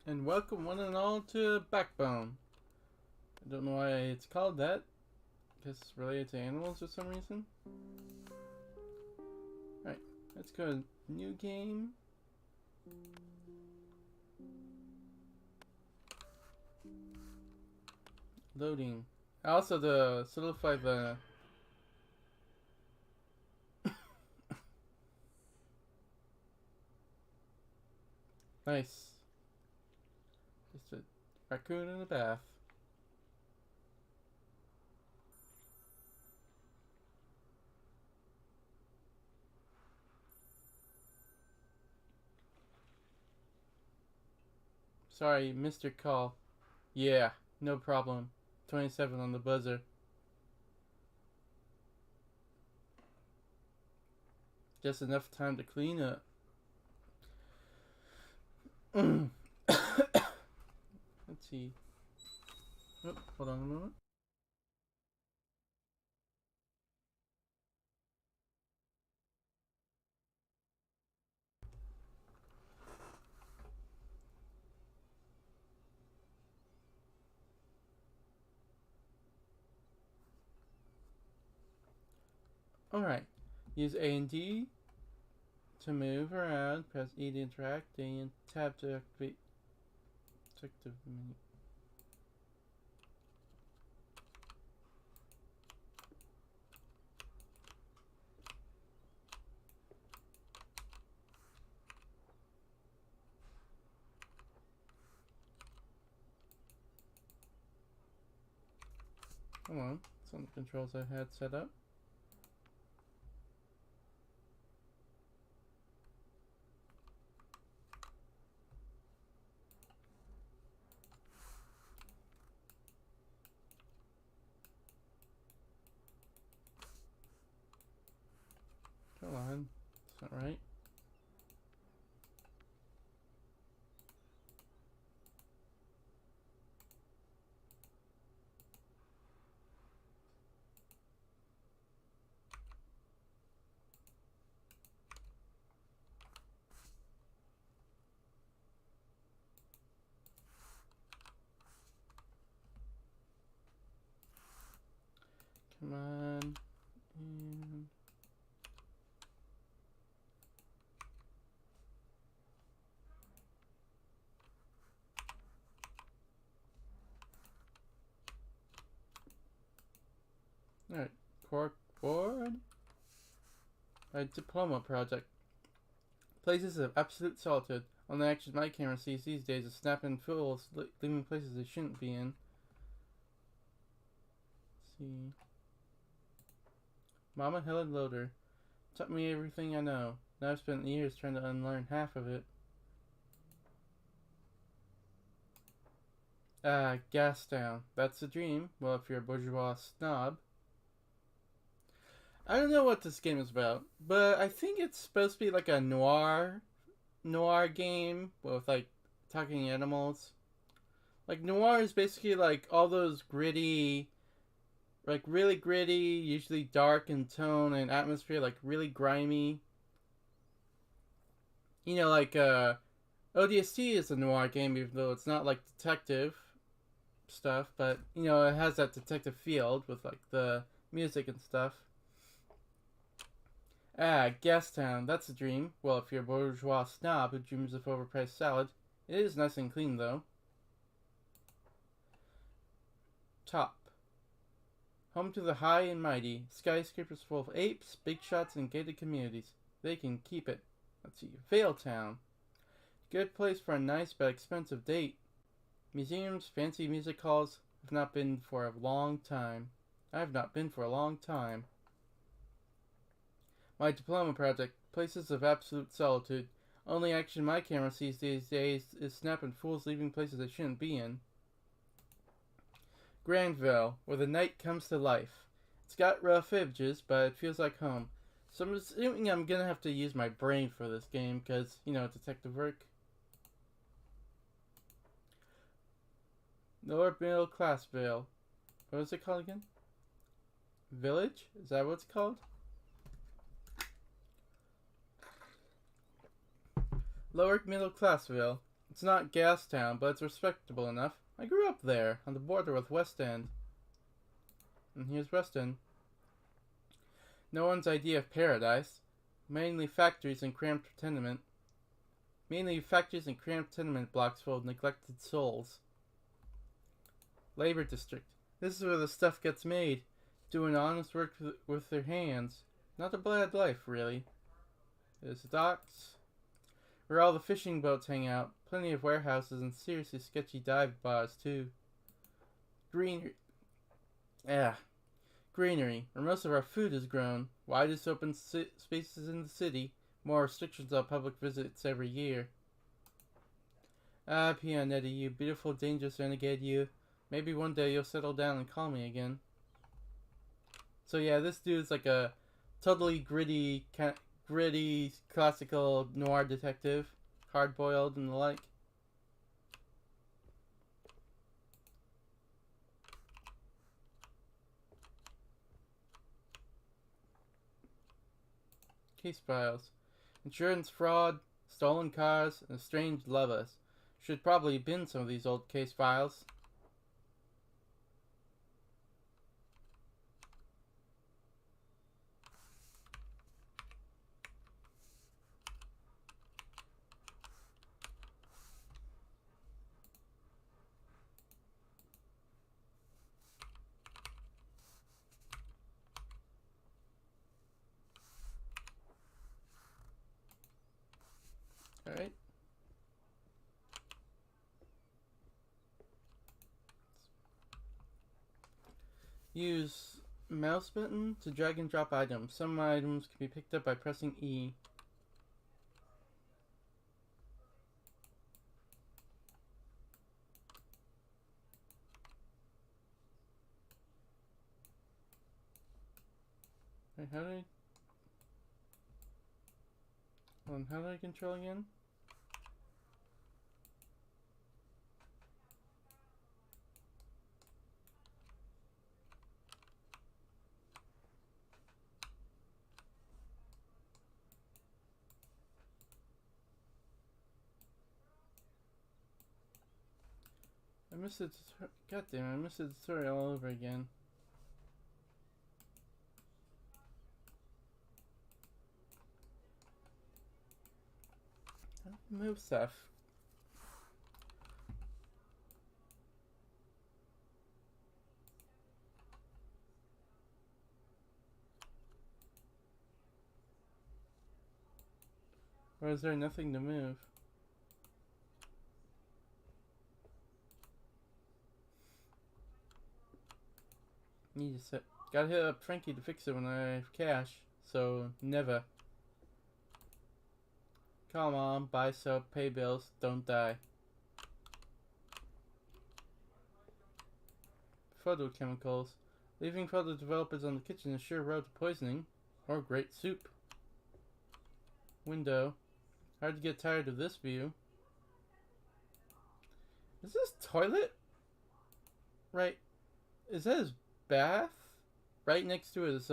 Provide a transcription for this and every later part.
and welcome one and all to Bacbone. I don't know why it's called that, because it's related to animals for some reason. Alright, let's go to new game. Loading. Also, to solidify the nice. Just a raccoon in a bath. Sorry, missed your call. Yeah, no problem. 27 on the buzzer. Just enough time to clean up. Let's see. Oh, hold on a moment. Alright. Use A and D to move around. Press E to interact. A and tab to activate. Detective menu. Hold on. Some of the controls I had set up. Come on. It's not right. Come on. And alright. Cork board. My diploma project. Places of absolute solitude. On the actions my camera sees these days is snapping fools leaving places they shouldn't be in. Let's see. Mama Helen Loader taught me everything I know. Now I've spent years trying to unlearn half of it. Gastown. That's a dream. Well, if you're a bourgeois snob. I don't know what this game is about, but I think it's supposed to be like a noir game with like talking animals. Like noir is basically like all those gritty, like really gritty, usually dark in tone and atmosphere, like really grimy. You know, like ODST is a noir game, even though it's not like detective stuff, but you know, it has that detective feel with like the music and stuff. Gastown, that's a dream. Well, if you're a bourgeois snob who dreams of overpriced salad, it is nice and clean though. Top. Home to the high and mighty. Skyscrapers full of apes, big shots, and gated communities. They can keep it. Let's see. Vale Town. Good place for a nice but expensive date. Museums, fancy music halls. I've not been for a long time. I've not been for a long time. My diploma project. Places of absolute solitude. Only action my camera sees these days is snapping fools leaving places they shouldn't be in. Granville, where the night comes to life. It's got rough edges, but it feels like home. So I'm assuming I'm gonna have to use my brain for this game, because, you know, detective work. Lower middle class Vale. What was it called again? Village? Is that what it's called? Lower middle class Vale. It's not Gastown, but it's respectable enough. I grew up there, on the border with West End. And here's West End. No one's idea of paradise. Mainly factories and cramped tenement blocks full of neglected souls. Labor district. This is where the stuff gets made. Doing honest work with their hands. Not a bad life, really. There's the docks, where all the fishing boats hang out. Plenty of warehouses and seriously sketchy dive bars, too. Greenery, where most of our food is grown. Widest open spaces in the city. More restrictions on public visits every year. Ah, Pianetta, you beautiful, dangerous renegade, you. Maybe one day you'll settle down and call me again. So yeah, this dude's like a totally gritty, classical noir detective. Hard-boiled and the like. Case files. Insurance fraud, stolen cars, and estranged lovers. Should probably bin some of these old case files. Alright. Use mouse button to drag and drop items. Some items can be picked up by pressing E. Wait, how do I control again? I missed the goddamn, I missed the tutorial all over again. How do I move stuff? Or is there nothing to move? Need to set. Gotta hit up Frankie to fix it when I have cash. So, never. Come on, buy soap, pay bills, don't die. Photochemicals. Leaving photo developers on the kitchen is sure road to poisoning. Or great soup. Window. Hard to get tired of this view. Is this toilet? Right. Is that his bath? Right next to his,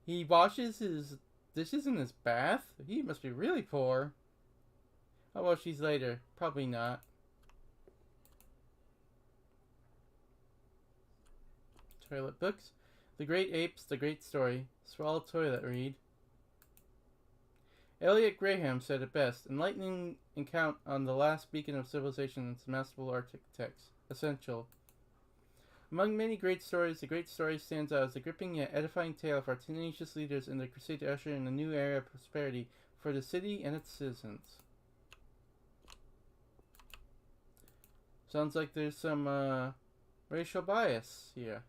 he washes his dishes in his bath? He must be really poor. How about she's later? Probably not. Toilet books. The Great Apes, The Great Story. Swallow toilet read. Elliot Graham said it best. Enlightening account on the last beacon of civilization and its masterful architects. Essential. Among many great stories, the great story stands out as a gripping yet edifying tale of our tenacious leaders in their crusade to usher in a new era of prosperity for the city and its citizens. Sounds like there's some racial bias here.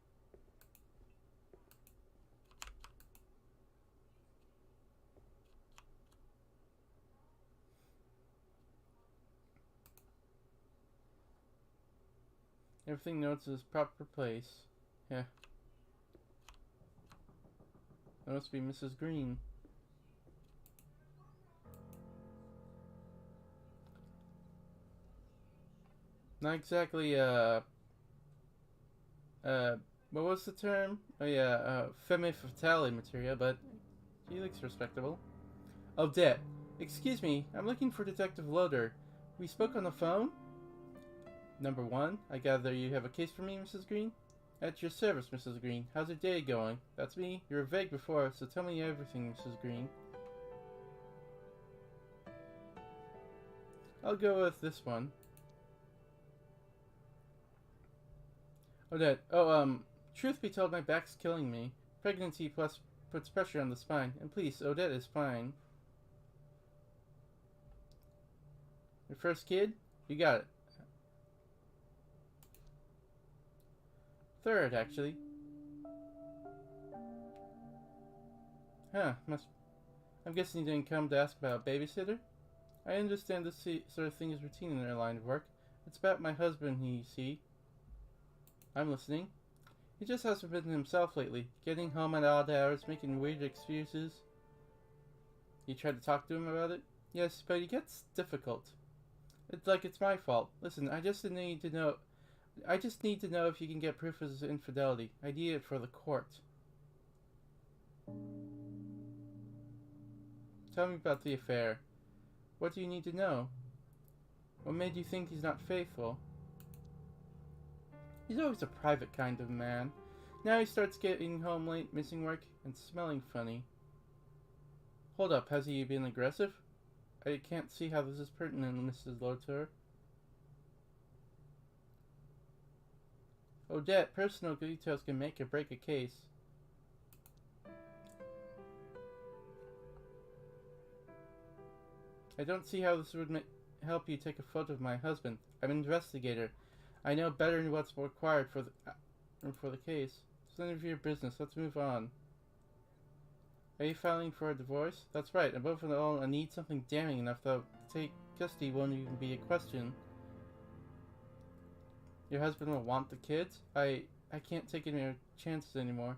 Everything notes its proper place. Yeah. That must be Mrs. Green. Not exactly, what was the term? Oh yeah, femme fatale material, but he looks respectable. Oh, debt. Excuse me, I'm looking for Detective Loader. We spoke on the phone? Number 1, I gather you have a case for me, Mrs. Green? At your service, Mrs. Green. How's your day going? That's me. You were vague before, so tell me everything, Mrs. Green. I'll go with this one. Odette. Truth be told, my back's killing me. Pregnancy plus puts pressure on the spine. And please, Odette is fine. Your first kid? You got it. Third, actually. Huh, I'm guessing you didn't come to ask about a babysitter? I understand this sort of thing is routine in their line of work. It's about my husband, you see. I'm listening. He just hasn't been himself lately. Getting home at odd hours, making weird excuses. You tried to talk to him about it? Yes, but he gets difficult. It's like it's my fault. Listen, I just need to know if you can get proof of his infidelity. I need it for the court. Tell me about the affair. What do you need to know? What made you think he's not faithful? He's always a private kind of man. Now he starts getting home late, missing work, and smelling funny. Hold up, has he been aggressive? I can't see how this is pertinent, Mrs. Lotor. Odette, personal details can make or break a case. I don't see how this would help you take a photo of my husband. I'm an investigator. I know better than what's required for the case. It's none of your business. Let's move on. Are you filing for a divorce? That's right. Above all, I need something damning enough that take custody won't even be a question. Your husband will want the kids? I can't take any chances anymore.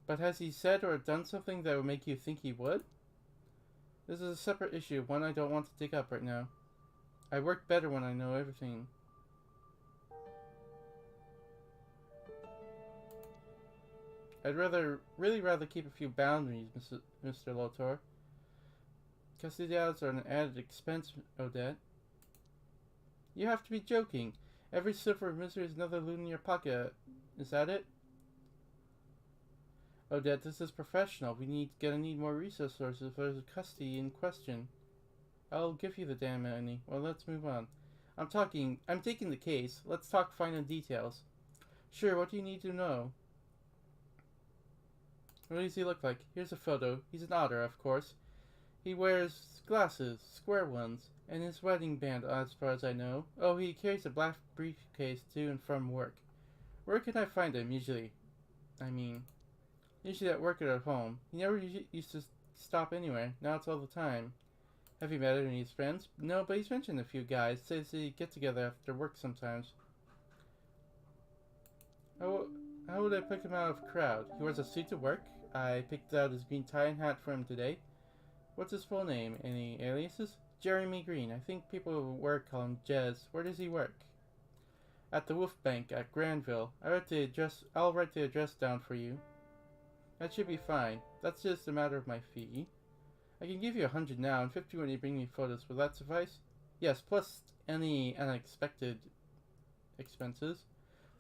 But has he said or done something that would make you think he would? This is a separate issue, one I don't want to dig up right now. I work better when I know everything. I'd really rather keep a few boundaries, Mr. Lotor. Custody hours are an added expense, Odette. You have to be joking. Every silver of misery is another loot in your pocket. Is that it? Odette, this is professional. Gonna need more resource sources for the custody in question. I'll give you the damn money. Well, let's move on. I'm taking the case. Let's talk final details. Sure, what do you need to know? What does he look like? Here's a photo. He's an otter, of course. He wears glasses, square ones, and his wedding band, as far as I know. Oh, he carries a black briefcase to and from work. Where can I find him, usually? Usually at work or at home. He never used to stop anywhere. Now it's all the time. Have you met any of his friends? No, but he's mentioned a few guys. Says they get together after work sometimes. How would I pick him out of a crowd? He wears a suit to work. I picked out his green tie and hat for him today. What's his full name? Any aliases? Jeremy Green. I think people at work call him Jez. Where does he work? At the Wolf Bank at Granville. I'll write the address down for you. That should be fine. That's just a matter of my fee. I can give you 100 now and 50 when you bring me photos. Will that suffice? Yes, plus any unexpected expenses.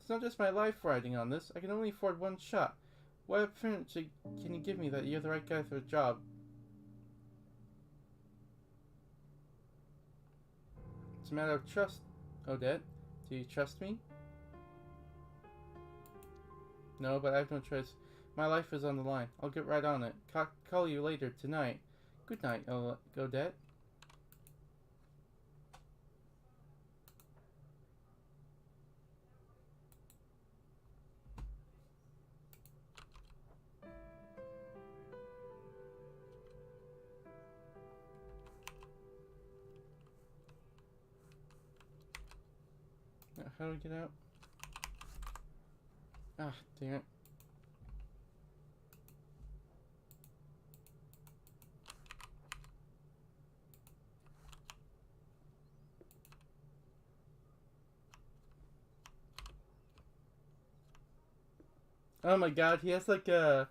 It's not just my life riding on this. I can only afford one shot. What assurance can you give me that you're the right guy for the job? It's a matter of trust, Odette. Do you trust me? No, but I have no choice. My life is on the line. I'll get right on it. Call you later tonight. Good night, Odette. Now, how do we get out? Ah, damn it. Oh my god, he has like a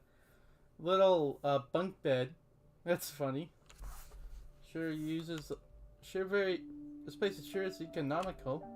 little bunk bed. That's funny. Sure uses Sure, very. This place is sure is economical.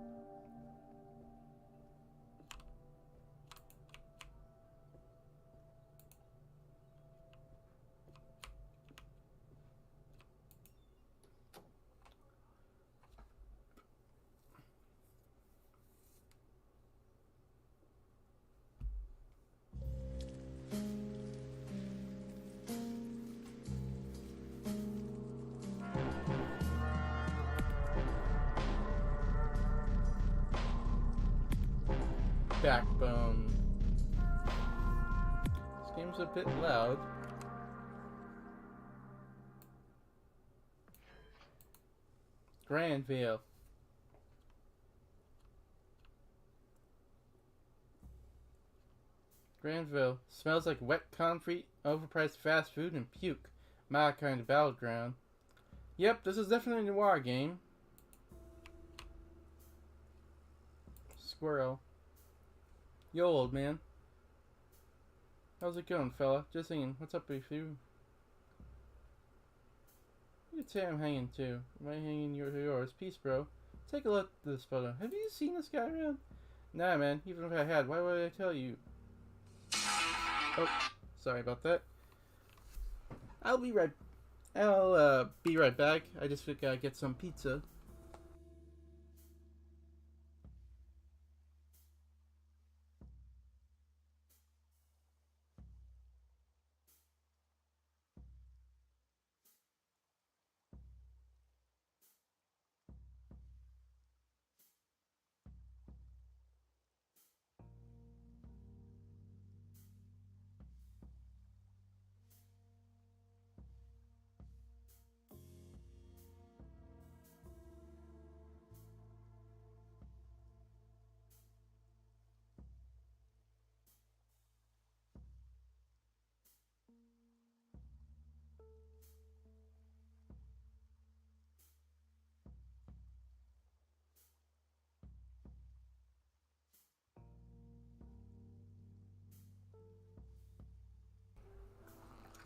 Bacbone. This game's a bit loud. Grandville. Granville. Smells like wet concrete, overpriced fast food, and puke. My kind of battleground. Yep, this is definitely a noir game. Squirrel. Yo, old man. How's it going, fella? Just hanging. What's up with you? You could say I'm hanging too. Am I hanging yours? Peace, bro. Take a look at this photo. Have you seen this guy around? Nah, man. Even if I had, why would I tell you? Oh, sorry about that. I'll be right back. I just gotta get some pizza.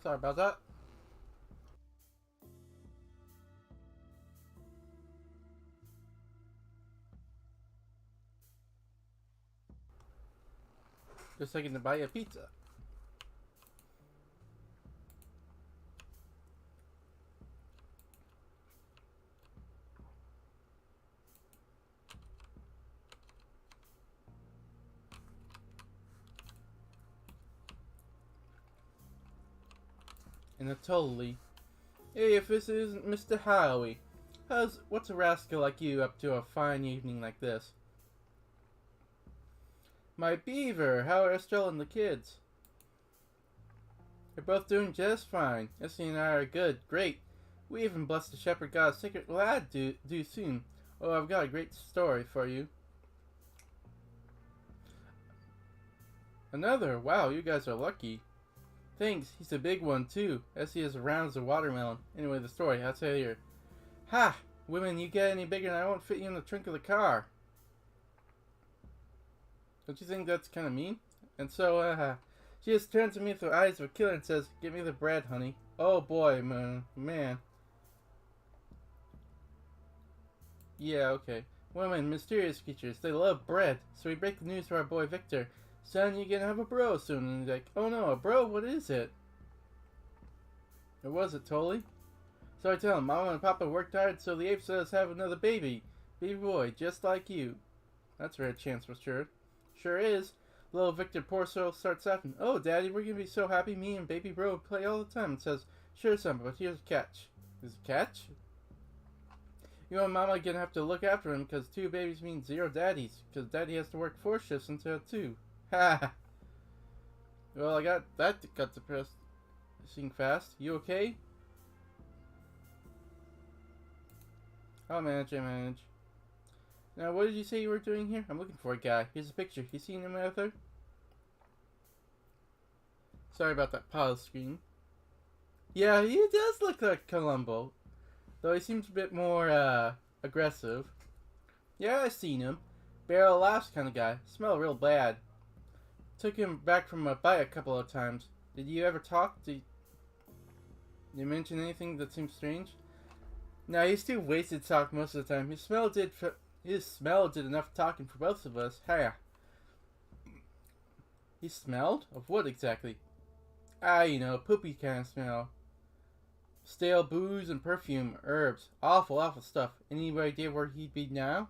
Sorry about that. Just taking to buy a pizza. And a totally. Hey, if this isn't Mr. Howie, what's a rascal like you up to a fine evening like this? My beaver, how are Estrella and the kids? They're both doing just fine. Essie and I are good, great. We even blessed the shepherd god sacred lad do soon. Oh, I've got a great story for you. Another? Wow, you guys are lucky. Thanks, he's a big one too. Essie is round as a watermelon. Anyway, the story, I'll tell you. Ha! Women, you get any bigger and I won't fit you in the trunk of the car. Don't you think that's kind of mean? And so, she just turns to me with the eyes of a killer and says, "Give me the bread, honey." Oh boy, man. Yeah, okay. Women, mysterious creatures, they love bread. So we break the news to our boy Victor. Son, you're gonna have a bro soon. And he's like, "Oh no, a bro? What is it?" What was it, Tolly? So I tell him, Mama and Papa worked hard, so the apes let us have another baby. Baby boy, just like you. That's a rare chance for sure. Sure is. Little Victor Porso starts laughing. "Oh, Daddy, we're gonna be so happy. Me and Baby Bro play all the time." And says, "Sure, son, but here's a catch." Is a catch? You and Mama gonna have to look after him, because 2 babies means 0 daddies. Because Daddy has to work 4 shifts instead of 2. Ha! Well, I got depressed. Seeing fast. You okay? I'll manage. Now, what did you say you were doing here? I'm looking for a guy. Here's a picture. You seen him out there? Sorry about that pause screen. Yeah, he does look like Columbo. Though he seems a bit more, aggressive. Yeah, I seen him. Barrel laughs kind of guy. Smell real bad. Took him back from a bite a couple of times. Did you ever talk? Did you mention anything that seems strange? Nah, he's too wasted to talk most of the time. His smell did enough talking for both of us. Hiya. He smelled? Of what exactly? Ah, you know, poopy kind of smell. Stale booze and perfume, herbs. Awful, awful stuff. Any idea where he'd be now?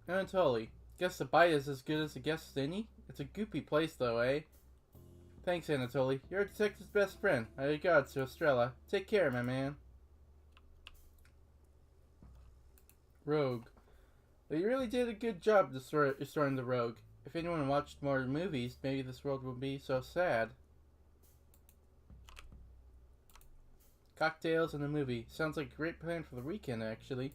Anatoly. Guess the bite is as good as a guess as any? It's a goopy place though, eh? Thanks, Anatoly. You're a detective's best friend. My regards to Estrella. Take care, my man. Rogue. But you really did a good job destroying the rogue. If anyone watched more movies, maybe this world wouldn't be so sad. Cocktails and a movie. Sounds like a great plan for the weekend, actually.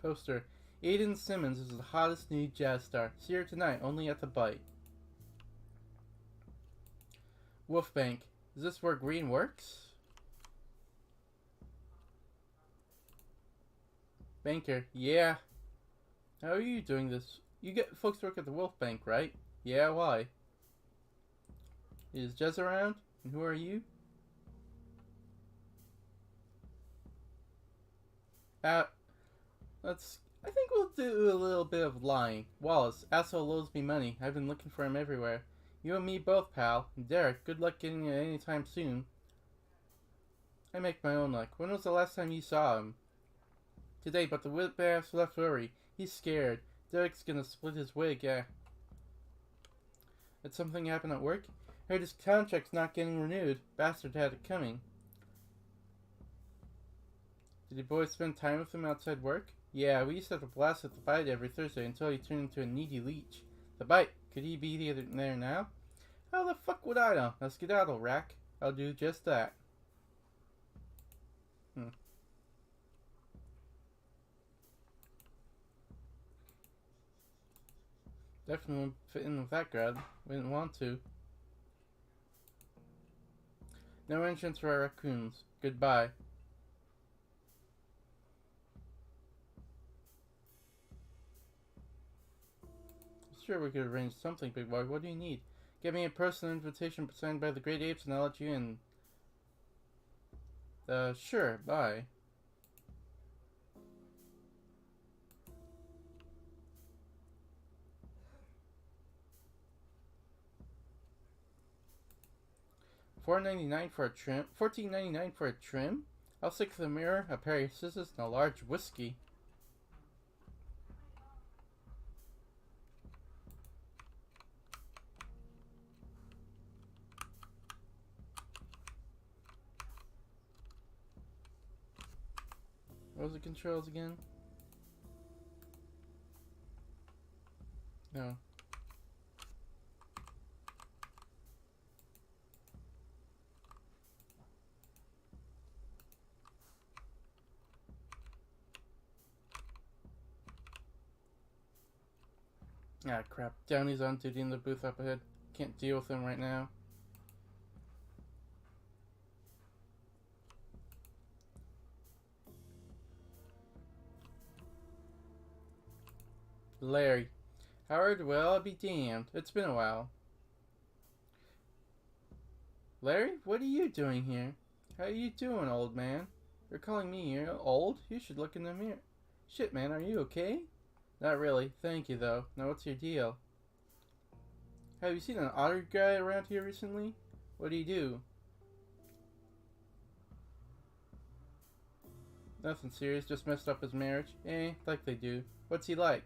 Poster. Aiden Simmons is the hottest new jazz star. See her tonight, only at the Bite. Wolfbank. Is this where Green works? Banker. Yeah. How are you doing this? You get folks work at the Wolfbank, right? Yeah, why? Is Jez around? And who are you? I think we'll do a little bit of lying. Wallace, asshole owes me money. I've been looking for him everywhere. You and me both, pal. And Derek, good luck getting it anytime soon. I make my own luck. When was the last time you saw him? Today, but the whip-ass left worry. He's scared. Derek's gonna split his wig, yeah. Did something happen at work? Heard his contract's not getting renewed. Bastard had it coming. Did you boys spend time with him outside work? Yeah, we used to have a blast at the Bite every Thursday until he turned into a needy leech. The Bite, could he be there now? How the fuck would I know? Now skedaddle, Rack. I'll do just that. Definitely wouldn't fit in with that crowd. Wouldn't want to. No entrance for our raccoons. Goodbye. Sure, we could arrange something, big boy. What do you need? Get me a personal invitation signed by the great apes and I'll let you in. Sure, bye. $4.99 for a trim? $14.99 for a trim? I'll stick to the mirror, a pair of scissors, and a large whiskey. What was the controls again? No. Ah, crap. Downey's on duty in the booth up ahead. Can't deal with him right now. Larry. Howard, well, I'll be damned. It's been a while. Larry, what are you doing here? How you doing, old man? You're calling me old? You should look in the mirror. Shit, man, are you okay? Not really. Thank you, though. Now, what's your deal? Have you seen an otter guy around here recently? What do you do? Nothing serious, just messed up his marriage. Like they do. What's he like?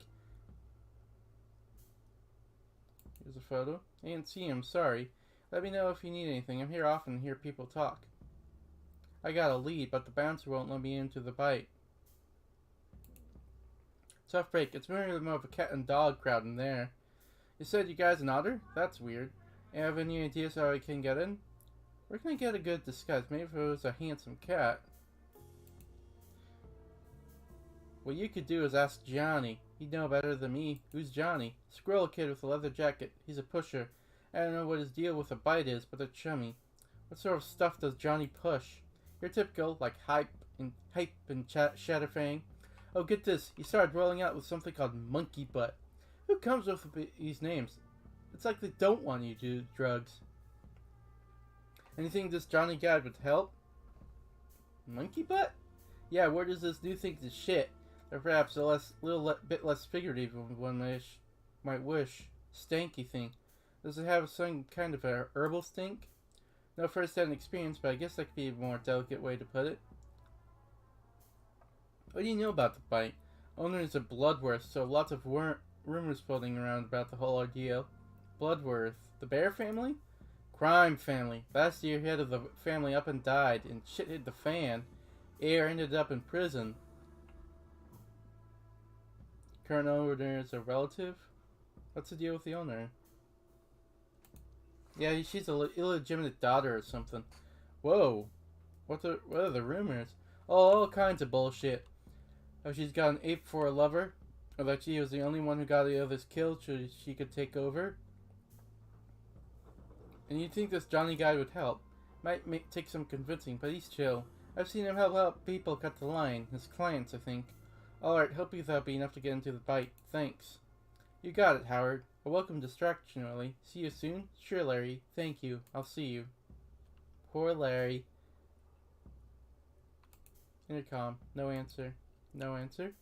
Here's a photo. I didn't see him, sorry. Let me know if you need anything. I'm here often to hear people talk. I got a lead, but the bouncer won't let me into the Bite. Tough break. It's more of a cat and dog crowd in there. You said you guys an otter? That's weird. You have any ideas how I can get in? Where can I get a good disguise? Maybe if it was a handsome cat. What you could do is ask Johnny. He'd know better than me. Who's Johnny? Squirrel kid with a leather jacket. He's a pusher. I don't know what his deal with a Bite is, but they're chummy. What sort of stuff does Johnny push? Your typical, like hype and Shatterfang. Oh, get this. He started rolling out with something called monkey butt. Who comes up with these names? It's like they don't want you to do drugs. Anything this Johnny guy would help? Monkey butt? Yeah, where does this new thing to shit? Or perhaps a bit less figurative than one might wish. Stanky thing. Does it have some kind of a herbal stink? No first-hand experience, but I guess that could be a more delicate way to put it. What do you know about the bite? Owner is a Bloodworth, so lots of rumors floating around about the whole ordeal. Bloodworth. The Bear family? Crime family. Last year, head of the family up and died, and shit hit the fan. Heir ended up in prison. Current owner is a relative? What's the deal with the owner? Yeah, she's an illegitimate daughter or something. Whoa. What are the rumors? Oh, all kinds of bullshit. Oh, she's got an ape for a lover? Or that she was the only one who got the others killed so she could take over? And you'd think this Johnny guy would help. Might take some convincing, but he's chill. I've seen him help people cut the line. His clients, I think. Alright, hope that'll be enough to get into the bite. Thanks. You got it, Howard. A welcome distraction, really. See you soon? Sure, Larry. Thank you. I'll see you. Poor Larry. Intercom. No answer. No answer.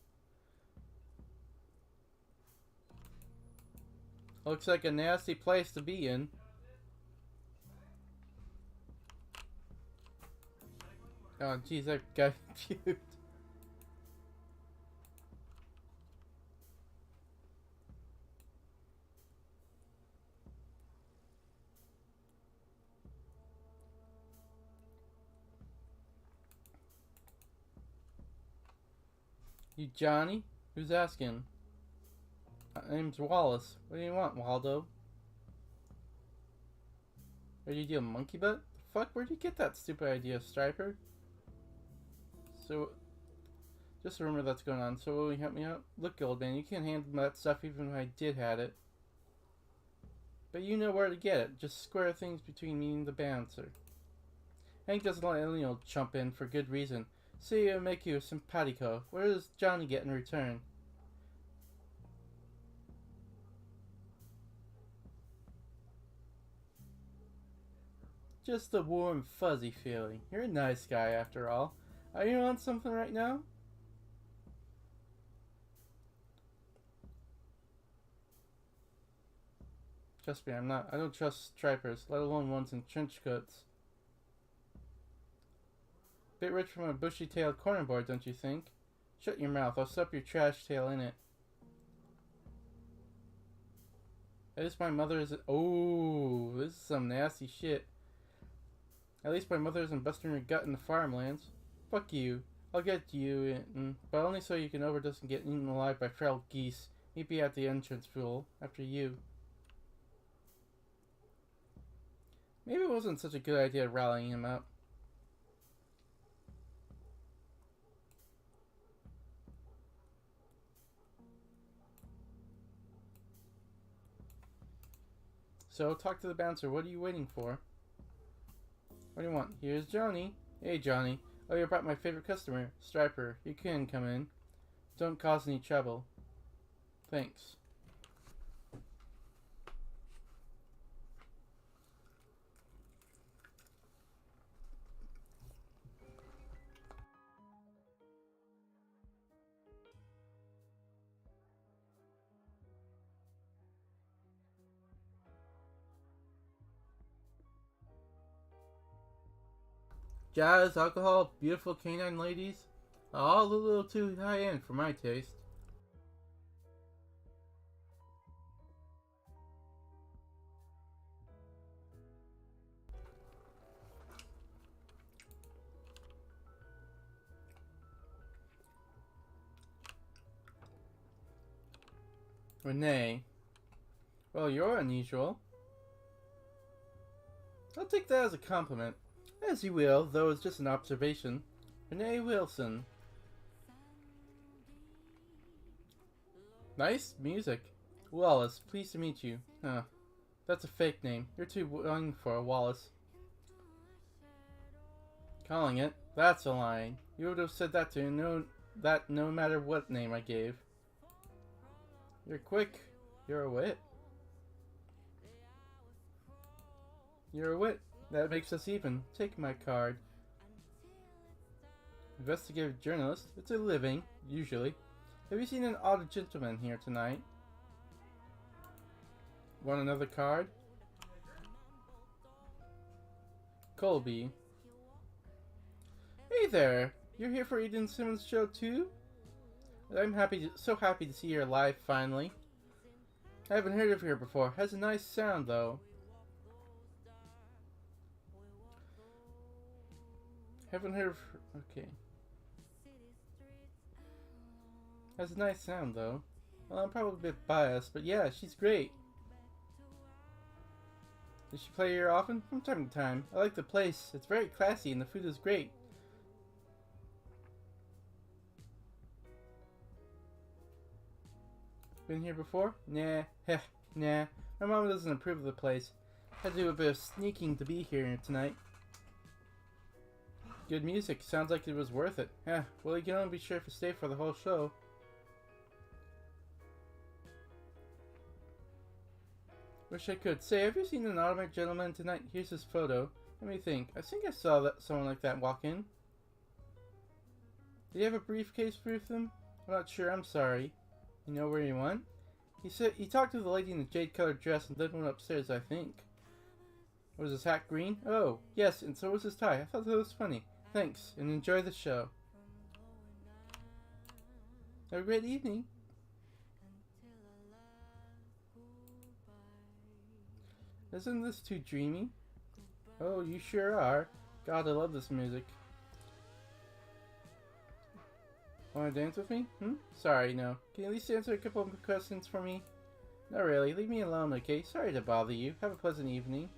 Looks like a nasty place to be in. Oh, jeez, that got cute. You Johnny? Who's asking? My name's Wallace. What do you want, Waldo? Are you deal monkey butt? The fuck? Where'd you get that stupid idea, Striper? So, just remember that's going on. So will you help me out? Look, old man, you can't handle that stuff even if I did have it. But you know where to get it. Just square things between me and the bouncer. Hank doesn't let any old chump in for good reason. See, it'll make you a simpatico. What does Johnny get in return? Just a warm, fuzzy feeling. You're a nice guy, after all. Are you on something right now? Trust me, I'm not. I don't trust stripers, let alone ones in trench coats. Bit rich from a bushy-tailed cornerboard, don't you think? Shut your mouth. I'll stuff your trash tail in it. At least my mother isn't... Oh, this is some nasty shit. At least my mother isn't busting her gut in the farmlands. Fuck you. I'll get you in, but only so you can overdose and get eaten alive by feral geese. Meet me at the entrance, fool. After you. Maybe it wasn't such a good idea rallying him up. So, talk to the bouncer. What are you waiting for? What do you want? Here's Johnny. Hey, Johnny. Oh, you brought my favorite customer, Striper. You can come in. Don't cause any trouble. Thanks. Jazz, alcohol, beautiful canine ladies. All a little too high end for my taste. Renee. Well, you're unusual. I'll take that as a compliment. As you will, though it's just an observation. Renee Wilson. Nice music. Wallace, pleased to meet you. Huh. That's a fake name. You're too young for a Wallace. Calling it. That's a line. You would have said that no matter what name I gave. You're quick. You're a wit. You're a wit. That makes us even. Take my card. Investigative journalist. It's a living, usually. Have you seen an odd gentleman here tonight? Want another card? Colby. Hey there! You're here for Eden Simmons' show too? I'm so happy to see you're live finally. I haven't heard of her before. Has a nice sound though. Haven't heard of her. Okay. Has a nice sound though. Well, I'm probably a bit biased, but yeah, she's great. Does she play here often? From time to time. I like the place. It's very classy and the food is great. Been here before? Nah. Heh. Nah. My mom doesn't approve of the place. Had to do a bit of sneaking to be here tonight. Good music. Sounds like it was worth it. Heh. Well, you can only be sure to stay for the whole show. Wish I could. Say, have you seen an automatic gentleman tonight? Here's his photo. Let me think. I think I saw someone like that walk in. Do you have a briefcase with him? I'm not sure. I'm sorry. You know where he went? He talked to the lady in the jade-colored dress and then went upstairs, I think. Was his hat green? Oh, yes, and so was his tie. I thought that was funny. Thanks, and enjoy the show. Have a great evening. Isn't this too dreamy? Oh, you sure are. God, I love this music. Want to dance with me? Sorry, no. Can you at least answer a couple of questions for me? Not really. Leave me alone, okay? Sorry to bother you. Have a pleasant evening.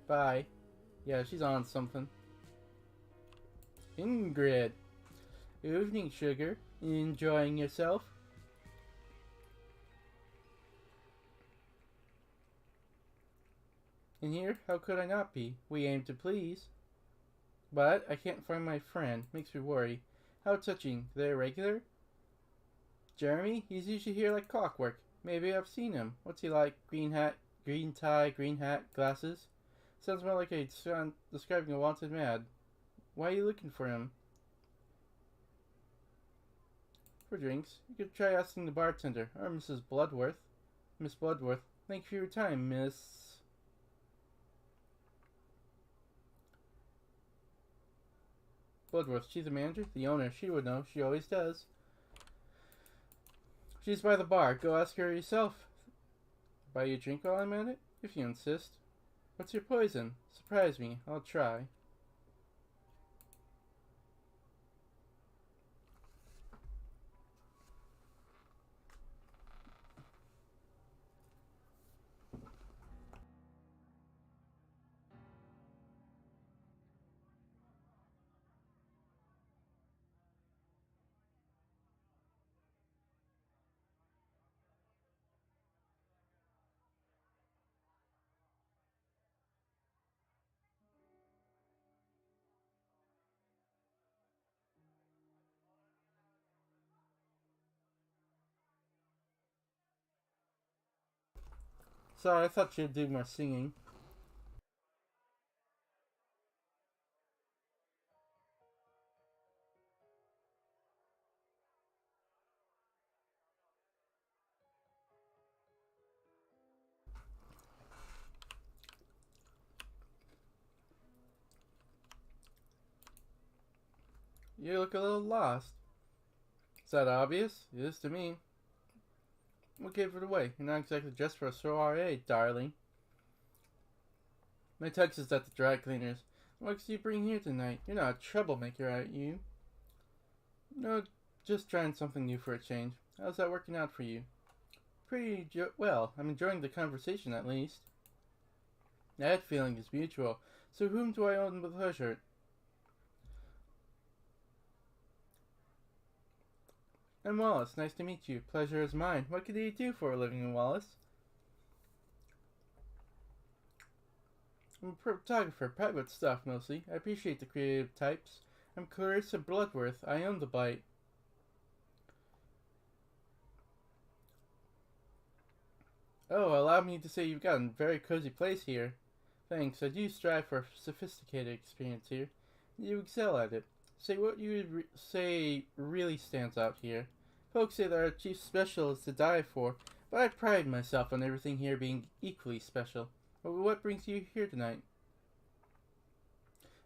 Bye. Yeah, she's on something. Ingrid. Evening, sugar. Enjoying yourself? In here? How could I not be? We aim to please. But I can't find my friend. Makes me worry. How touching. They're regular? Jeremy? He's usually here like clockwork. Maybe I've seen him. What's he like? Green hat, green tie, green hat, glasses? Sounds more like a describing a wanted man. Why are you looking for him? For drinks. You could try asking the bartender, or Mrs. Bloodworth. Miss Bloodworth. Thank you for your time, Miss... Bloodworth. She's the manager? The owner. She would know. She always does. She's by the bar. Go ask her yourself. Buy you a drink while I'm at it? If you insist. What's your poison? Surprise me. I'll try. Sorry, I thought you'd do more singing. You look a little lost. Is that obvious? It is to me. What gave it away? You're not exactly dressed for a soiree, darling. My tux is at the dry cleaners. What do you bring here tonight? You're not a troublemaker, are you? No, just trying something new for a change. How's that working out for you? Pretty well. I'm enjoying the conversation, at least. That feeling is mutual. So whom do I owe the pleasure? I'm Wallace. Nice to meet you. Pleasure is mine. What can you do for a living, Wallace? I'm a photographer. Private stuff, mostly. I appreciate the creative types. I'm Clarissa Bloodworth. I own the bite. Oh, allow me to say you've got a very cozy place here. Thanks, I do strive for sophisticated experience here. You excel at it. Say what you would say really stands out here. Folks say that our chief special is to die for, but I pride myself on everything here being equally special. But what brings you here tonight?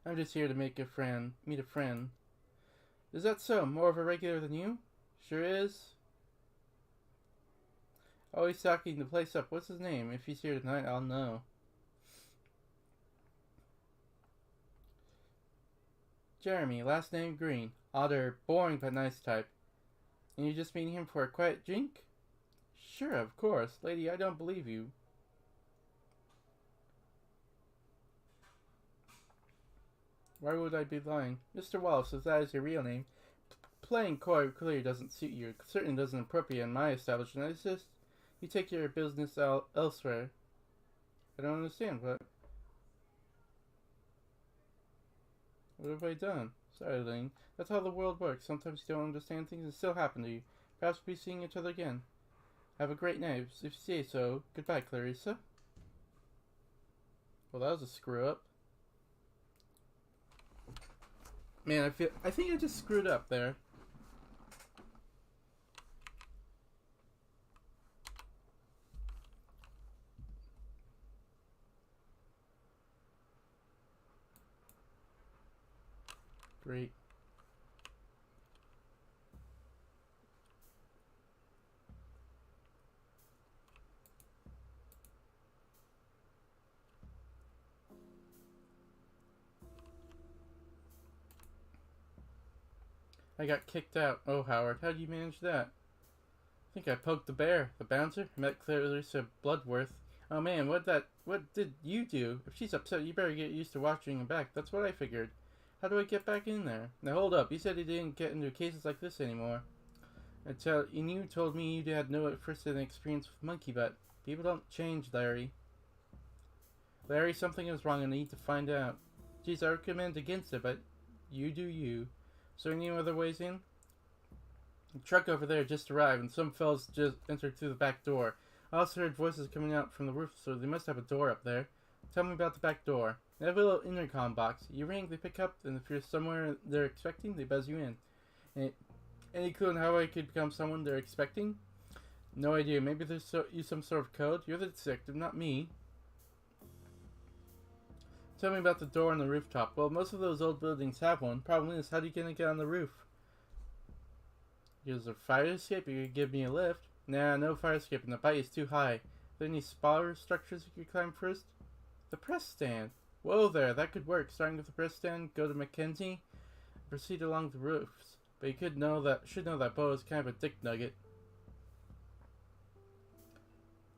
I'm just here to meet a friend. Is that so? More of a regular than you? Sure is. Always stocking the place up. What's his name? If he's here tonight, I'll know. Jeremy, last name Green. Otter, boring but nice type. And you're just meeting him for a quiet drink? Sure, of course. Lady, I don't believe you. Why would I be lying? Mr. Wallace, if that is your real name, playing coy clearly doesn't suit you. It certainly doesn't appropriate in my establishment. It's just, you take your business out elsewhere. I don't understand. What have I done? Sorry, Lane. That's how the world works. Sometimes you don't understand things and still happen to you. Perhaps we'll be seeing each other again. Have a great night. If you say so. Goodbye, Clarissa. Well, that was a screw up. Man, I think I just screwed up there. Great. I got kicked out. Oh, Howard, how'd you manage that? I think I poked the bear. The bouncer? I met Clarissa Bloodworth. Oh man, what did you do? If she's upset, you better get used to watching her back. That's what I figured. How do I get back in there? Now hold up, you said you didn't get into cases like this anymore. You told me you had no first-hand experience with monkey butt. People don't change, Larry. Larry, something is wrong and I need to find out. Geez, I recommend against it, but you do you. So any other ways in? The truck over there just arrived and some fellas just entered through the back door. I also heard voices coming out from the roof, so they must have a door up there. Tell me about the back door. They have a little intercom box. You ring, they pick up, and if you're somewhere they're expecting, they buzz you in. Any clue on how I could become someone they're expecting? No idea. Maybe there's use some sort of code. You're the detective, not me. Tell me about the door on the rooftop. Well, most of those old buildings have one. Problem is, how are you gonna get on the roof? There's a fire escape. You could give me a lift. Nah, no fire escape, and the height is too high. Are there any smaller structures you could climb first? The press stand. Whoa there, that could work. Starting with the press stand, go to Mackenzie, proceed along the roofs. But you should know that Bo is kind of a dick nugget.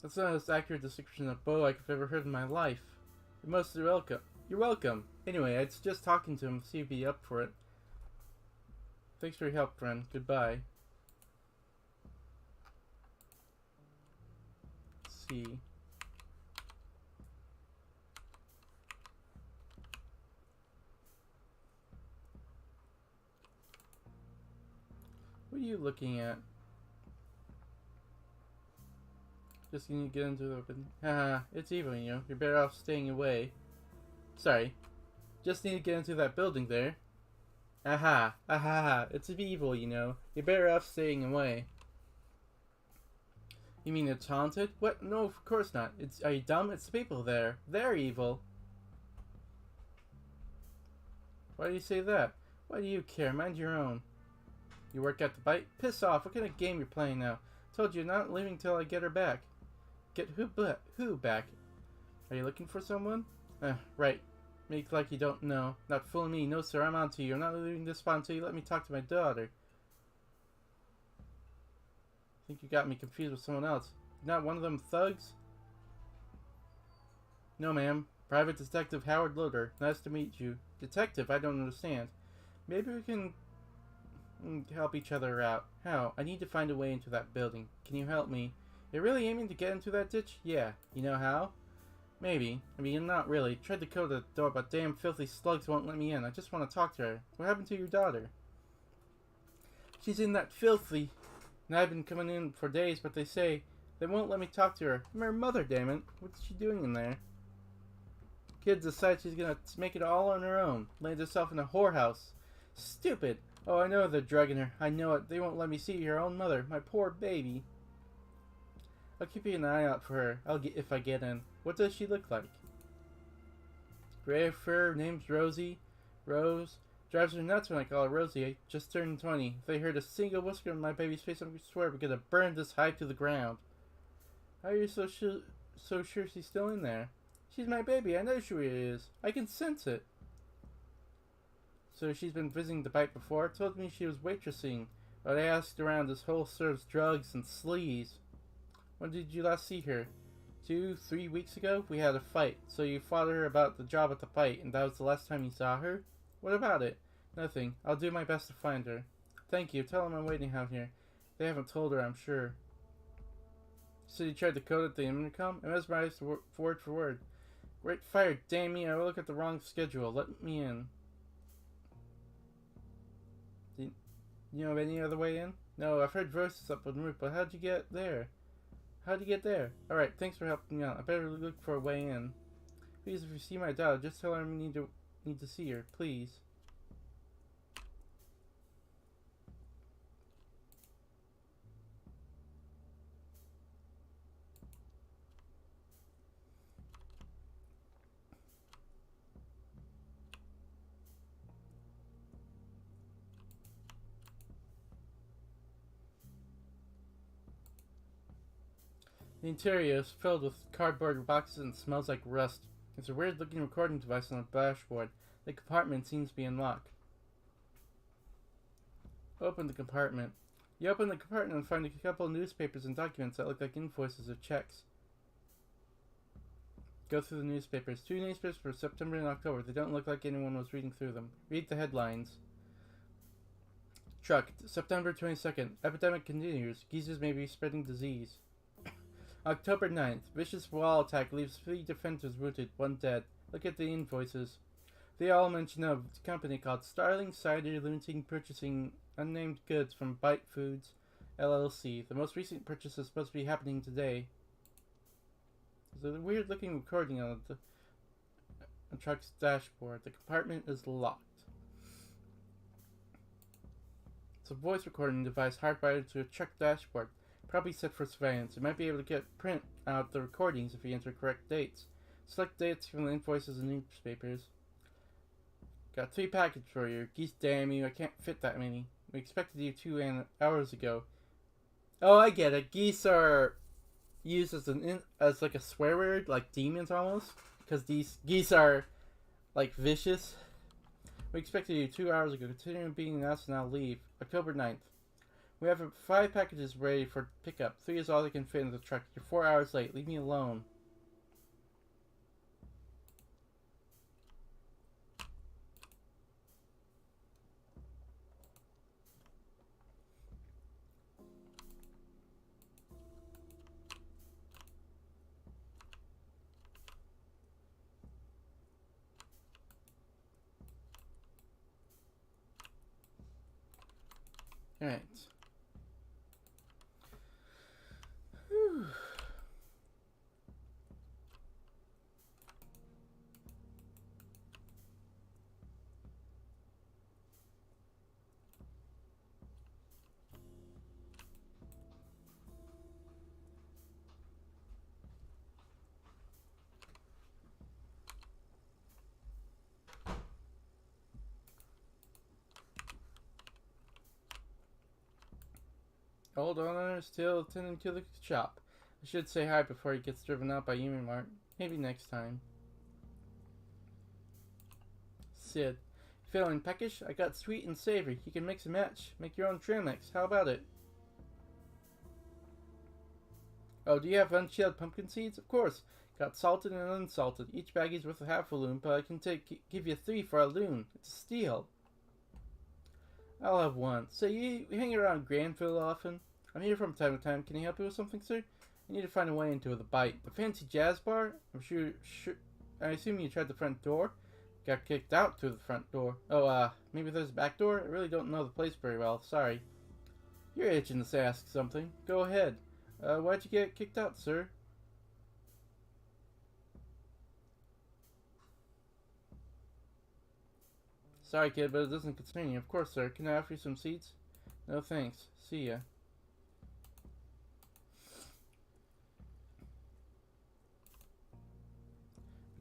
That's not as accurate a description of Bo I've ever heard in my life. You're most welcome. You're welcome. Anyway, I was just talking to him to see if he'd be up for it. Thanks for your help, friend. Goodbye. Let's see. What are you looking at? Just need to get into the open. Haha, it's evil, you know. You're better off staying away. Sorry. Just need to get into that building there. Aha, aha, it's evil, you know. You're better off staying away. You mean it's haunted? What? No, of course not. Are you dumb? It's the people there. They're evil. Why do you say that? Why do you care? Mind your own. You work at the bite? Piss off. What kind of game you're playing now? Told you not leaving till I get her back. Get who back? Are you looking for someone? Right. Make like you don't know. Not fooling me. No, sir, I'm on to you. I'm not leaving this spot until you let me talk to my daughter. I think you got me confused with someone else. You're not one of them thugs? No, ma'am. Private Detective Howard Loader. Nice to meet you. Detective? I don't understand. Maybe we can help each other out. How? I need to find a way into that building. Can you help me? You're really aiming to get into that ditch? Yeah. You know how? Maybe. I mean, not really. Tried to code the door, but damn filthy slugs won't let me in. I just want to talk to her. What happened to your daughter? She's in that filthy. And I've been coming in for days, but they say they won't let me talk to her. I'm her mother, damn it. What's she doing in there? Kid decides she's gonna make it all on her own. Lands herself in a whorehouse. Stupid. Oh, I know they're drugging her. I know it. They won't let me see her own mother. My poor baby. I'll keep an eye out for her. If I get in. What does she look like? Gray fur, name's Rosie. Rose. Drives her nuts when I call her Rosie. I just turned 20. If they heard a single whisker on my baby's face, I swear we're gonna burn this hive to the ground. How are you so sure she's still in there? She's my baby. I know she is. I can sense it. So she's been visiting the bite before? Told me she was waitressing. But I asked around, this whole serves drugs and sleaze. When did you last see her? 2-3 weeks ago? We had a fight. So you fought her about the job at the fight, and that was the last time you saw her? What about it? Nothing. I'll do my best to find her. Thank you. Tell them I'm waiting out here. They haven't told her, I'm sure. So you tried to code it the intercom? I mesmerized word for word. Great fire, damn me. I will look at the wrong schedule. Let me in. Do you know of any other way in? No, I've heard voices up on the roof, but how'd you get there? Alright, thanks for helping me out. I better look for a way in. Please, if you see my daughter, just tell her I need to see her, please. The interior is filled with cardboard boxes and smells like rust. There's a weird-looking recording device on the dashboard. The compartment seems to be unlocked. Open the compartment. You open the compartment and find a couple of newspapers and documents that look like invoices or checks. Go through the newspapers. 2 newspapers for September and October. They don't look like anyone was reading through them. Read the headlines. Truck. September 22nd. Epidemic continues. Geezers may be spreading disease. October 9th. Vicious wall attack leaves 3 defenders wounded, 1 dead. Look at the invoices. They all mention a company called Starling Cider Limited purchasing unnamed goods from Bite Foods, LLC. The most recent purchase is supposed to be happening today. There's a weird looking recording on the truck's dashboard. The compartment is locked. It's a voice recording device hardwired to a truck dashboard. Probably set for surveillance. You might be able to print out the recordings if you enter correct dates. Select dates from the invoices and newspapers. Got 3 packages for you. Geese, damn you, I can't fit that many. We expected you 2 hours ago. Oh, I get it. Geese are used as like a swear word, like demons almost. Because these geese are like vicious. We expected you 2 hours ago. Continuing being announced, now leave. October 9th. We have 5 packages ready for pickup. 3 is all they can fit in the truck. You're 4 hours late. Leave me alone. Alright. Old owner still attending to the shop. I should say hi before he gets driven out by Human Mart. Maybe next time. Sid. Feeling peckish? I got sweet and savory. You can mix and match. Make your own trail mix. How about it? Oh, do you have unshelled pumpkin seeds? Of course. Got salted and unsalted. Each baggie's worth a half a loon, but I can give you 3 for a loon. It's a steal. I'll have 1. So you hang around Granville often? I'm here from time to time. Can I help you with something, sir? I need to find a way into the bite. The fancy jazz bar? I'm sure. I assume you tried the front door? Got kicked out through the front door. Oh, maybe there's a back door? I really don't know the place very well. Sorry. You're itching to ask something. Go ahead. Why'd you get kicked out, sir? Sorry, kid, but it doesn't concern you. Of course, sir. Can I offer you some seats? No, thanks. See ya.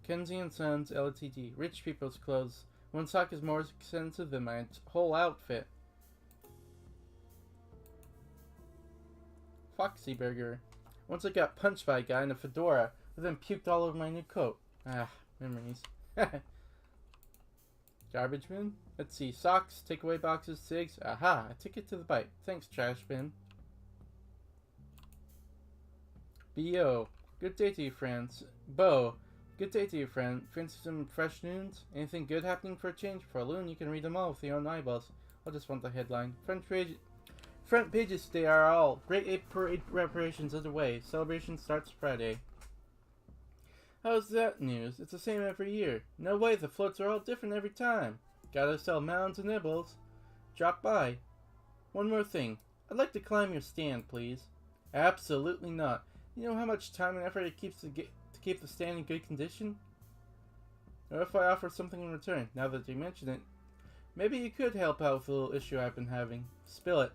Mackenzie and Sons, Ltd. Rich people's clothes. One sock is more expensive than my whole outfit. Foxy Burger. Once I got punched by a guy in a fedora, who then puked all over my new coat. Ah, memories. Garbage bin? Let's see. Socks, takeaway boxes, cigs. Aha, a ticket to the bite. Thanks, trash bin. B.O. Good day to you, friends. Bo. Good day to you, friend. Fancy some fresh news? Anything good happening for a change? For a loon, you can read them all with your own eyeballs. I'll just want the headline. Front pages today are all. Great Ape Parade preparations underway. Celebration starts Friday. How's that news? It's the same every year. No way, the floats are all different every time. Gotta sell mounds and nibbles. Drop by. One more thing. I'd like to climb your stand, please. Absolutely not. You know how much time and effort it keeps to keep the stand in good condition? Or if I offer something in return, now that you mention it. Maybe you could help out with a little issue I've been having. Spill it.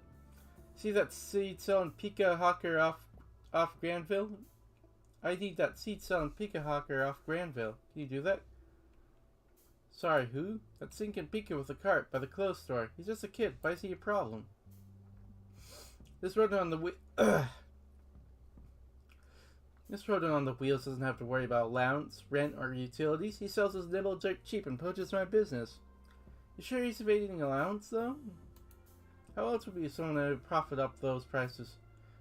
See that seed selling Pika Hawker off Granville? I need that seed selling Pika Hawker off Granville. Can you do that? Sorry, who? That sinking Pika with a cart by the clothes store. He's just a kid. Why is he a problem? This rodent on the wheels doesn't have to worry about allowance, rent, or utilities. He sells his nibble dirt cheap and poaches my business. You sure he's evading allowance, though? How else would be someone that would profit up those prices?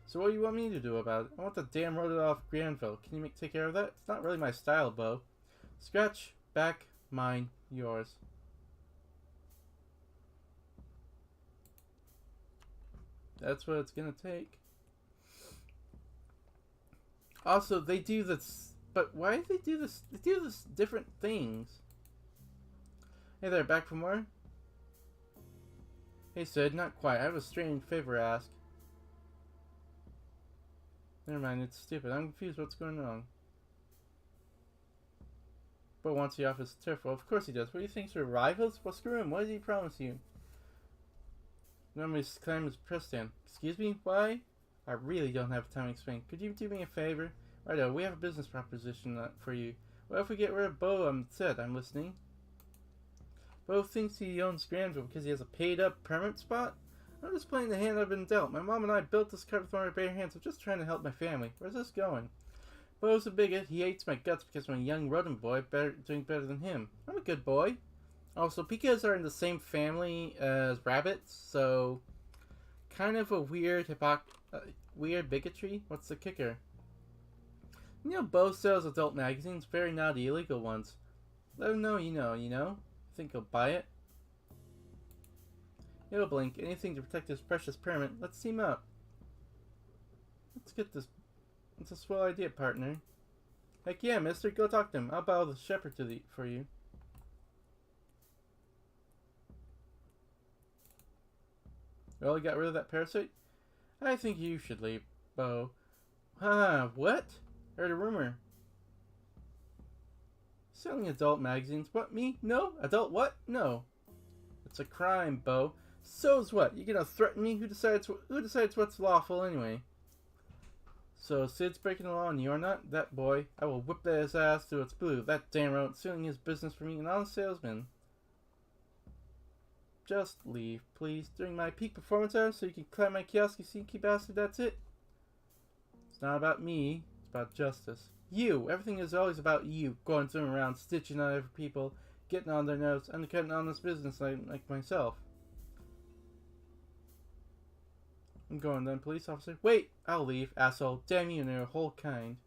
So what do you want me to do about it? I want the damn rodent off Granville. Can you take care of that? It's not really my style, Bo. Scratch, back, mine, yours. That's what it's gonna take. Also, they do this, but why do they do this? They do this different things. Hey there, back for more? Hey Sid, not quite. I have a strange favor to ask. Never mind, it's stupid. I'm confused what's going on. Bo wants you off his turf. Well, of course he does. What do you think, we're rivals? Well, screw him. What did he promise you? Normally climb his press stand. Excuse me? Why? I really don't have time to explain. Could you do me a favor? Righto, we have a business proposition for you. What if we get rid of Bo? Sid, I'm listening. Bo thinks he owns Granville because he has a paid-up permanent spot? I'm just playing the hand I've been dealt. My mom and I built this cart with my bare hands. I'm just trying to help my family. Where's this going? Bo's a bigot. He hates my guts because I'm a young rodent boy doing better than him. I'm a good boy. Also, Pikas are in the same family as rabbits, so kind of a weird weird bigotry. What's the kicker? You know, Bo sells adult magazines, very naughty, illegal ones. Let him know you know. Think he'll buy it? He'll blink. Anything to protect his precious permit. Let's team up. Let's get this. It's a swell idea, partner. Heck yeah, mister. Go talk to him. I'll bow the shepherd for you. Well, you got rid of that parasite? I think you should leave, Bo. What? Heard a rumor. Selling adult magazines? What, me? No? Adult what? No. It's a crime, Bo. So's what? You gonna threaten me? Who decides what's lawful anyway? So Sid's breaking the law and you're not? That boy. I will whip his ass till it's blue. That damn rodent stealing his business from me, an honest salesman. Just leave, please. During my peak performance hours so you can climb my kiosk, you sneaky bastard, that's it. It's not about me. It's about justice. You! Everything is always about you. Going around, stitching on other people, getting on their nerves, undercutting honest business like myself. I'm going then, police officer. Wait! I'll leave, asshole. Damn you and your whole kind.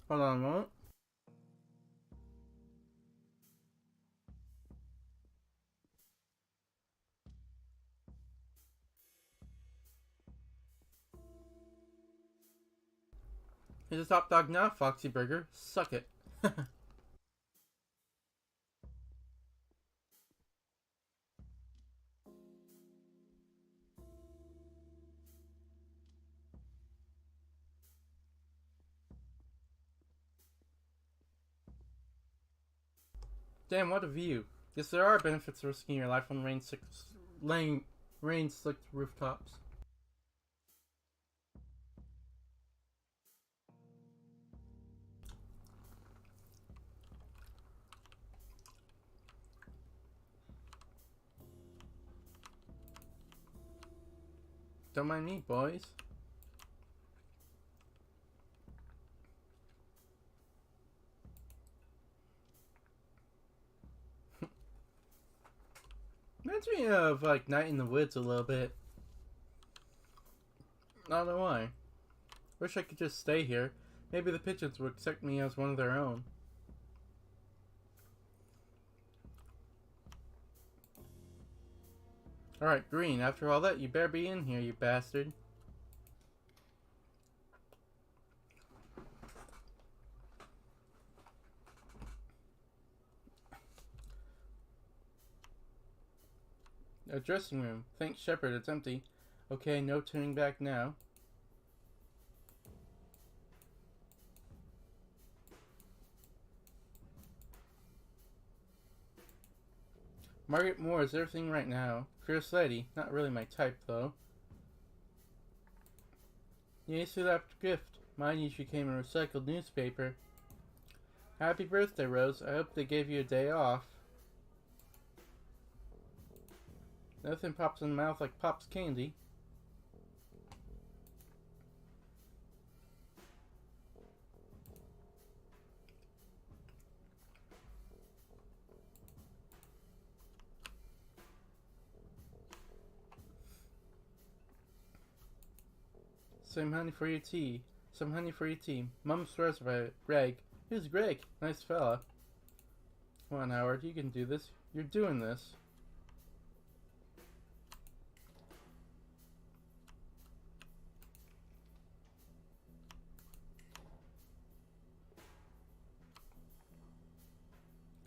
Hold on a moment. He's a top dog now, Foxy Burger. Suck it. Damn, what a view. Yes, there are benefits to risking your life on rain-slicked rooftops. Don't mind me, boys. Reminds me of, like, Night in the Woods a little bit. I don't know why. Wish I could just stay here. Maybe the pigeons would accept me as one of their own. Alright, Green, after all that, you better be in here, you bastard. A dressing room. Thanks, Shepard, it's empty. Okay, no turning back now. Margaret Moore is everything right now. Fierce lady. Not really my type, though. Yes, for that gift. Mine usually came in a recycled newspaper. Happy birthday, Rose. I hope they gave you a day off. Nothing pops in the mouth like Pop's candy. Some honey for your tea. Some honey for your tea. Mom swears by it. Greg. Who's Greg? Nice fella. Come on, Howard. You can do this. You're doing this.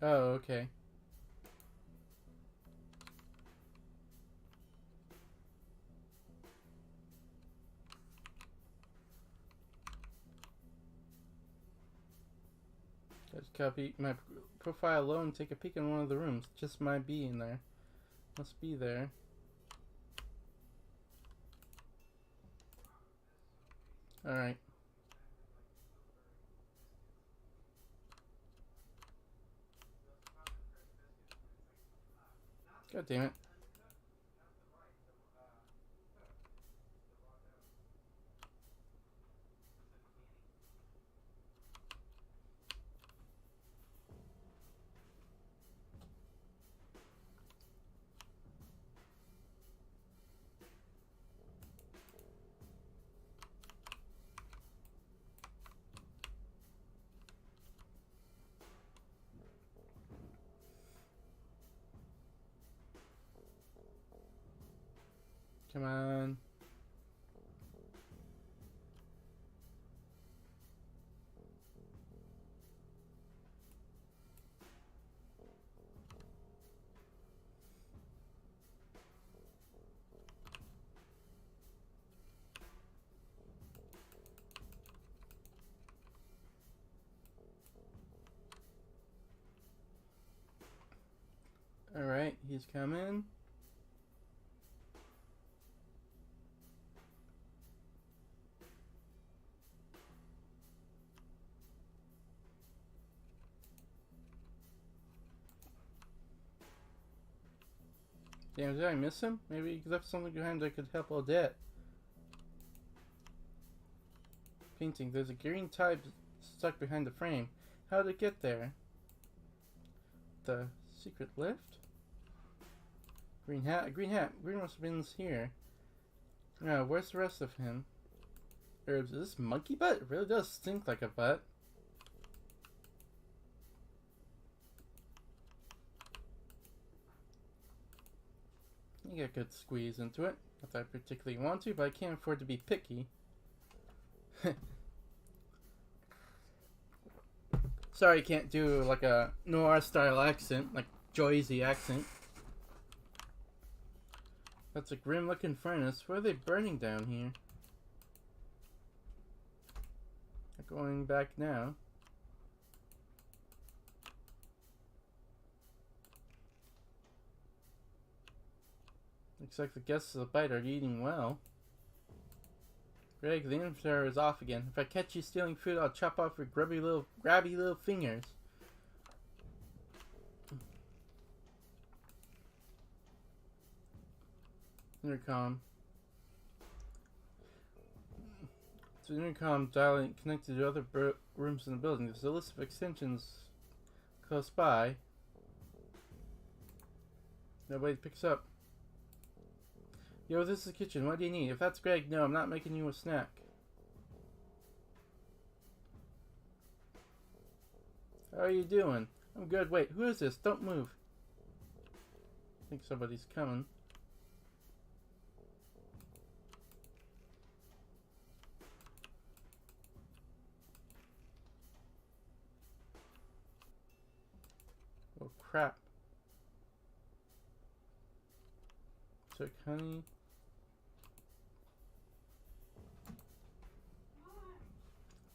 Oh, okay. Just copy my profile alone and take a peek in one of the rooms. Just might be in there. Must be there. Alright. God damn it. Come on. Alright, he's coming. Damn, did I miss him? Maybe he left something behind that could help Odette. Painting. There's a green tide stuck behind the frame. How did it get there? The secret lift? Green hat. Green hat. Green must have been here. Now, where's the rest of him? Herbs. Is this monkey butt? It really does stink like a butt. I think I could squeeze into it if I particularly want to, but I can't afford to be picky. Sorry, I can't do like a noir style accent, like Joyzy accent. That's a grim looking furnace. What are they burning down here? They're going back now. Looks like the guests of the bite are eating well. Greg, the inventory is off again. If I catch you stealing food, I'll chop off your grabby little fingers. Intercom. So intercom dialing connected to other rooms in the building. There's a list of extensions close by. Nobody picks up. Yo, this is the kitchen. What do you need? If that's Greg, no, I'm not making you a snack. How are you doing? I'm good. Wait, who is this? Don't move. I think somebody's coming. Oh, crap. So, honey.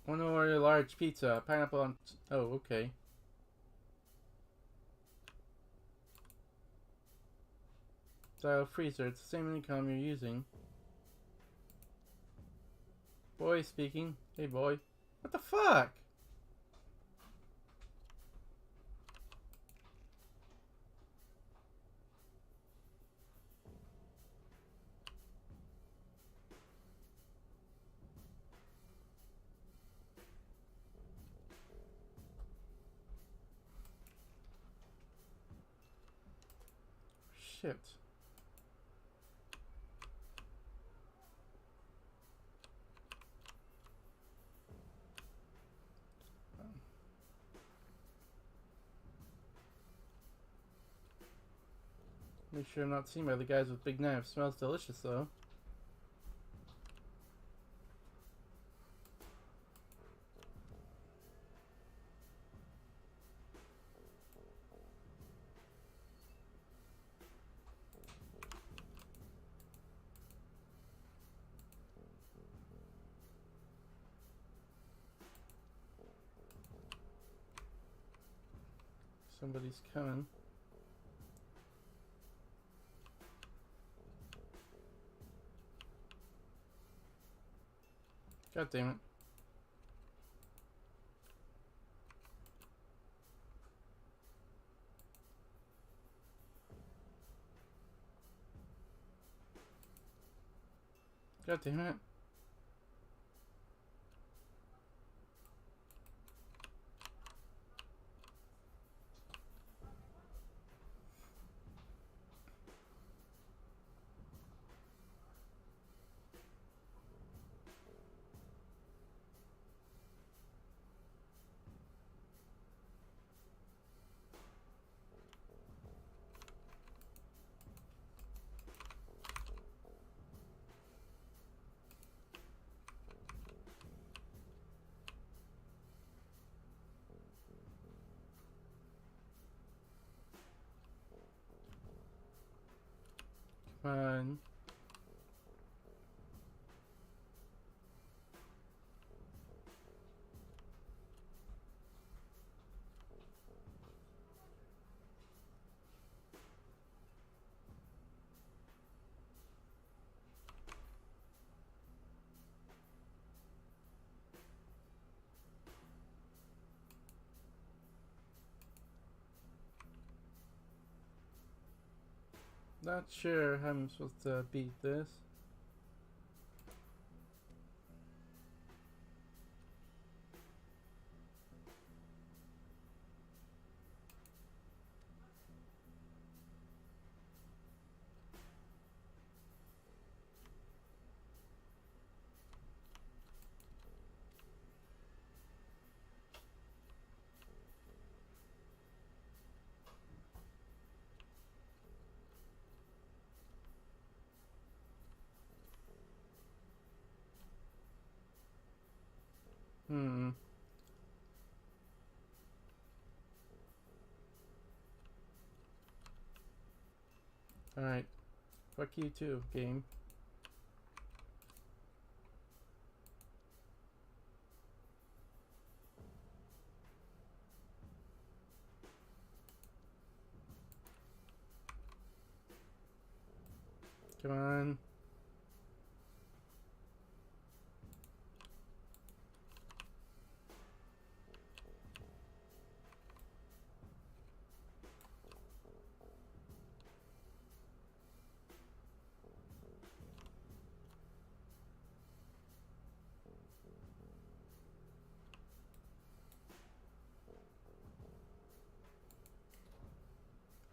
Want to order a large pizza. Pineapple on... Oh, okay. Dial freezer. It's the same intercom you're using. Boy speaking. Hey, boy. What the fuck? Shit. Make sure I'm not seen by the guys with big knives. Smells delicious though. Somebody's coming. God damn it. God damn it. Come on. Not sure how I'm supposed to beat this. Alright. Fuck you too, game. Come on.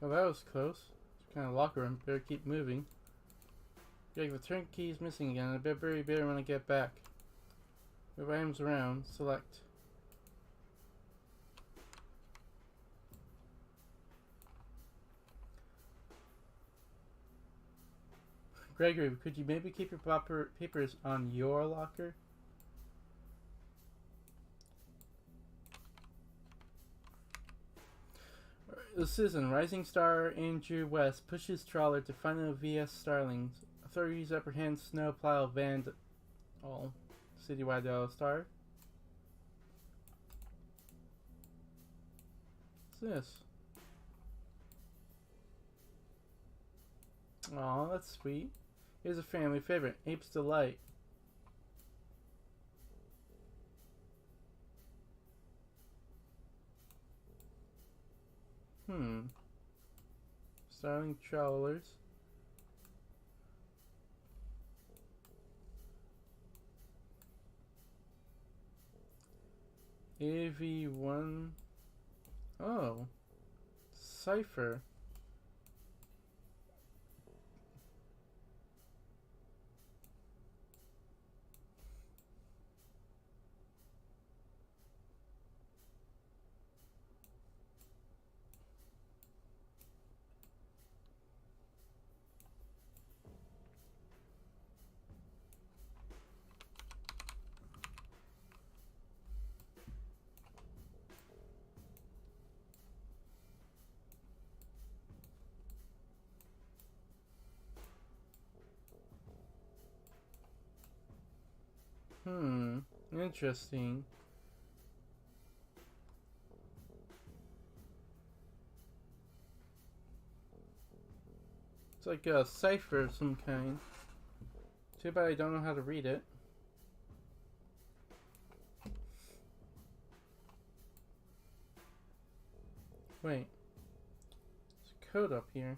Oh, that was close. It's kind of locker room. Better keep moving. Like the turnkey is missing again. I better when I get back. Move items around. Select. Gregory, could you maybe keep your papers on your locker? The citizen, Rising Star Andrew West, pushes trawler to find the VS Starlings. Authorities apprehend snowplow vandal. Citywide Yellow Star. What's this? Aw, that's sweet. Here's a family favorite, Ape's Delight. Starling Travelers. AV1. Oh. Cipher. Interesting. It's like a cipher of some kind. Too bad I don't know how to read it. Wait. There's a code up here.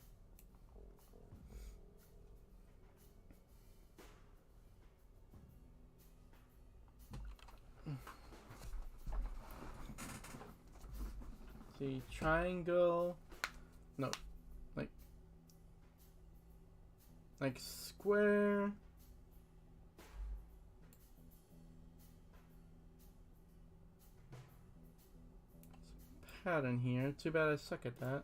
See, triangle. No. Like square. Pattern here. Too bad I suck at that.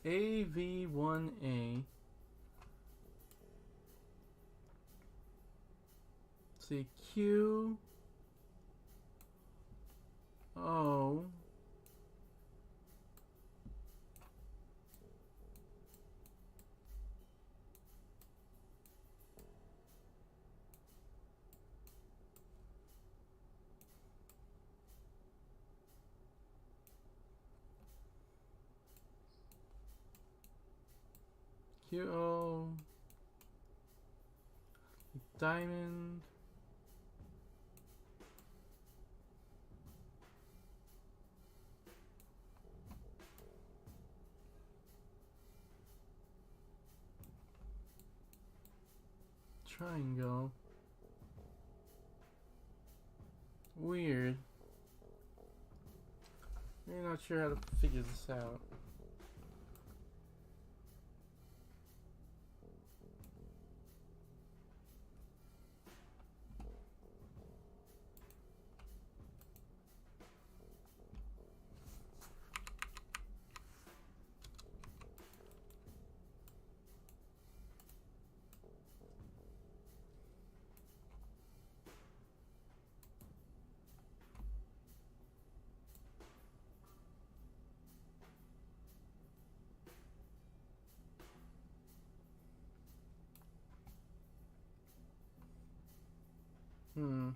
AV1A. Let's see, Q O Q O diamond. Triangle. Weird. I'm not sure how to figure this out. Hmm.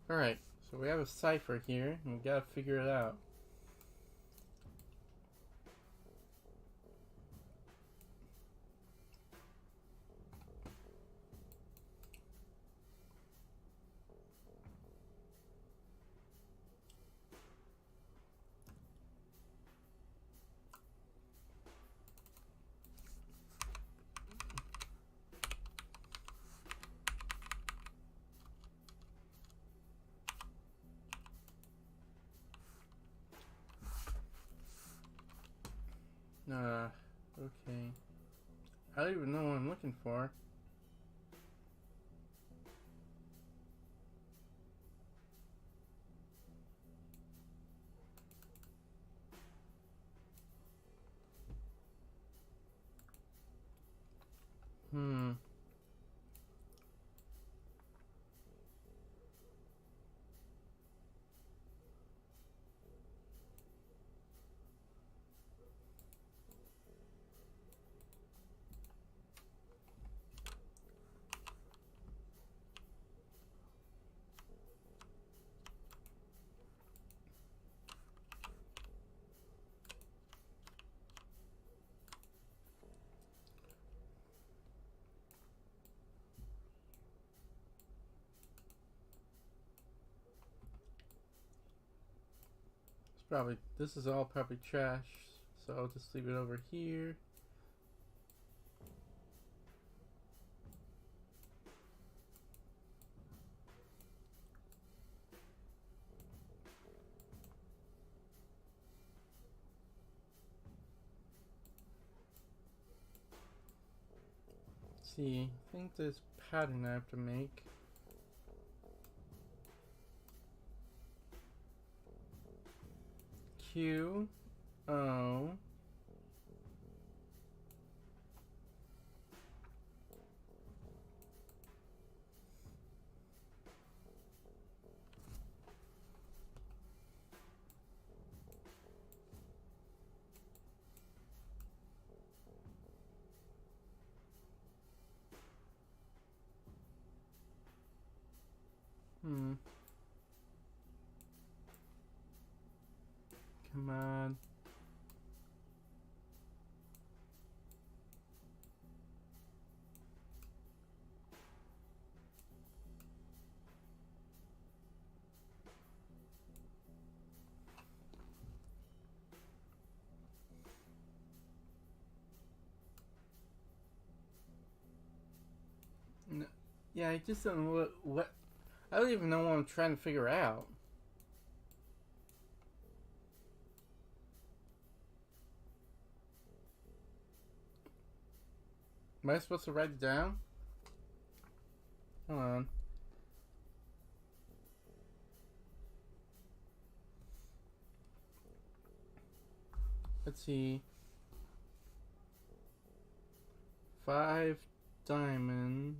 Alright, so we have a cipher here, and we gotta figure it out. Okay. I don't even know what I'm looking for. Hmm. This is all probably trash, so I'll just leave it over here. Let's see, I think there's a pattern I have to make. Q, O, come on. No, yeah, I just don't know what. I don't even know what I'm trying to figure out. Am I supposed to write it down? Hold on. Let's see. 5 diamond.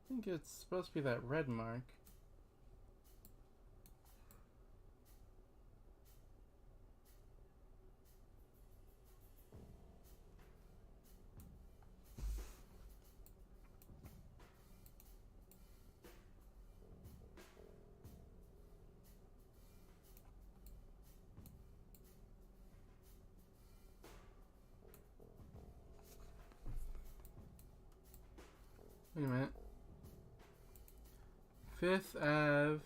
I think it's supposed to be that red mark. Wait a minute. 5th Ave.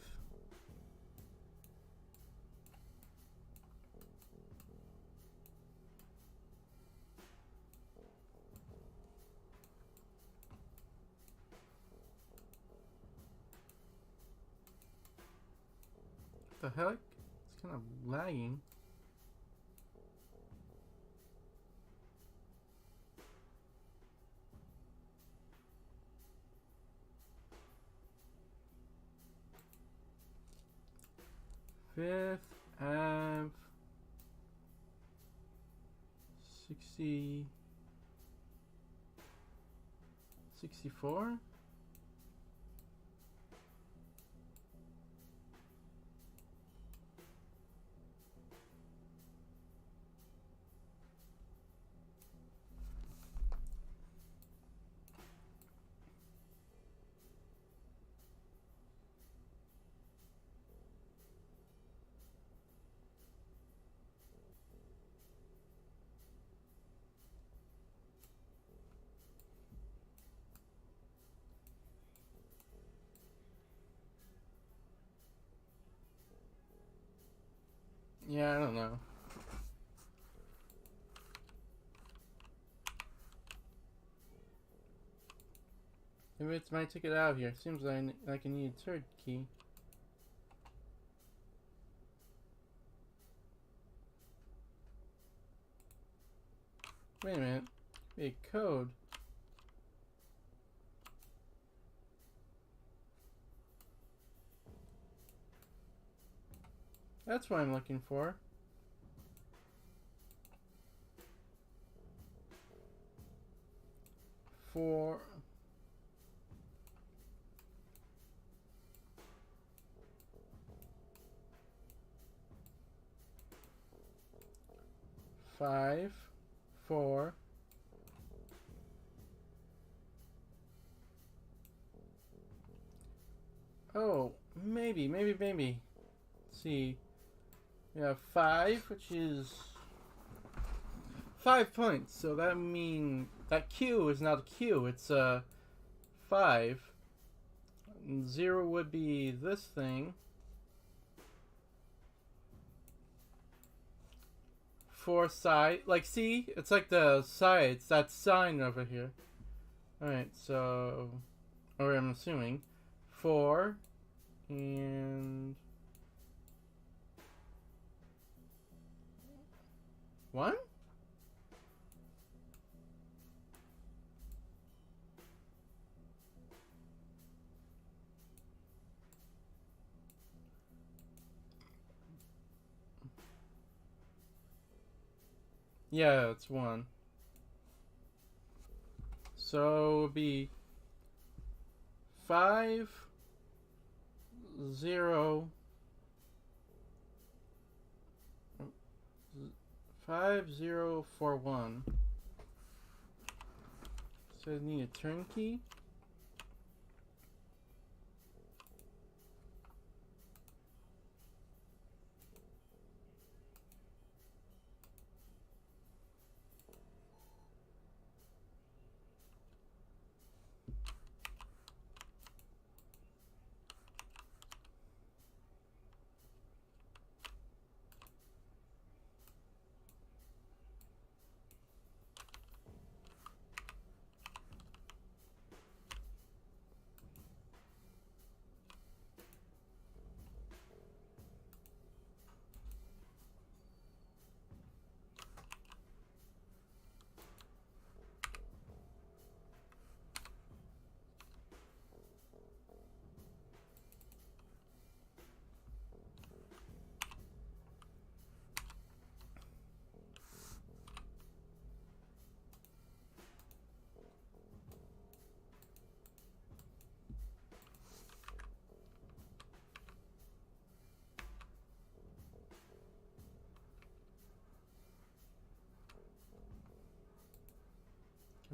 What the heck? It's kind of lagging. Fifth Ave 64. Yeah, I don't know. Maybe it's my ticket out here. Seems like I need a third key. Wait a minute. A code. That's what I'm looking for. For 5, 4. Oh, maybe. Let's see. We have 5, which is 5 points. So that means that Q is not a Q. It's a 5. 0 would be this thing. 4 side. Like, see? It's like the sides. That sign over here. Alright, so... Or I'm assuming. 4. And... 1? Yeah, it's 1. So it would be 5, 0, 5, 0, 4, 1. So I need a turnkey.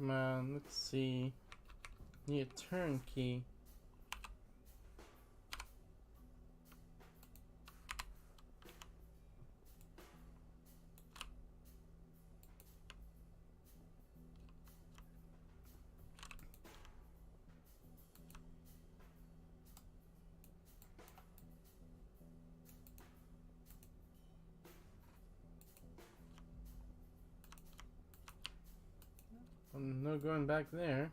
Come on, let's see. Need a turnkey. No going back there.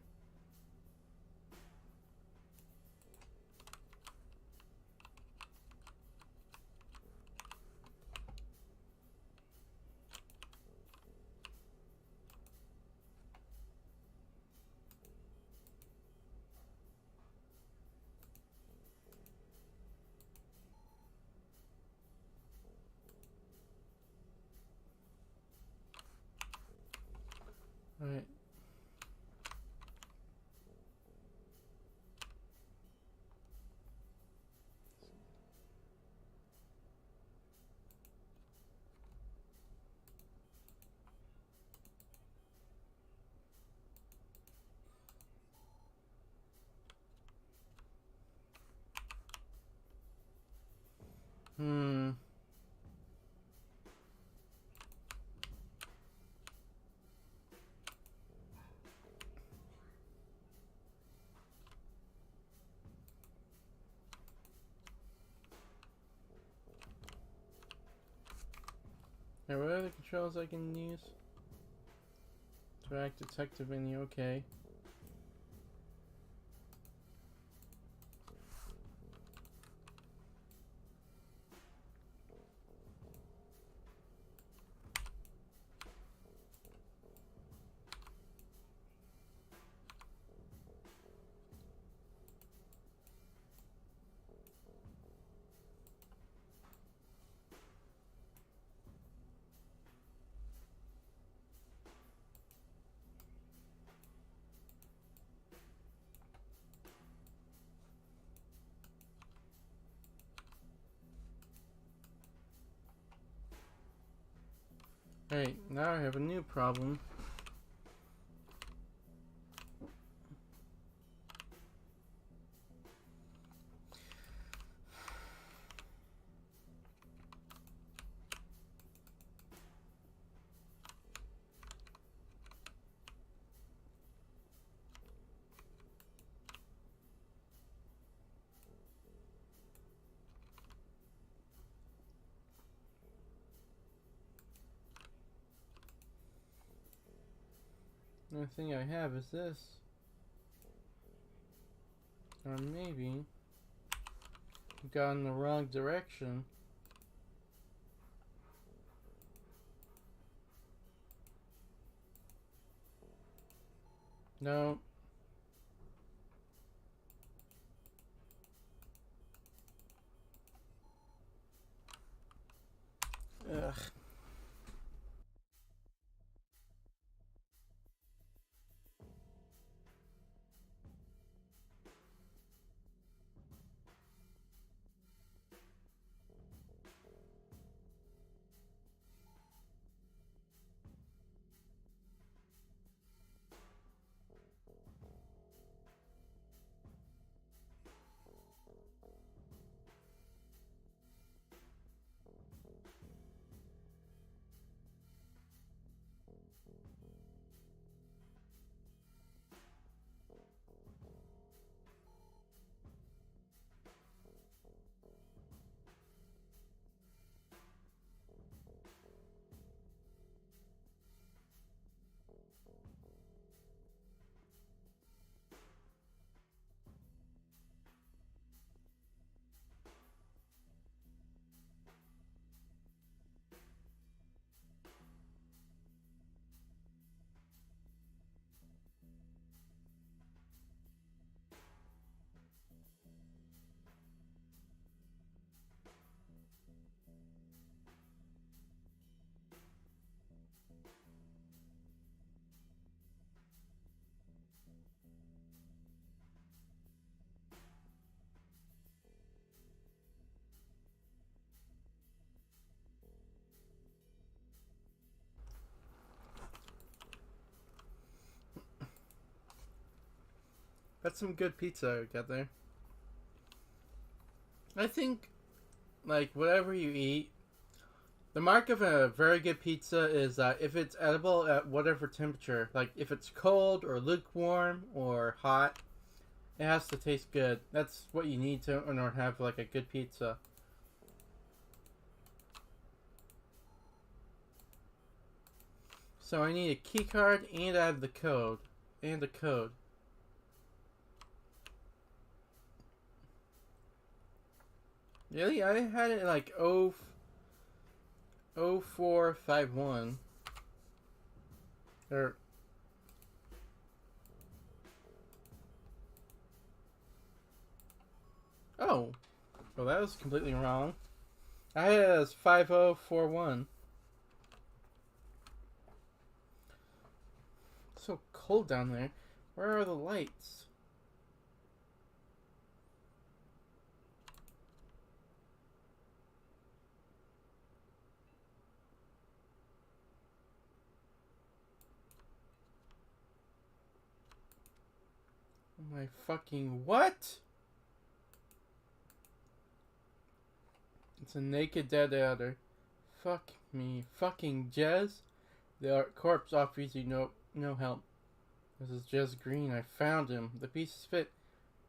Alright. Now, what other controls I can use? Track detective menu, okay. Alright, now I have a new problem. The only thing I have is this. Or maybe I've gone the wrong direction. No. Ugh. That's some good pizza I got there. I think, like, whatever you eat, the mark of a very good pizza is that if it's edible at whatever temperature, like if it's cold or lukewarm or hot, it has to taste good. That's what you need to in order to have like a good pizza. So I need a key card and I have the code. And a code. Really? I had it like 0451. Or oh. Well, that was completely wrong. I had it as 5041. It's so cold down there. Where are the lights? Oh my fucking what? It's a naked dead adder. Fuck me. Fucking Jez? The corpse offers you no help. This is Jez Green. I found him. The pieces fit.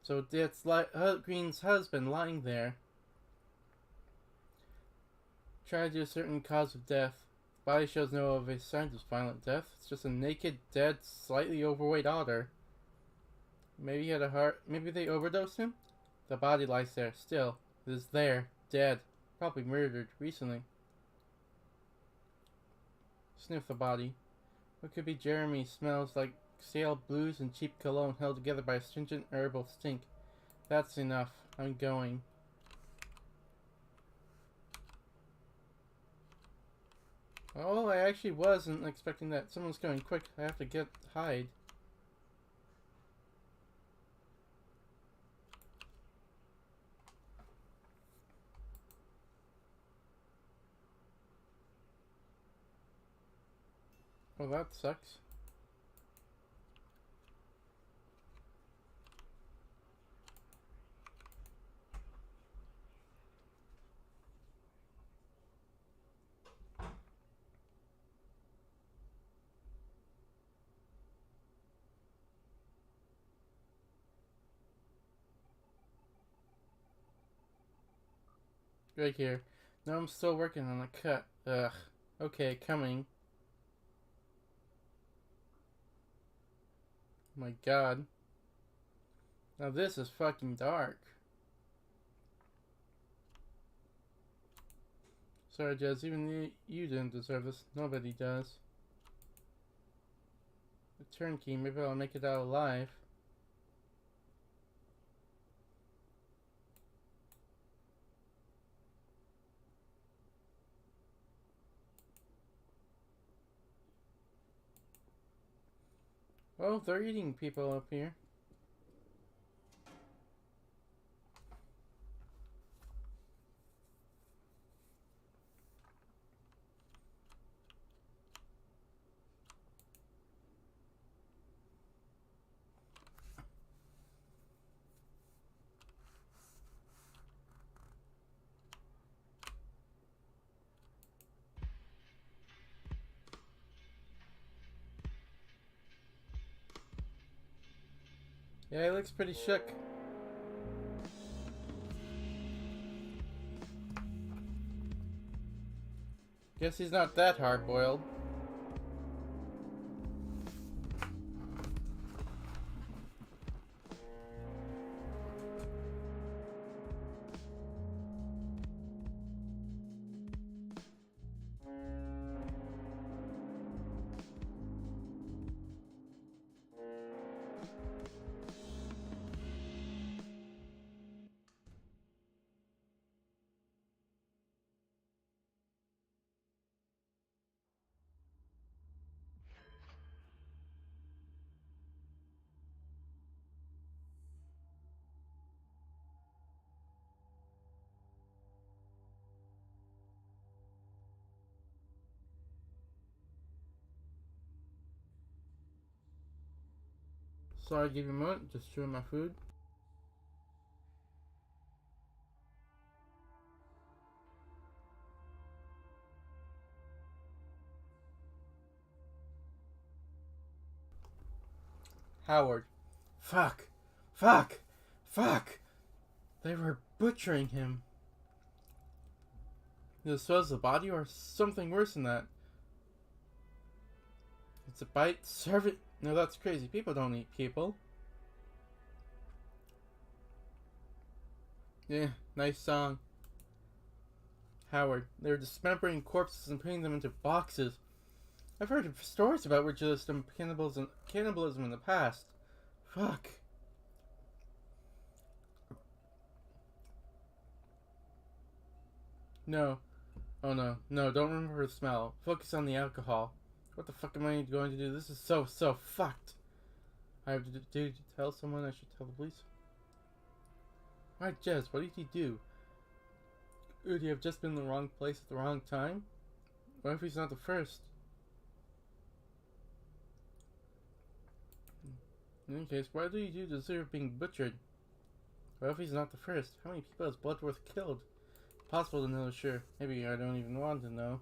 So that's Green's husband lying there. Tried to ascertain cause of death. Body shows no obvious signs of violent death. It's just a naked, dead, slightly overweight otter. Maybe he had a heart. Maybe they overdosed him? The body lies there. Still. It is there. Dead. Probably murdered recently. Sniff the body. What could be Jeremy? Smells like stale blues and cheap cologne held together by a stringent herbal stink. That's enough. I'm going. Oh, I actually wasn't expecting that. Someone's going quick. I have to hide. Well, that sucks. Right here. No, I'm still working on the cut. Ugh. Okay, coming. Oh my god. Now this is fucking dark. Sorry, Jez. Even you didn't deserve this. Nobody does. A turnkey. Maybe I'll make it out alive. Oh, they're eating people up here. Yeah, he looks pretty shook. Guess he's not that hard-boiled. Sorry, give me a moment. Just chewing my food. Howard. Fuck. Fuck. Fuck. They were butchering him. This was the body or something worse than that. It's a bite. Serve it. No, that's crazy. People don't eat people. Yeah, nice song. Howard. They were dismembering corpses and putting them into boxes. I've heard stories about ritualism and cannibalism in the past. Fuck. No. Oh no. No, don't remember the smell. Focus on the alcohol. What the fuck am I going to do? This is so fucked. I have to tell someone. I should tell the police. Why, Jez, what did he do? Would he have just been in the wrong place at the wrong time? What if he's not the first? In any case, why do you deserve being butchered? What if he's not the first? How many people has Bloodworth killed? Impossible to know, sure. Maybe I don't even want to know.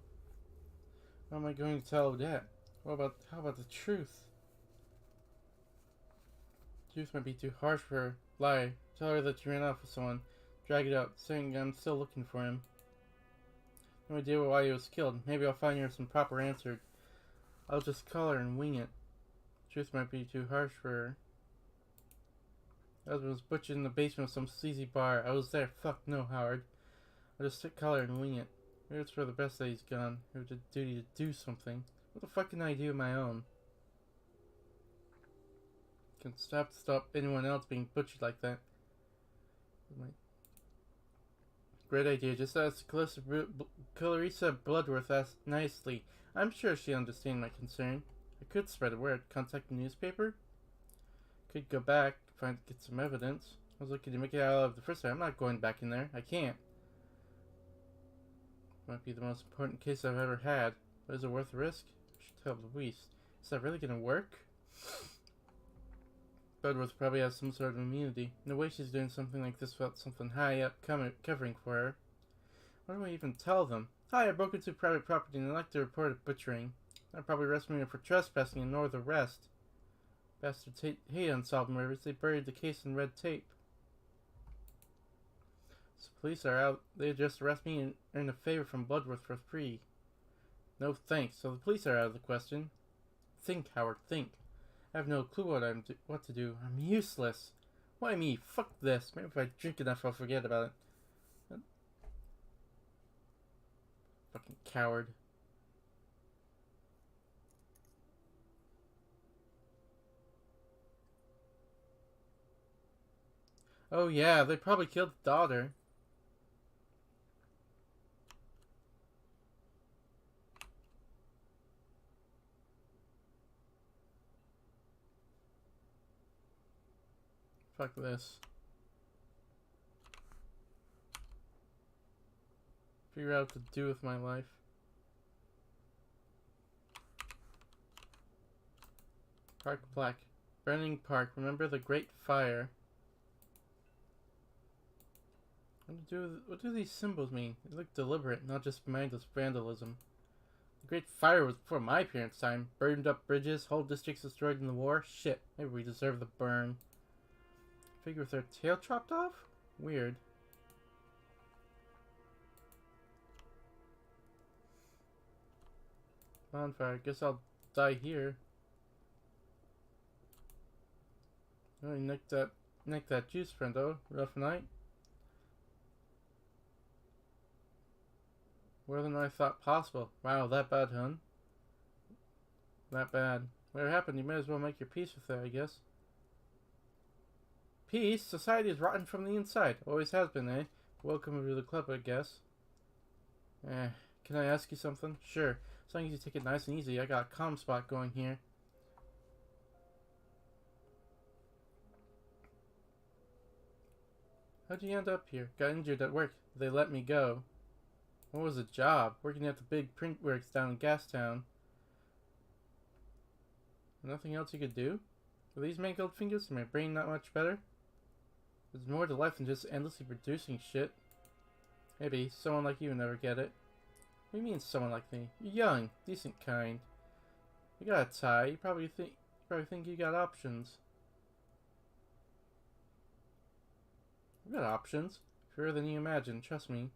How am I going to tell that? How about the truth? Truth might be too harsh for her. Lie. Tell her that you ran off with someone. Drag it out, saying I'm still looking for him. No idea why he was killed. Maybe I'll find her some proper answer. I'll just call her and wing it. Truth might be too harsh for her. Husband was butchered in the basement of some sleazy bar. I was there. Fuck no, Howard. I'll just call her and wing it. Maybe it's for the best that he's gone. It was a duty to do something. What the fuck can I do of my own? Can stop anyone else being butchered like that. Great idea. Just ask Clarissa Bloodworth asked nicely. I'm sure she'll understand my concern. I could spread a word. Contact the newspaper. Could go back, get some evidence. I was looking to make it out of the first time. I'm not going back in there. I can't. Might be the most important case I've ever had. But is it worth the risk? I should tell Louise. Is that really gonna work? Bloodworth probably has some sort of immunity. No way she's doing something like this without something high up covering for her. What do I even tell them? Hi, I broke into private property and I'd like to report a butchering. I'd probably arrest me for trespassing and ignore the rest. Bastards hate unsolved murders. They buried the case in red tape. So police are out. They just arrest me and earn a favor from Bloodworth for free. No thanks. So the police are out of the question. Think, Howard, think. I have no clue what to do. I'm useless. Why me? Fuck this. Maybe if I drink enough I'll forget about it. Fucking coward. Oh yeah, they probably killed the daughter. Fuck this. Figure out what to do with my life. Park plaque. Burning Park. Remember the Great Fire. What do these symbols mean? They look deliberate, not just mindless vandalism. The Great Fire was before my parents' time. Burned up bridges, whole districts destroyed in the war. Shit, maybe we deserve the burn. Figure with their tail chopped off? Weird. Bonfire. Guess I'll die here. Oh, you nicked that juice, friendo. Rough night. More than I thought possible. Wow, that bad, hun? That bad. Whatever happened, you might as well make your peace with it, I guess. Peace? Society is rotten from the inside. Always has been, eh? Welcome to the club, I guess. Can I ask you something? Sure. As long as you take it nice and easy, I got a calm spot going here. How'd you end up here? Got injured at work. They let me go. What was the job? Working at the big print works down in Gastown. Nothing else you could do? Are these mangled fingers? Is my brain not much better? There's more to life than just endlessly producing shit. Maybe someone like you would never get it. What do you mean someone like me? You're young, decent kind. You got a tie. You probably think you got options. You got options. Fewer than you imagine, trust me.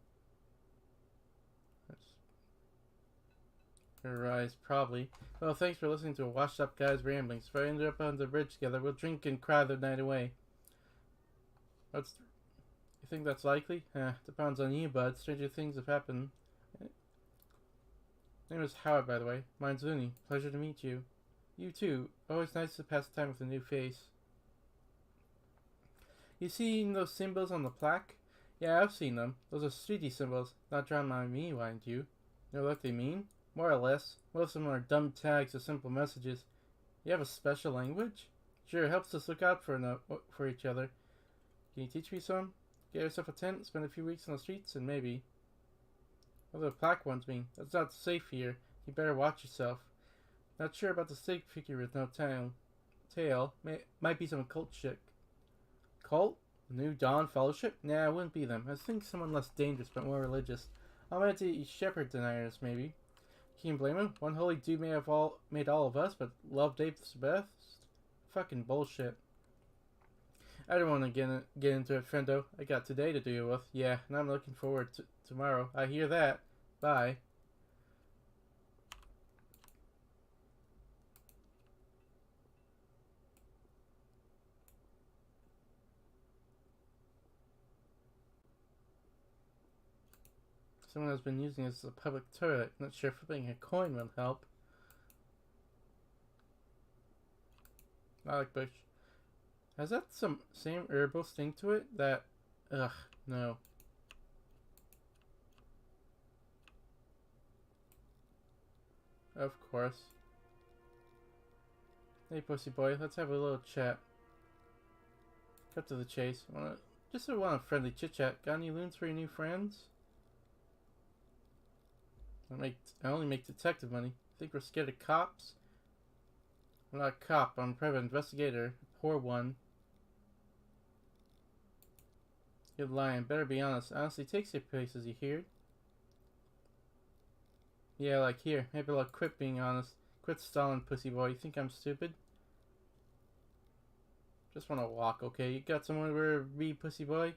Her eyes, probably. Well, thanks for listening to a washed up guy's ramblings. If I end up on the bridge together, we'll drink and cry the night away. You think that's likely? Depends on you, bud. Stranger things have happened. Name is Howard, by the way. Mine's Looney. Pleasure to meet you. You too. Always nice to pass time with a new face. You seen those symbols on the plaque? Yeah, I've seen them. Those are 3D symbols, not drawn by me, mind you. You know what they mean? More or less. Most of them are dumb tags or simple messages. You have a special language? Sure, it helps us look out for each other. Can you teach me some? Get yourself a tent, spend a few weeks on the streets, and maybe. What do the plaque ones mean? That's not safe here. You better watch yourself. Not sure about the stick figure with no tail. Might be some cult chick. Cult? New Dawn Fellowship? Nah, it wouldn't be them. I think someone less dangerous but more religious. I'm into shepherd deniers, maybe. Can you blame him? One holy dude made all of us, but love Dave's best? Fucking bullshit. I don't want to get into it, friendo. I got today to deal with. Yeah, and I'm looking forward to tomorrow. I hear that. Bye. Someone has been using this as a public toilet. Not sure flipping a coin will help. I like bush. Has that some same herbal sting to it? That... Ugh, no. Of course. Hey, pussy boy, let's have a little chat. Cut to the chase. Just want a friendly chit-chat. Got any loons for your new friends? I only make detective money. Think we're scared of cops? I'm not a cop. I'm a private investigator. A poor one. You're lying. Better be honest. Honestly takes you places, you hear? Yeah, like here. Maybe I'll quit being honest. Quit stalling, pussy boy. You think I'm stupid? Just want to walk, okay? You got somewhere to be, pussy boy?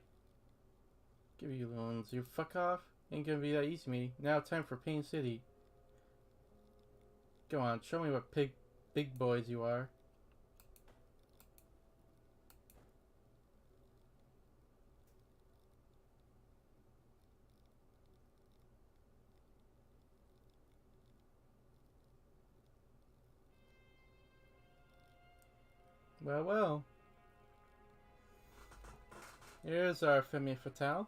Give you loans. You fuck off? Ain't gonna be that easy, me. Now time for Pain City. Go on, show me what big boys you are. Well, well. Here's our femme fatale.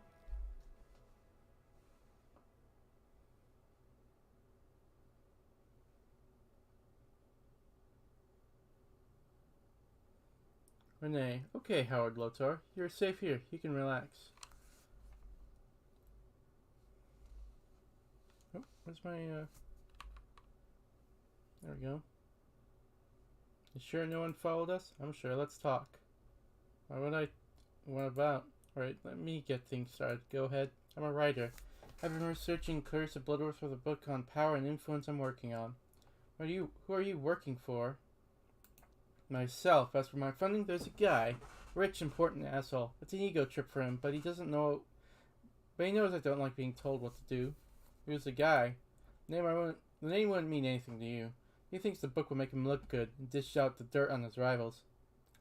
Renee. Okay, Howard Lotar. You're safe here. You can relax. Oh, where's my, There we go. You sure no one followed us? I'm sure. Let's talk. Why would I... What about? Alright, let me get things started. Go ahead. I'm a writer. I've been researching Clarissa Bloodworth for the book on power and influence I'm working on. Who are you working for? Myself. As for my funding, there's a guy. Rich, important asshole. It's an ego trip for him, but he doesn't know... But he knows I don't like being told what to do. Who's the guy? The name wouldn't mean anything to you. He thinks the book will make him look good and dish out the dirt on his rivals.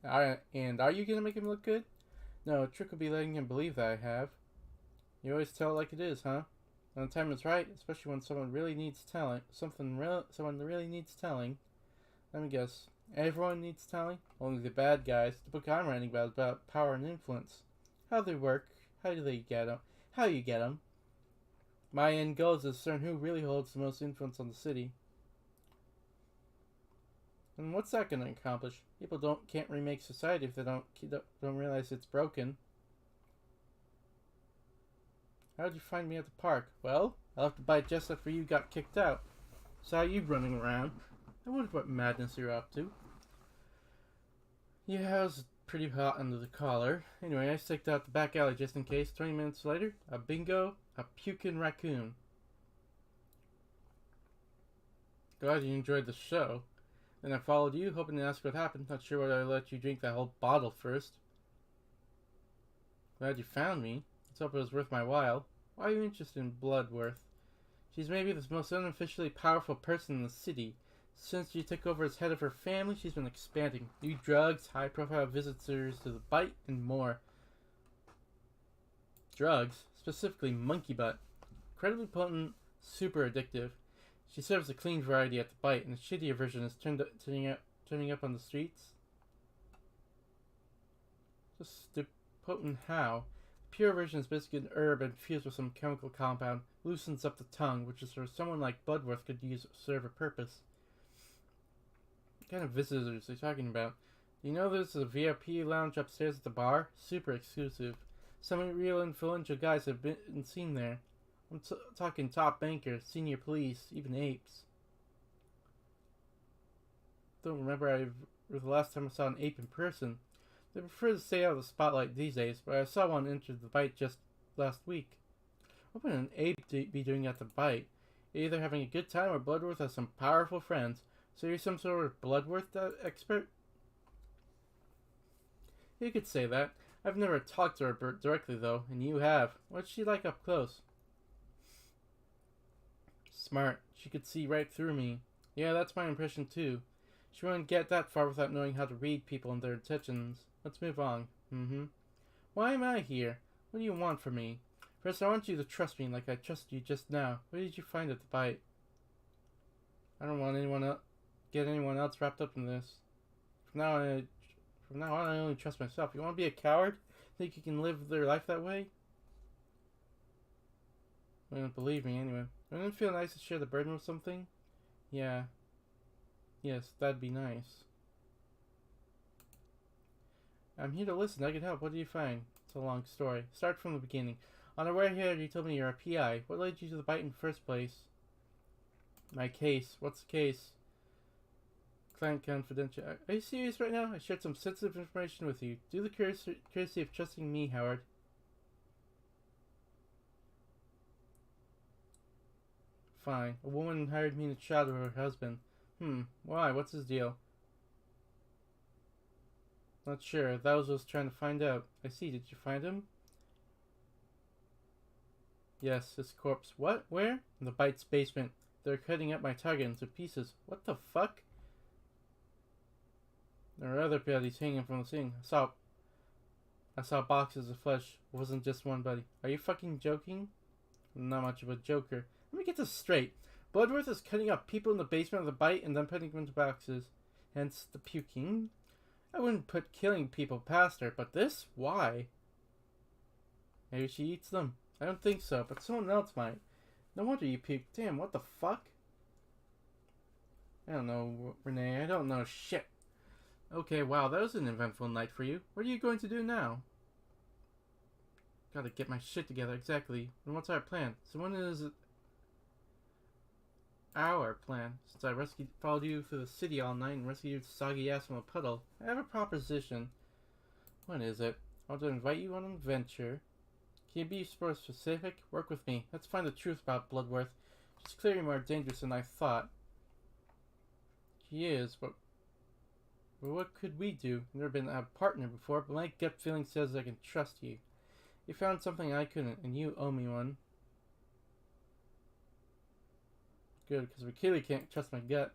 And are you gonna make him look good? No, a trick will be letting him believe that I have. You always tell it like it is, huh? When the time is right, especially when someone really needs telling. Someone really needs telling. Let me guess. Everyone needs telling? Only the bad guys. The book I'm writing about is about power and influence. How they work. How do they get them? How you get them. My end goal is to discern who really holds the most influence on the city. And what's that going to accomplish? People can't remake society if they don't realize it's broken. How'd you find me at the park? Well, I left the bite just after you got kicked out. Saw you running around. I wonder what madness you're up to. Yeah, I was pretty hot under the collar. Anyway, I staked out the back alley just in case. 20 minutes later, a bingo, a pukin' raccoon. Glad you enjoyed the show. Then I followed you, hoping to ask what happened. Not sure whether I let you drink that whole bottle first. Glad you found me. Let's hope it was worth my while. Why are you interested in Bloodworth? She's maybe the most unofficially powerful person in the city. Since you took over as head of her family, she's been expanding. New drugs, high-profile visitors to the bite, and more. Drugs, specifically monkey butt. Incredibly potent, super addictive. She serves a clean variety at the bite, and the shittier version is turning up on the streets. Just potent how? The pure version is basically an herb infused with some chemical compound, loosens up the tongue, which is for someone like Bloodworth could serve a purpose. What kind of visitors are you talking about? Do you know there's a VIP lounge upstairs at the bar? Super exclusive. Some real influential guys have been seen there. I'm talking top bankers, senior police, even apes. Don't remember the last time I saw an ape in person. They prefer to stay out of the spotlight these days, but I saw one enter the bite just last week. What would an ape be doing at the bite? Either having a good time or Bloodworth has some powerful friends. So you're some sort of Bloodworth expert? You could say that. I've never talked to her directly though, and you have. What's she like up close? Smart. She could see right through me. Yeah, that's my impression too. She wouldn't get that far without knowing how to read people and their intentions. Let's move on. Why am I here? What do you want from me? First, I want you to trust me like I trusted you just now. What did you find at the bite? I don't want get anyone else wrapped up in this. From now on, I only trust myself. You want to be a coward? Think you can live their life that way? You don't believe me anyway. Wouldn't it feel nice to share the burden with something? Yeah. Yes, that'd be nice. I'm here to listen. I can help. What do you find? It's a long story. Start from the beginning. On our way here, you told me you're a PI. What led you to the bite in the first place? My case. What's the case? Client confidential. Are you serious right now? I shared some sensitive information with you. Do the courtesy of trusting me, Howard. Fine. A woman hired me to shadow her husband. Why? What's his deal? Not sure. That was what I was trying to find out. I see. Did you find him? Yes, his corpse. What? Where? In the Bite's basement. They're cutting up my target into pieces. What the fuck? There are other bodies hanging from the ceiling. I saw boxes of flesh. It wasn't just one body. Are you fucking joking? I'm not much of a joker. Let me get this straight. Bloodworth is cutting up people in the basement of the Bite and then putting them into boxes. Hence the puking. I wouldn't put killing people past her, but this? Why? Maybe she eats them. I don't think so, but someone else might. No wonder you puked. Damn, what the fuck? I don't know, Renee. I don't know shit. Okay, wow, that was an eventful night for you. What are you going to do now? Gotta get my shit together, exactly. And what's our plan? So when is it our plan? Since I followed you through the city all night and rescued your soggy ass from a puddle, I have a proposition. What is it? I want to invite you on an adventure. Can you be more specific? Work with me. Let's find the truth about Bloodworth. She's clearly more dangerous than I thought. She is, but what could we do? I've never been a partner before, but my gut feeling says I can trust you. You found something I couldn't, and you owe me one. Good, because we clearly can't trust my gut.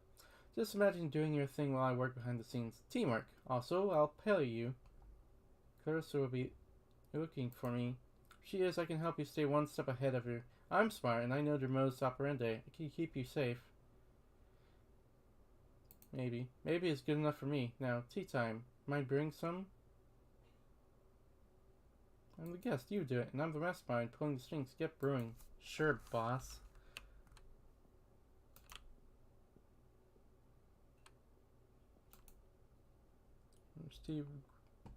Just imagine doing your thing while I work behind the scenes. Teamwork. Also, I'll pay you. Clarissa will be looking for me. If she is, I can help you stay one step ahead of her. I'm smart, and I know their modus operandi. I can keep you safe. Maybe. Maybe it's good enough for me. Now, tea time. Mind brewing some? I'm the guest. You do it. And I'm the mastermind pulling the strings. Get brewing. Sure, boss. Tea.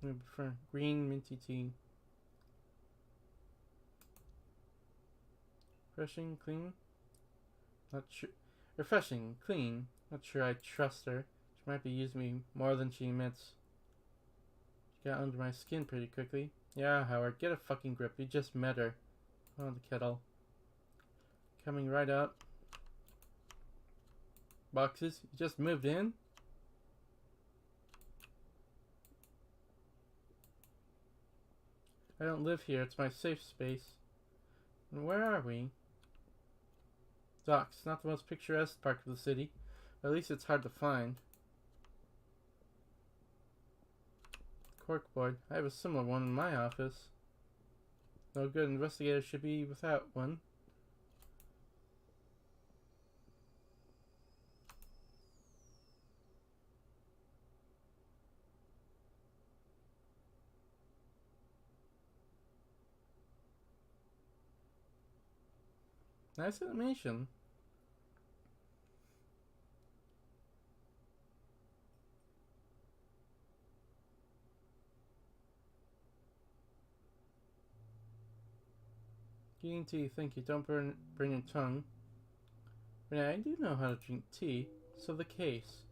I prefer green minty tea. Refreshing, clean? Not sure. Refreshing, clean. Not sure I trust her. She might be using me more than she admits. Got under my skin pretty quickly. Yeah, Howard, get a fucking grip. You just met her. Oh, the kettle. Coming right up. Boxes. You just moved in? I don't live here. It's my safe space. And where are we? Docks. Not the most picturesque part of the city. But at least it's hard to find. Corkboard. I have a similar one in my office. No good investigator should be without one. Nice animation. Getting tea, thank you. Don't burn your tongue. Renee, I do know how to drink tea. So the case.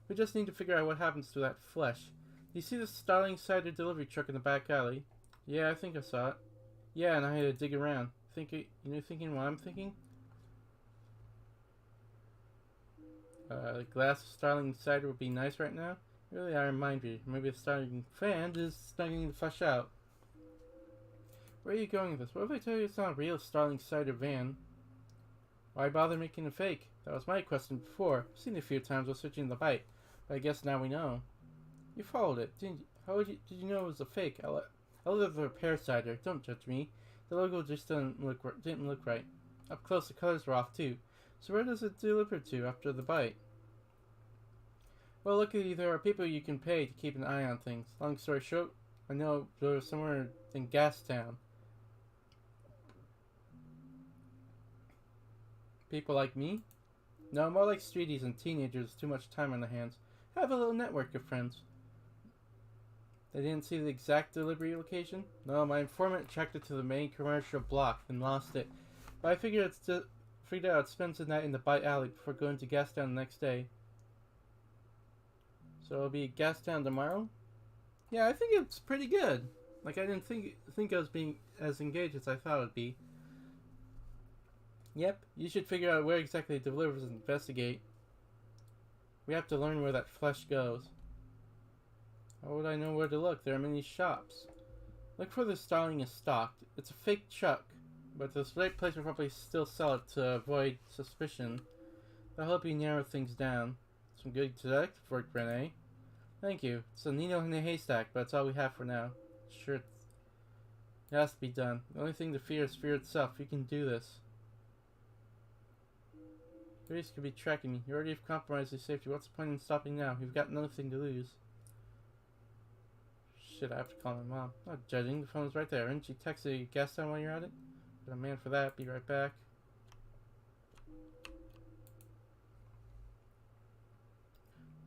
We just need to figure out what happens to that flesh. Do you see the Starling cider delivery truck in the back alley? Yeah, I think I saw it. Yeah, and I had to dig around. Thinking what I'm thinking? A glass of Starling cider would be nice right now. Really, I remind you. Maybe the Starling fan is snuggling the flesh out. Where are you going with this? What if I tell you it's not a real Starling cider van? Why bother making a fake? That was my question before. I've seen it a few times while searching the bite, but I guess now we know. You followed it, didn't you? How did you know it was a fake? I live with a repair cider. Don't judge me. The logo just didn't look right. Up close, the colors were off too. So where does it deliver to after the bite? Well, luckily there are people you can pay to keep an eye on things. Long story short, I know they're somewhere in Gastown. People like me? No, more like streeties and teenagers with too much time on their hands. I have a little network of friends. They didn't see the exact delivery location? No, my informant checked it to the main commercial block and lost it. But I figured out it spends the night in the Bite Alley before going to Gastown the next day. So it'll be Gastown tomorrow? Yeah, I think it's pretty good. Like, I didn't think I was being as engaged as I thought it'd be. Yep, you should figure out where exactly it delivers and investigate. We have to learn where that flesh goes. How would I know where to look? There are many shops. Look for the Starling is stocked. It's a fake truck, but the right place will probably still sell it to avoid suspicion. That'll help you narrow things down. Some good detective work, Renee. Thank you. It's a needle in a haystack, but it's all we have for now. Sure, it has to be done. The only thing to fear is fear itself. You can do this. Grace could be tracking me. You already have compromised your safety. What's the point in stopping now? You've got nothing to lose. Shit, I have to call my mom. Not judging. The phone's right there. Didn't she text you Gastown while you're at it? Got a man for that. Be right back.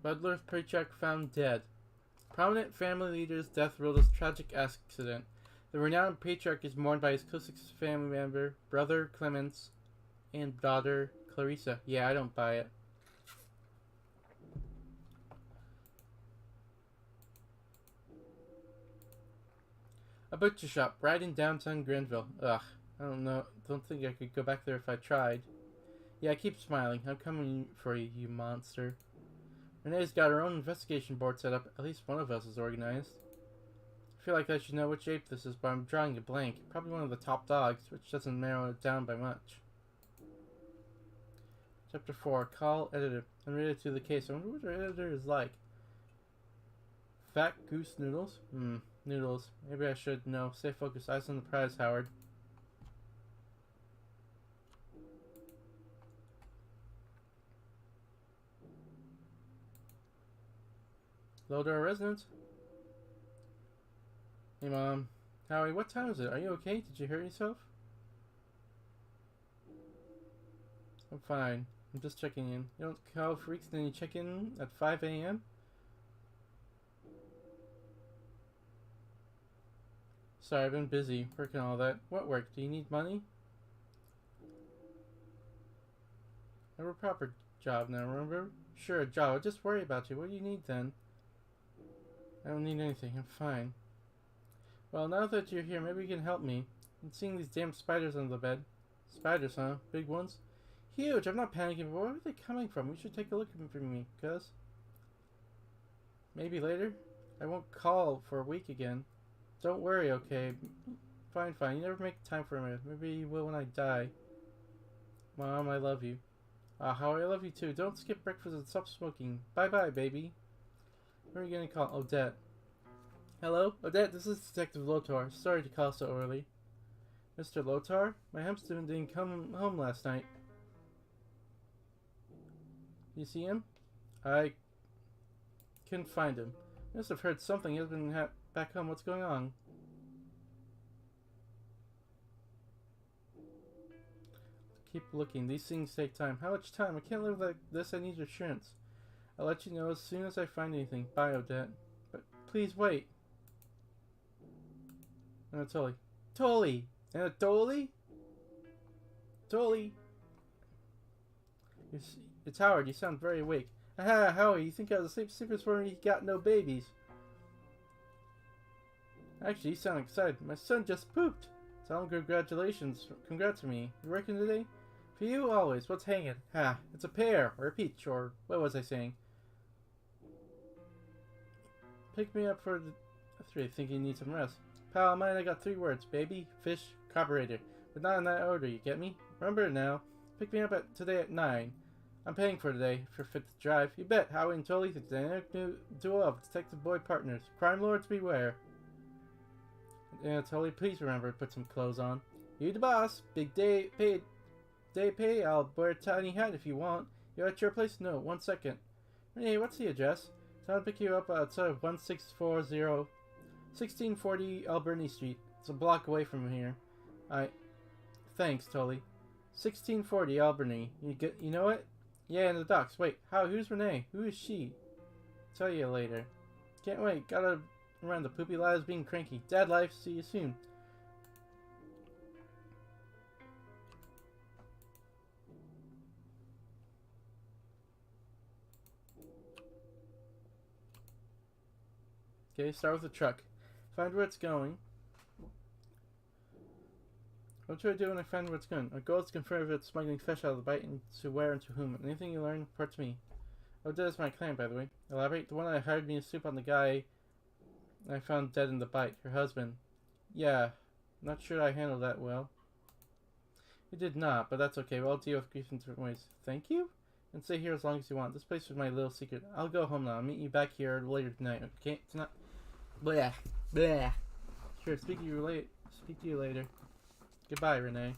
Butler's paycheck found dead. Prominent family leader's death ruled as tragic accident. The renowned patriarch is mourned by his closest family member, brother Clemens, and daughter Clarissa. Yeah, I don't buy it. A butcher shop right in downtown Granville. Ugh, I don't know. Don't think I could go back there if I tried. Yeah, keep smiling. I'm coming for you, you monster. Renee's got her own investigation board set up. At least one of us is organized. I feel like I should know which ape this is, but I'm drawing a blank. Probably one of the top dogs, which doesn't narrow it down by much. Chapter 4. Call editor. Unrelated to the case. I wonder what our editor is like. Fat goose noodles? Noodles. Maybe I should know. Stay focused. Eyes on the prize, Howard. Hello to our residents. Hey, Mom. Howie, what time is it? Are you okay? Did you hurt yourself? I'm fine. I'm just checking in. You don't call freaks, then you check in at 5 a.m.? Sorry, I've been busy working all that. What work? Do you need money? I have a proper job now, remember? Sure, a job. I'll just worry about you. What do you need then? I don't need anything. I'm fine. Well, now that you're here, maybe you can help me. I'm seeing these damn spiders under the bed. Spiders, huh? Big ones? Huge! I'm not panicking, but where are they coming from? We should take a look at them for me, cuz. Maybe later? I won't call for a week again. Don't worry, okay? Fine, fine. You never make time for me. Maybe you will when I die. Mom, I love you. How I love you too. Don't skip breakfast and stop smoking. Bye-bye, baby. Who are you gonna call? Odette. Hello? Odette, this is Detective Lotar. Sorry to call so early. Mr. Lotar? My hamster didn't come home last night. You see him? I couldn't find him. I must have heard something. He has been back home. What's going on? Keep looking. These things take time. How much time? I can't live like this. I need your assurance. I'll let you know as soon as I find anything. Bye, Odette. But please wait. Anatoly. Toly! Anatoly? Toly! It's Howard. You sound very awake. Aha, Howie, you think I was asleep? Sleepers for me, you got no babies. Actually, you sound excited. My son just pooped. Tell him congratulations. Congrats for me. You working today? For you, always. What's hanging? Ha, it's a pear, or a peach, or what was I saying? Pick me up for the... That's really think you need some rest. Pal, mine, I got 3 words. Baby, fish, carburetor. But not in that order, you get me? Remember it now. Pick me up today at 9. I'm paying for today, if you're fit to drive. You bet, Howie and Toly, the dynamic new duo of detective boy partners. Crime lords beware. Toly, please remember to put some clothes on. You the boss. Big day pay. I'll wear a tiny hat if you want. You at your place? No, 1 second. Renee, what's the address? Tell to pick you up outside of 1640 Alberni Street. It's a block away from here. Thanks, Toly. 1640 Albany. You know it? Yeah, in the docks. Wait, who's Renee? Who is she? Tell you later. Can't wait. Gotta run. The poopy lives being cranky. Dad life. See you soon. Okay, start with the truck. Find where it's going. What should I do when I find where it's going? Our goal is to confirm if it's smuggling fish out of the bite and to where and to whom. Anything you learn, report to me. Odette is my client, by the way. Elaborate. The one that hired me to soup on the guy I found dead in the bite. Her husband. Yeah. Not sure I handled that well. You did not, but that's okay. We'll deal with grief in different ways. Thank you? And stay here as long as you want. This place was my little secret. I'll go home now. I'll meet you back here later tonight. Okay? Tonight. Blah. Blah. Sure, speak to you later. Goodbye, Renee.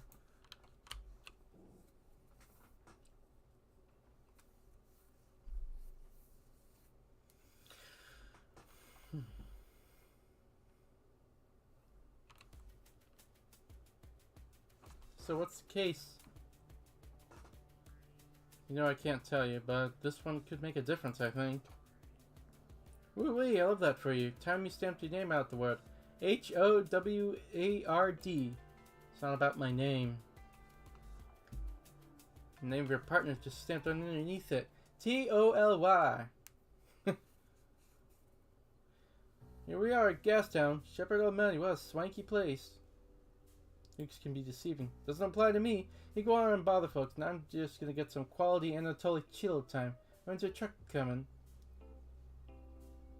So what's the case? You know I can't tell you, but this one could make a difference, I think. Woo-wee, I love that for you. Time you stamped your name out the word. H-O-W-A-R-D. It's not about my name. The name of your partner is just stamped underneath it. T-O-L-Y. Here we are at Gastown. Shepherd O'Malley. What a swanky place. Nukes can be deceiving. Doesn't apply to me. You go on and bother folks. Now I'm just gonna get some quality Anatoly chill time. When's your truck coming?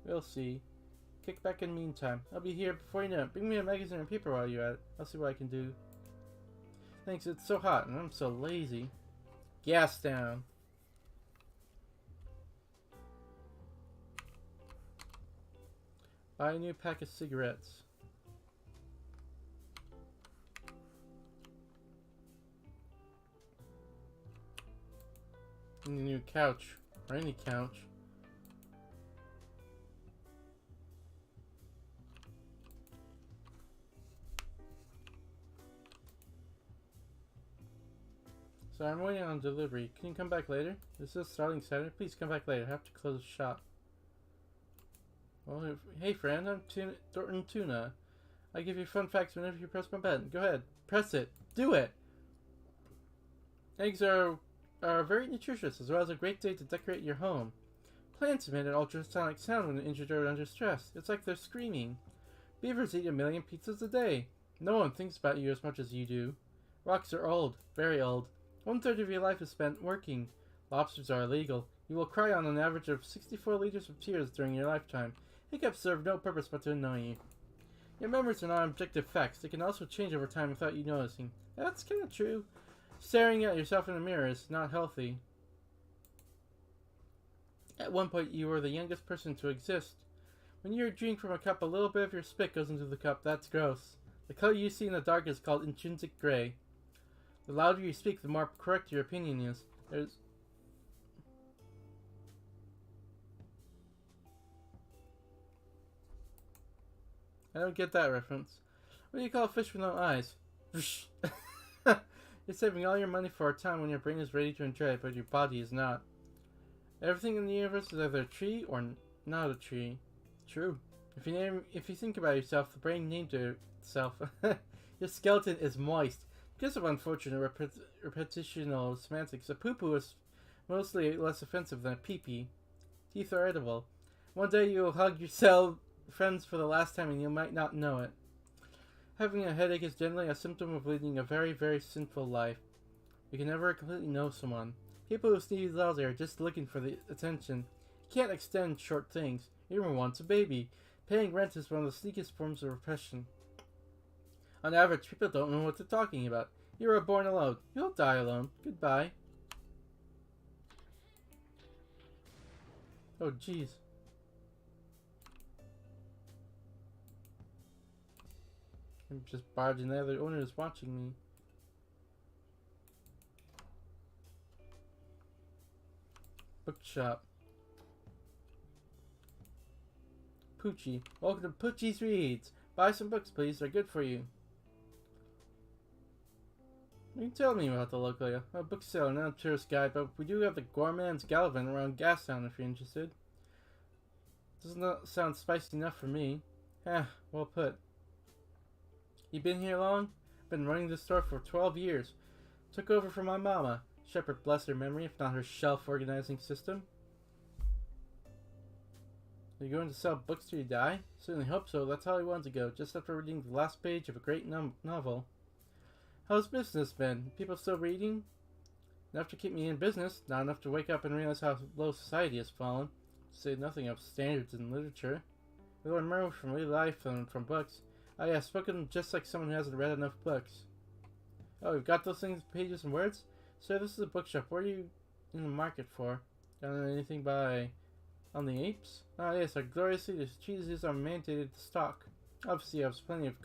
We'll see. Kick back in the meantime. I'll be here before you know it. Bring me a magazine and paper while you're at it. I'll see what I can do. Thanks, it's so hot and I'm so lazy. Gas down. Buy a new pack of cigarettes. And a new couch. Or any couch. So I'm waiting on delivery. Can you come back later? This is starting Saturday. Please come back later. I have to close the shop. Well, hey friend, I'm Thornton Tuna. I give you fun facts whenever you press my button. Go ahead. Press it. Do it! Eggs are very nutritious, as well as a great day to decorate your home. Plants emit an ultrasonic sound when injured or under stress. It's like they're screaming. Beavers eat 1,000,000 pizzas a day. No one thinks about you as much as you do. Rocks are old, very old. 1/3 of your life is spent working. Lobsters are illegal. You will cry on an average of 64 liters of tears during your lifetime. Hiccups serve no purpose but to annoy you. Your memories are not objective facts. They can also change over time without you noticing. That's kind of true. Staring at yourself in a mirror is not healthy. At one point, you were the youngest person to exist. When you drink from a cup, a little bit of your spit goes into the cup. That's gross. The color you see in the dark is called intrinsic gray. The louder you speak, the more correct your opinion is. I don't get that reference. What do you call a fish with no eyes? You're saving all your money for a time when your brain is ready to enjoy it, but your body is not. Everything in the universe is either a tree or not a tree. True. If you think about yourself, the brain named itself. Your skeleton is moist. Because of unfortunate repetitional semantics, a poo-poo is mostly less offensive than a pee-pee. Teeth are edible. One day you will hug your cell friends for the last time and you might not know it. Having a headache is generally a symptom of leading a very, very sinful life. You can never completely know someone. People who sneeze loudly are just looking for the attention. You can't extend short things. Everyone wants a baby. Paying rent is one of the sneakiest forms of repression. On average, people don't know what they're talking about. You were born alone. You'll die alone. Goodbye. Oh, jeez. I'm just barging there. The owner is watching me. Bookshop. Poochie. Welcome to Poochie's Reads. Buy some books, please. They're good for you. You can tell me about the local area. I'm a bookseller, not a tourist guide, but we do have the Gourmand's Gallivant around Gastown if you're interested. Doesn't that sound spicy enough for me? Well put. You been here long? Been running this store for 12 years. Took over from my mama. Shepherd bless her memory, if not her shelf-organizing system. Are you going to sell books till you die? Certainly hope so. That's how I wanted to go, just after reading the last page of a great novel. How's business been? People still reading? Enough to keep me in business, not enough to wake up and realize how low society has fallen. To say nothing of standards in literature. I learn more from real life than from books. I have spoken just like someone who hasn't read enough books. Oh, you've got those things, pages and words? Sir, this is a bookshop. What are you in the market for? Don't know anything by On the Apes? Ah, yes, our gloriously the cheeses are mandated to stock. Obviously, I have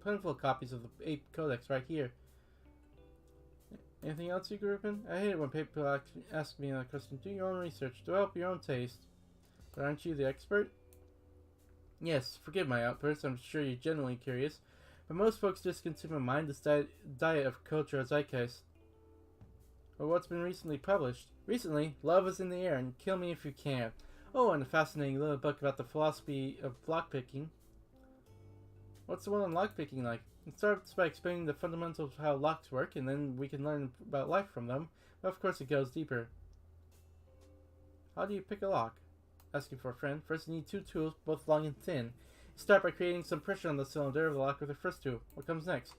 plentiful copies of the Ape Codex right here. Anything else you grew up in? I hate it when people ask me that question. Do your own research. Develop your own taste. But aren't you the expert? Yes, forgive my outburst. I'm sure you're genuinely curious. But most folks just consume a mindless diet of cultural zeitgeist. Or what's been recently published. Recently, Love is in the Air and Kill Me If You Can. Oh, and a fascinating little book about the philosophy of lockpicking. What's the one on lockpicking like? It starts by explaining the fundamentals of how locks work, and then we can learn about life from them. But of course it goes deeper. How do you pick a lock? Asking for a friend. First you need 2 tools, both long and thin. You start by creating some pressure on the cylinder of the lock with the first tool. What comes next?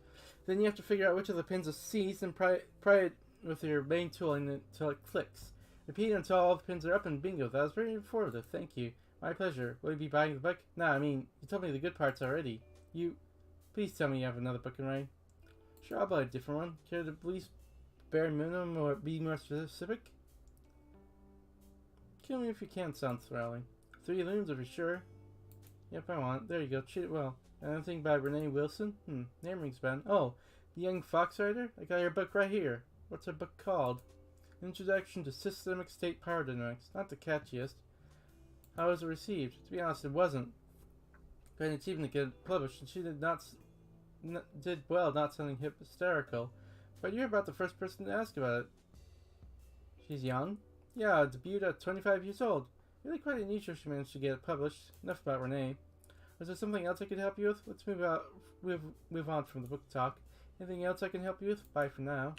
Then you have to figure out which of the pins is seized and pry it with your main tool until it clicks. Repeat until all the pins are up, and bingo. That was very informative. Thank you. My pleasure. Will you be buying the book? Nah, I mean, you told me the good parts already. Please tell me you have another book in writing. Sure, I'll buy a different one. Care to please bare minimum or be more specific? Kill Me If You Can sounds thrilling. 3 loons, if you're sure. Yep, I want it. There you go. Treat it well. Anything by Renee Wilson? Name rings bell. Oh, The Young Fox Rider? I got your book right here. What's her book called? Introduction to Systemic State Power Dynamics. Not the catchiest. How was it received? To be honest, it wasn't. But it's even to get published, and she did well not sounding hysterical. But you're about the first person to ask about it. She's young? Yeah, debuted at 25 years old. Really quite a niche if she managed to get it published. Enough about Renee. Was there something else I could help you with? Let's move on from the book talk. Anything else I can help you with? Bye for now.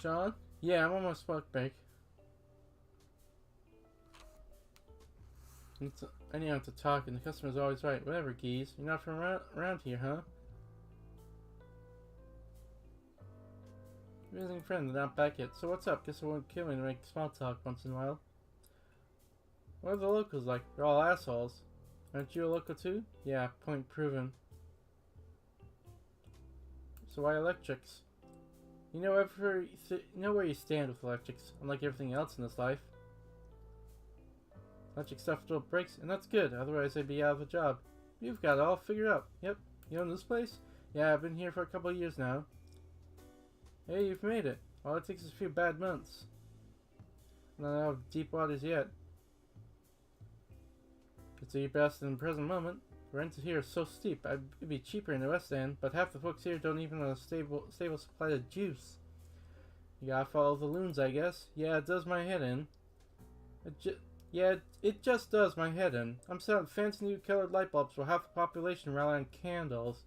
Sean? Yeah, I'm almost smoke break. I need to talk, and the customer's always right. Whatever, geez. You're not from around here, huh? Visiting friend, they're not back yet. So what's up? Guess it won't kill me to make small talk once in a while. What are the locals like? They're all assholes. Aren't you a local too? Yeah, point proven. So why electrics? You know where you stand with electrics, unlike everything else in this life. Electric stuff still breaks, and that's good, otherwise I'd be out of a job. You've got it all figured out. Yep. You own this place? Yeah, I've been here for a couple of years now. Hey, you've made it. All it takes is a few bad months. Not out of deep waters yet. It's your best in the present moment. Rent here is so steep, it'd be cheaper in the West End, but half the folks here don't even have a stable supply of juice. You gotta follow the loons, I guess. Yeah, it does my head in. It just does my head in. I'm selling fancy new colored light bulbs while half the population rely on candles.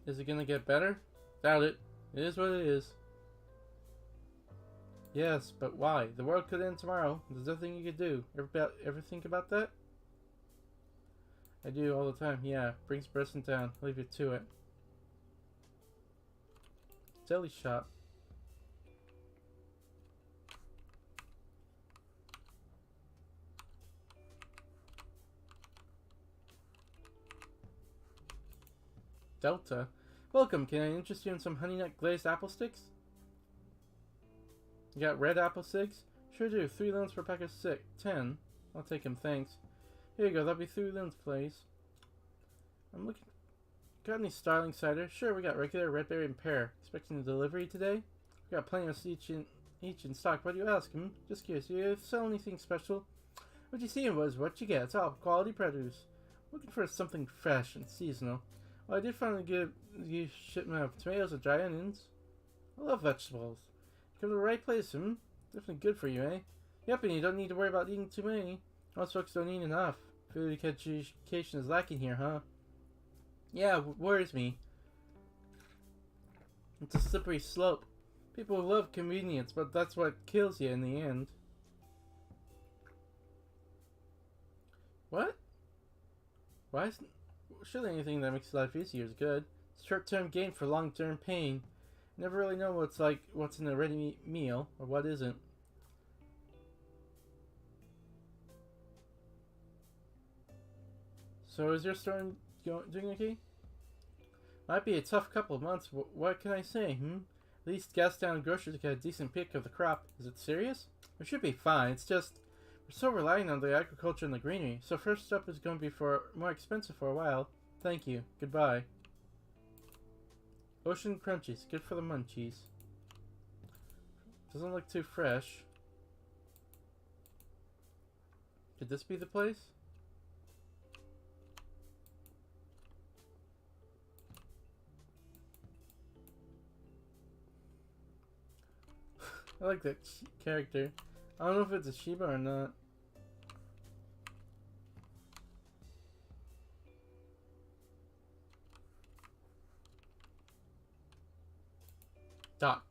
Is it gonna get better? Doubt it. It is what it is. Yes, but why? The world could end tomorrow. There's nothing you could do. Ever think about that? I do all the time. Yeah, brings person down. Leave you to it. Deli shop. Delta. Welcome. Can I interest you in some honey nut glazed apple sticks? You got red apple sticks? Sure do. 3 loans for a pack of 10. I'll take them, thanks. Here you go. That'll be 3 loans, please. I'm looking. Got any Starling cider? Sure, we got regular, red berry, and pear. Expecting a delivery today? We got plenty of each in stock. Why do you ask? Just curious. Do you sell anything special? What you see was what you get. It's all quality produce. Looking for something fresh and seasonal. Well, I did finally get a shipment of tomatoes and dry onions. I love vegetables. Come to the right place, Definitely good for you, eh? Yep, and you don't need to worry about eating too many. Most folks don't eat enough. Food education is lacking here, huh? Yeah, worries me. It's a slippery slope. People love convenience, but that's what kills you in the end. What? Why isn't... Surely anything that makes life easier is good. Short-term gain for long-term pain. Never really know what's in a ready meal, or what isn't. So is your store doing okay? Might be a tough couple of months. What can I say, At least Gastown Grocers get a decent pick of the crop. Is it serious? It should be fine. It's just we're so reliant on the agriculture and the greenery. So first up is going to be more expensive for a while. Thank you. Goodbye. Ocean Crunchies. Good for the munchies. Doesn't look too fresh. Could this be the place? I like that character. I don't know if it's a Shiba or not. Doc.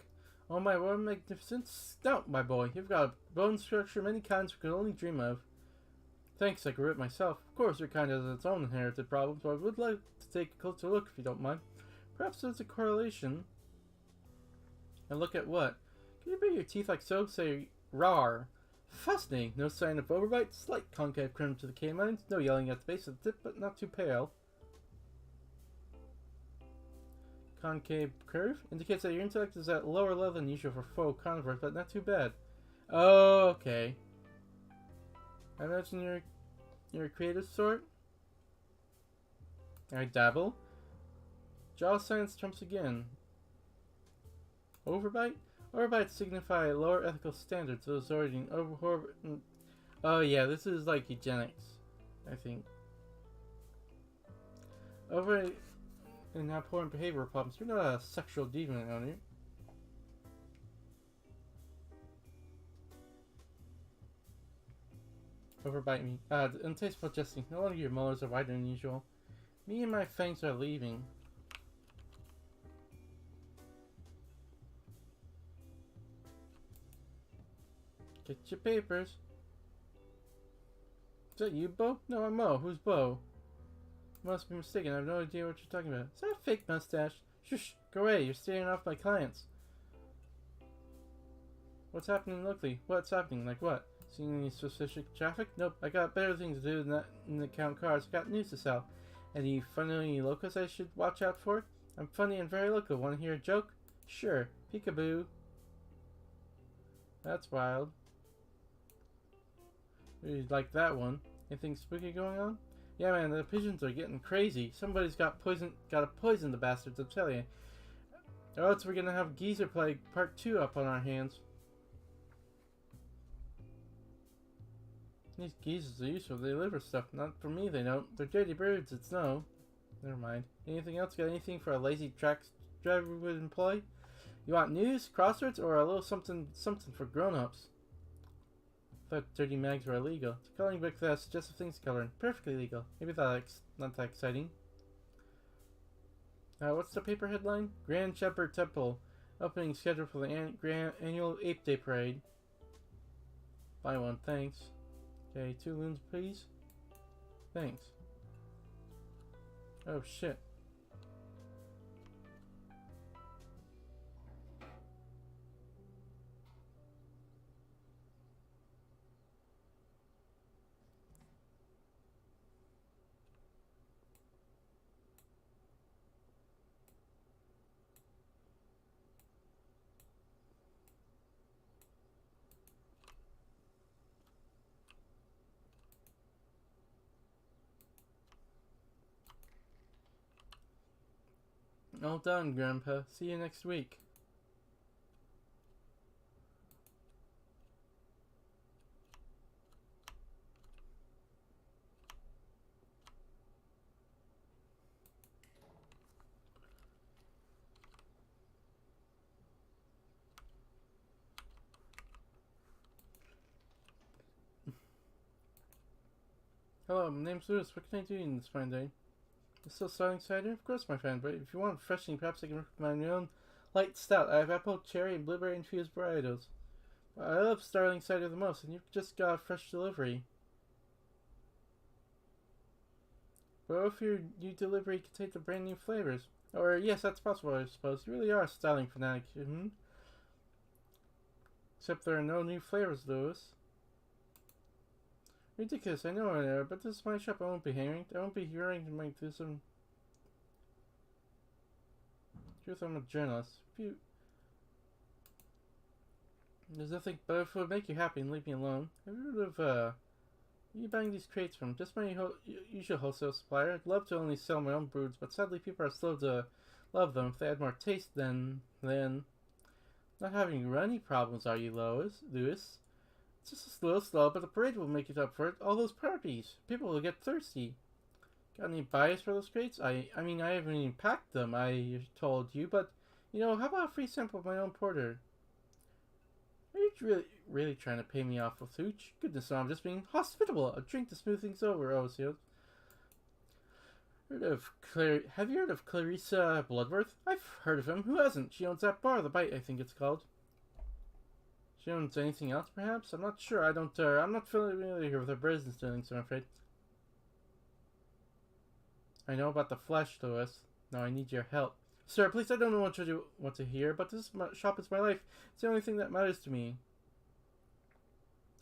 Oh my, what a magnificent stout, my boy. You've got a bone structure many kinds we could only dream of. Thanks, I grew it myself. Of course, your kind has its own inherited problems, but I would like to take a closer look if you don't mind. Perhaps there's a correlation. And look at what? Can you bring your teeth like so? Say, rawr. Fascinating. No sign of overbite. Slight concave crimp to the canines. No yelling at the base of the tip, but not too pale. Concave curve indicates that your intellect is at lower level than usual for faux carnivores, but not too bad. Oh, okay. I imagine you're a creative sort. I dabble. Jaw science trumps again. Overbite? Overbites signify lower ethical standards. Those already oh yeah, this is like eugenics, I think. Overbite and abhorrent behavior problems. You're not a sexual deviant, are you? Overbite me. Untasteful jesting. No wonder your molars are wider than usual. Me and my fangs are leaving. Get your papers. Is that you, Bo? No, I'm Mo. Who's Bo? Must be mistaken. I have no idea what you're talking about. Is that a fake mustache? Shush! Go away. You're staring off my clients. What's happening locally? What's happening? Like what? Seeing any suspicious traffic? Nope. I got better things to do than to count cars. I got news to sell. Any funny locals I should watch out for? I'm funny and very local. Want to hear a joke? Sure. Peekaboo. That's wild. Really like that one. Anything spooky going on? Yeah, man, the pigeons are getting crazy. Somebody's gotta poison the bastards, I'm telling you. Or else we're gonna have Geezer Plague Part 2 up on our hands. These geezers are useful. They deliver stuff. Not for me, they don't. They're dirty birds, it's no. Never mind. Anything else? Got anything for a lazy track driver would employ? You want news, crosswords, or a little something for grown-ups? I thought dirty mags were illegal. It's a coloring book that has suggestive things to color in. Perfectly legal. Maybe that's not that exciting. What's the paper headline? Grand Shepherd Temple. Opening scheduled for the Grand Annual Ape Day Parade. Buy one, thanks. Okay, 2 loons, please. Thanks. Oh, shit. All done, Grandpa. See you next week. Hello, my name's Lewis. What can I do in this fine day? You're still starting cider? Of course, my friend, but if you want refreshing, perhaps I can recommend my own light stout. I have apple, cherry, and blueberry infused varietals. I love Starling cider the most, and you've just got a fresh delivery. But what if your new delivery contains the brand new flavors? Or, yes, that's possible, I suppose. You really are a styling fanatic, Except there are no new flavors, Lewis. Ridiculous, I know I know, but this is my shop. I won't be hearing my enthusiasm. Truth, I'm a journalist. There's nothing, but if it would make you happy and leave me alone. Have you heard of, who are you buying these crates from? Just my usual wholesale supplier. I'd love to only sell my own broods, but sadly people are slow to love them. If they had more taste, then... Not having runny problems, are you, Lewis? It's just a little slow, but the parade will make it up for it. All those parties. People will get thirsty. Got any bias for those crates? I mean, I haven't even packed them, I told you, but, how about a free sample of my own porter? Are you really trying to pay me off with hooch? Goodness, no, I'm just being hospitable. A drink to smooth things over, Osio. Have you heard of Clarissa Bloodworth? I've heard of him. Who hasn't? She owns that bar, The Bite, I think it's called. She owns anything else, perhaps? I'm not sure. I'm not familiar with her business dealings, I'm afraid. I know about the flesh, Lewis. Now I need your help. Sir, please, I don't know what to hear, but this shop is my life. It's the only thing that matters to me.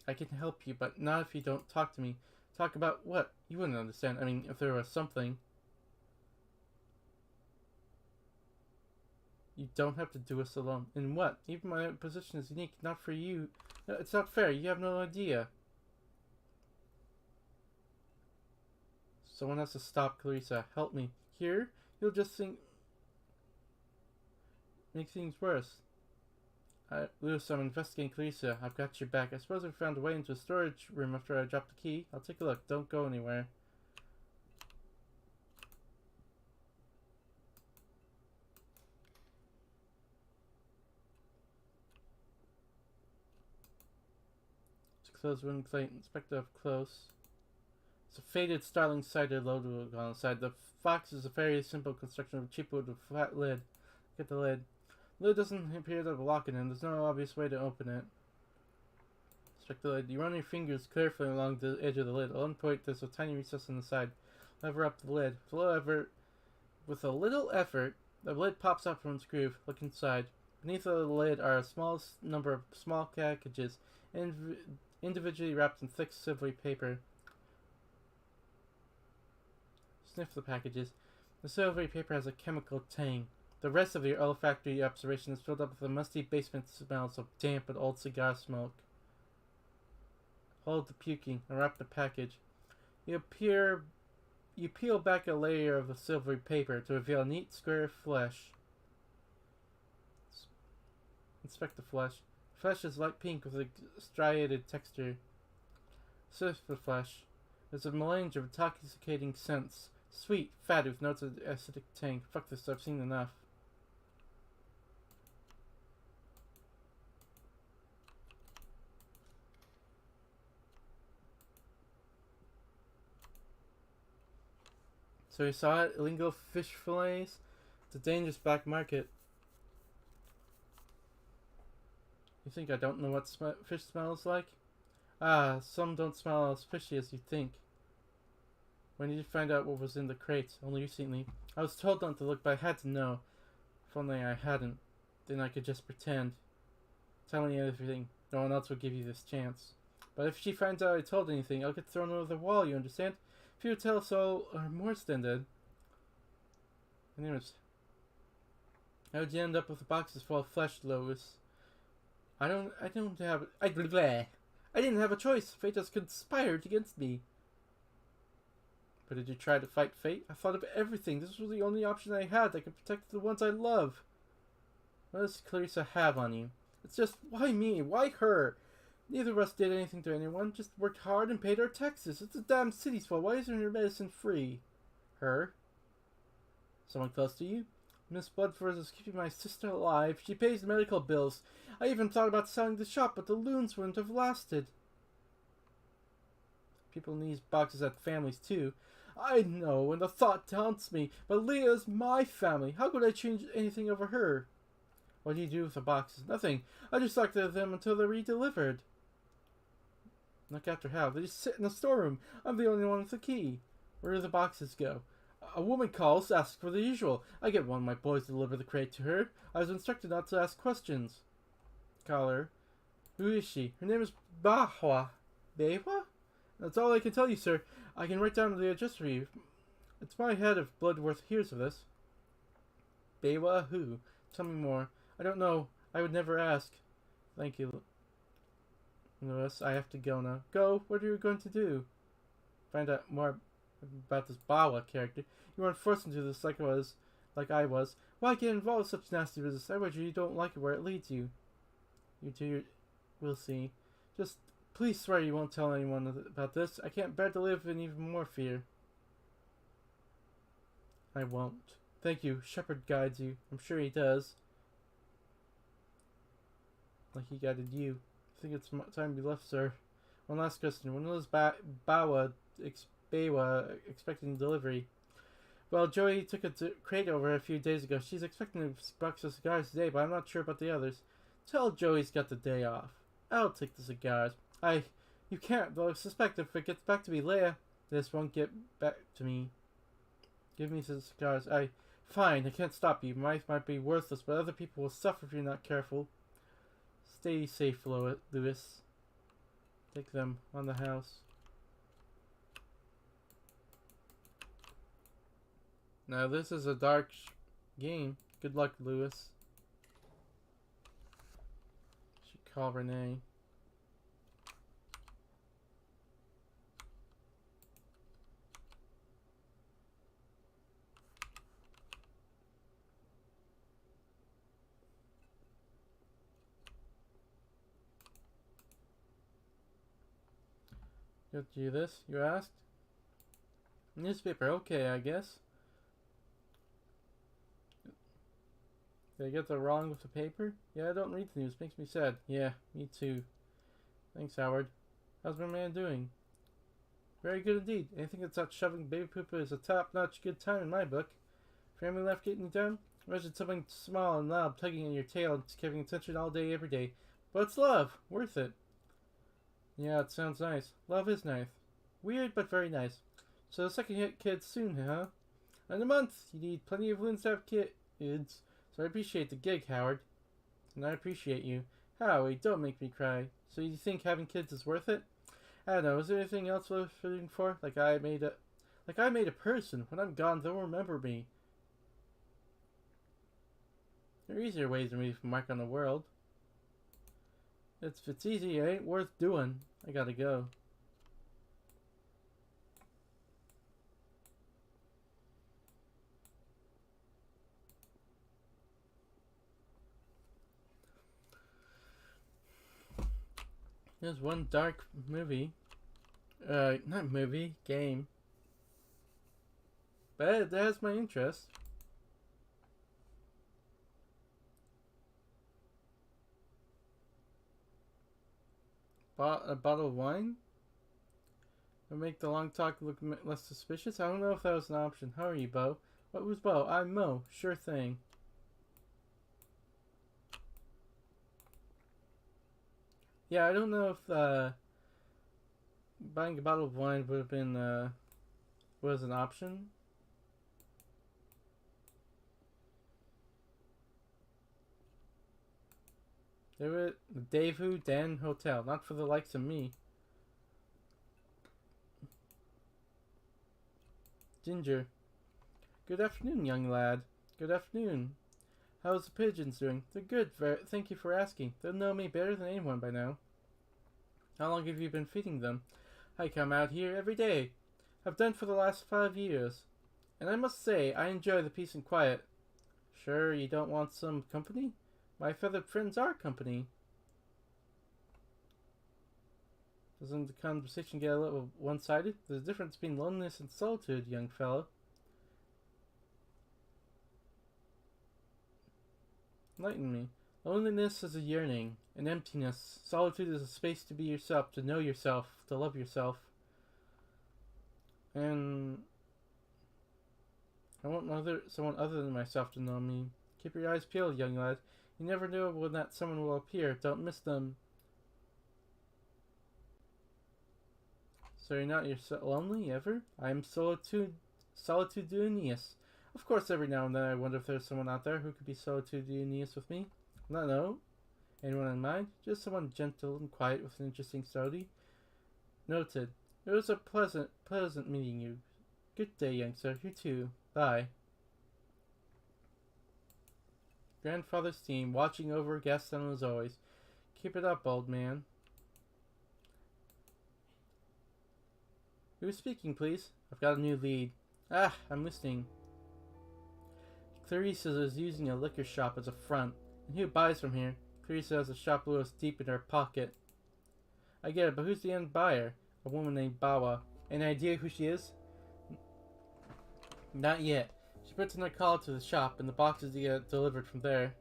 I can help you, but not if you don't talk to me. Talk about what? You wouldn't understand. I mean, if there was something. You don't have to do us alone. In what? Even my position is unique, not for you. No, it's not fair. You have no idea. Someone has to stop Clarissa. Help me. Here, you'll just make things worse. Lewis, I'm investigating Clarissa. I've got your back. I suppose I found a way into a storage room after I dropped the key. I'll take a look. Don't go anywhere. Close wooden plate. Inspect up close. It's a faded Starling cider logo on the side. The box is a very simple construction of cheap wood with a flat lid. Get the lid. The lid doesn't appear to have a lock in it. There's no obvious way to open it. Check the lid. You run your fingers carefully along the edge of the lid. At one point, there's a tiny recess on the side. Lever up the lid. With a little effort, the lid pops up from its groove. Look inside. Beneath the lid are a small number of small packages, individually wrapped in thick, silvery paper. Sniff the packages. The silvery paper has a chemical tang. The rest of your olfactory observation is filled up with the musty basement smells of damp and old cigar smoke. Hold the puking and wrap the package. You peel back a layer of the silvery paper to reveal neat square flesh. Inspect the flesh. The flesh is light pink with a striated texture. Sniff the flesh. There's a melange of intoxicating scents. Sweet, fat with notes of acidic tang. Fuck this, I've seen enough. So you saw it? Illegal fish fillets? It's a dangerous black market. You think I don't know what fish smells like? Ah, some don't smell as fishy as you think. When did you find out what was in the crates? Only recently. I was told not to look, but I had to know. If only I hadn't. Then I could just pretend. Tell me everything. No one else would give you this chance. But if she finds out I told anything, I'll get thrown over the wall, you understand? If you tell us all, or more standard. Anyways. How would you end up with the boxes full of flesh, Lois? I didn't have a choice. Fate has conspired against me. But did you try to fight fate? I thought of everything. This was the only option I had that could protect the ones I love. What does Clarissa have on you? It's just, why me? Why her? Neither of us did anything to anyone. Just worked hard and paid our taxes. It's a damn city's fault. Why isn't your medicine free? Her? Someone close to you? Miss Bloodford is keeping my sister alive. She pays the medical bills. I even thought about selling the shop, but the loons wouldn't have lasted. People in these boxes have families too. I know, and the thought taunts me, but Leah's my family. How could I change anything over her? What do you do with the boxes? Nothing. I just locked them until they're redelivered. Look after how? They just sit in the storeroom. I'm the only one with the key. Where do the boxes go? A woman calls, asks for the usual. I get one of my boys to deliver the crate to her. I was instructed not to ask questions. Call her. Who is she? Her name is Bahwa. Bahwa? That's all I can tell you, sir. I can write down the address for you. It's my head if Bloodworth hears of this. Bahwa who? Tell me more. I don't know. I would never ask. Thank you, Lewis. I have to go now. Go? What are you going to do? Find out more about this Bahwa character. You weren't forced into this like I was. Why get involved with such nasty business? I wager you don't like it where it leads you. You two, we'll see. Just please swear you won't tell anyone about this. I can't bear to live in even more fear. I won't. Thank you. Shepard guides you. I'm sure he does. Like he guided you. I think it's time we left, sir. One last question. When was Bahwa expecting delivery? Well, Joey took a crate over a few days ago. She's expecting a box of cigars today, but I'm not sure about the others. Tell Joey's got the day off. I'll take the cigars. You can't, though I suspect if it gets back to me later, this won't get back to me. Give me the cigars. Fine, I can't stop you. Might be worthless, but other people will suffer if you're not careful. Stay safe, Lewis. Take them on the house. Now this is a dark game. Good luck, Lewis. Should call Renee. Go do this, you asked? Newspaper, okay, I guess. Did I get that wrong with the paper? Yeah, I don't read the news. Makes me sad. Yeah, me too. Thanks, Howard. How's my man doing? Very good indeed. Anything that's not shoving baby poop is a top-notch good time in my book. Family life getting you down? Imagine something small and loud tugging on your tail and giving attention all day, every day. But it's love. Worth it. Yeah, it sounds nice. Love is nice. Weird, but very nice. So the second hit kids soon, huh? In a month, you need plenty of loons to have kids. So I appreciate the gig, Howard. And I appreciate you. Howie, don't make me cry. So you think having kids is worth it? I don't know, is there anything else worth living for? Like I made a person. When I'm gone, they'll remember me. There are easier ways to leave a mark on the world. If it's easy, it ain't worth doing. I gotta go. There's one dark movie. Not movie, game. But that has my interest. A bottle of wine? Would make the long talk look less suspicious? I don't know if that was an option. How are you, Bo? What was Bo? I'm Mo. Sure thing. Yeah, I don't know if buying a bottle of wine would have been was an option. They were the Daewoo Dan Hotel, not for the likes of me. Ginger. Good afternoon, young lad. Good afternoon. How's the pigeons doing? They're good. Thank you for asking. They'll know me better than anyone by now. How long have you been feeding them? I come out here every day. I've done for the last 5 years. And I must say, I enjoy the peace and quiet. Sure you don't want some company? My feathered friends are company. Doesn't the conversation get a little one-sided? There's a difference between loneliness and solitude, young fellow. Enlighten me. Loneliness is a yearning, an emptiness. Solitude is a space to be yourself, to know yourself, to love yourself. And I want someone other than myself to know me. Keep your eyes peeled, young lad. You never know when that someone will appear. Don't miss them. So you're not lonely, ever? I am solitudinous. Of course, every now and then I wonder if there's someone out there who could be solitudinous with me. No. Anyone in mind? Just someone gentle and quiet with an interesting story. Noted. It was a pleasant meeting you. Good day, youngster. You too. Bye. Grandfather's team, watching over Gaston as always. Keep it up, old man. Who's speaking, please? I've got a new lead. I'm listening. Clarissa is using a liquor shop as a front. And who buys from here? Clarissa has a shop loose deep in her pocket. I get it, but who's the end buyer? A woman named Bawa. Any idea who she is? Not yet. She puts in a call to the shop, and the boxes get delivered from there.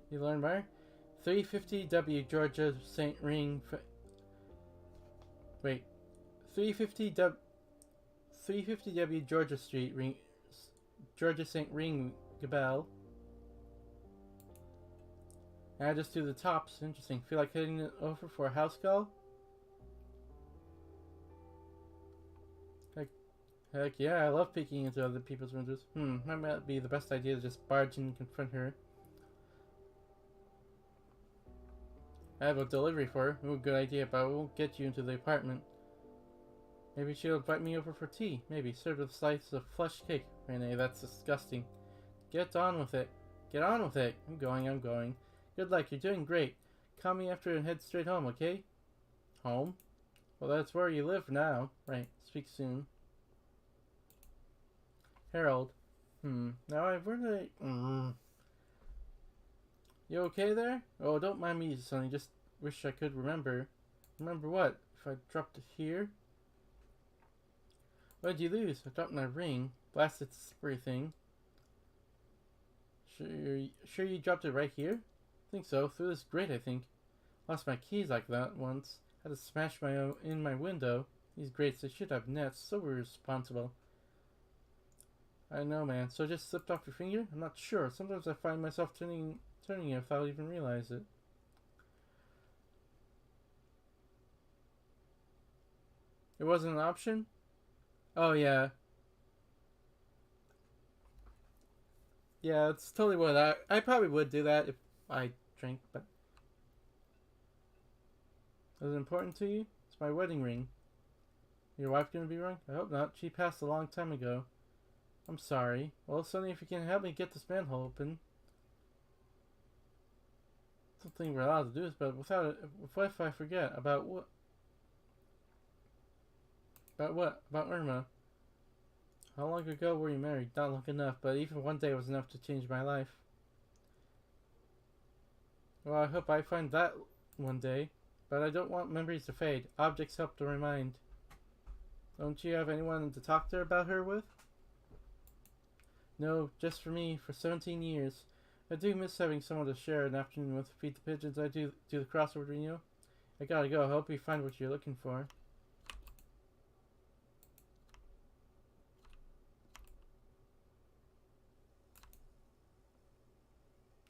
You learn where? 350W Georgia St. Ring. Wait. 350W Georgia Street, Georgia St. Ring, Gabelle. Add us to the tops. Interesting. Feel like heading over for a house call? Heck yeah, I love peeking into other people's windows. Might not be the best idea to just barge in and confront her. I have a delivery for her. Ooh, good idea, but I won't get you into the apartment. Maybe she'll invite me over for tea. Maybe served with slices of flesh cake. Renee, that's disgusting. Get on with it. Get on with it. I'm going. Good luck, you're doing great. Call me after and head straight home, okay? Home? Well, that's where you live now. Right, speak soon. Harold. Now where did I... You okay there? Oh, don't mind me, Sonny. Just wish I could remember. Remember what? If I dropped it here? What did you lose? I dropped my ring. Blasted slippery thing. Sure you dropped it right here? I think so. Through this grate, I think. Lost my keys like that once. Had to smash in my window. These grates, they should have nets. So irresponsible. I know, man. So it just slipped off your finger? I'm not sure. Sometimes I find myself turning it without even realize it. It wasn't an option? Oh, yeah. Yeah, it's totally what I probably would do that if I drank, but... Is it important to you? It's my wedding ring. Your wife gonna be wrong? I hope not. She passed a long time ago. I'm sorry. Well, Sonny, if you can help me get this manhole open. Something we're allowed to do this, but without it, what if I forget? About what? About what? About Irma. How long ago were you married? Not long enough, but even one day was enough to change my life. Well, I hope I find that one day. But I don't want memories to fade. Objects help to remind. Don't you have anyone to talk to her about her with? No, just for me, for 17 years. I do miss having someone to share an afternoon with. Feed the pigeons, I do the crossword, Reno. I gotta go. I hope you find what you're looking for.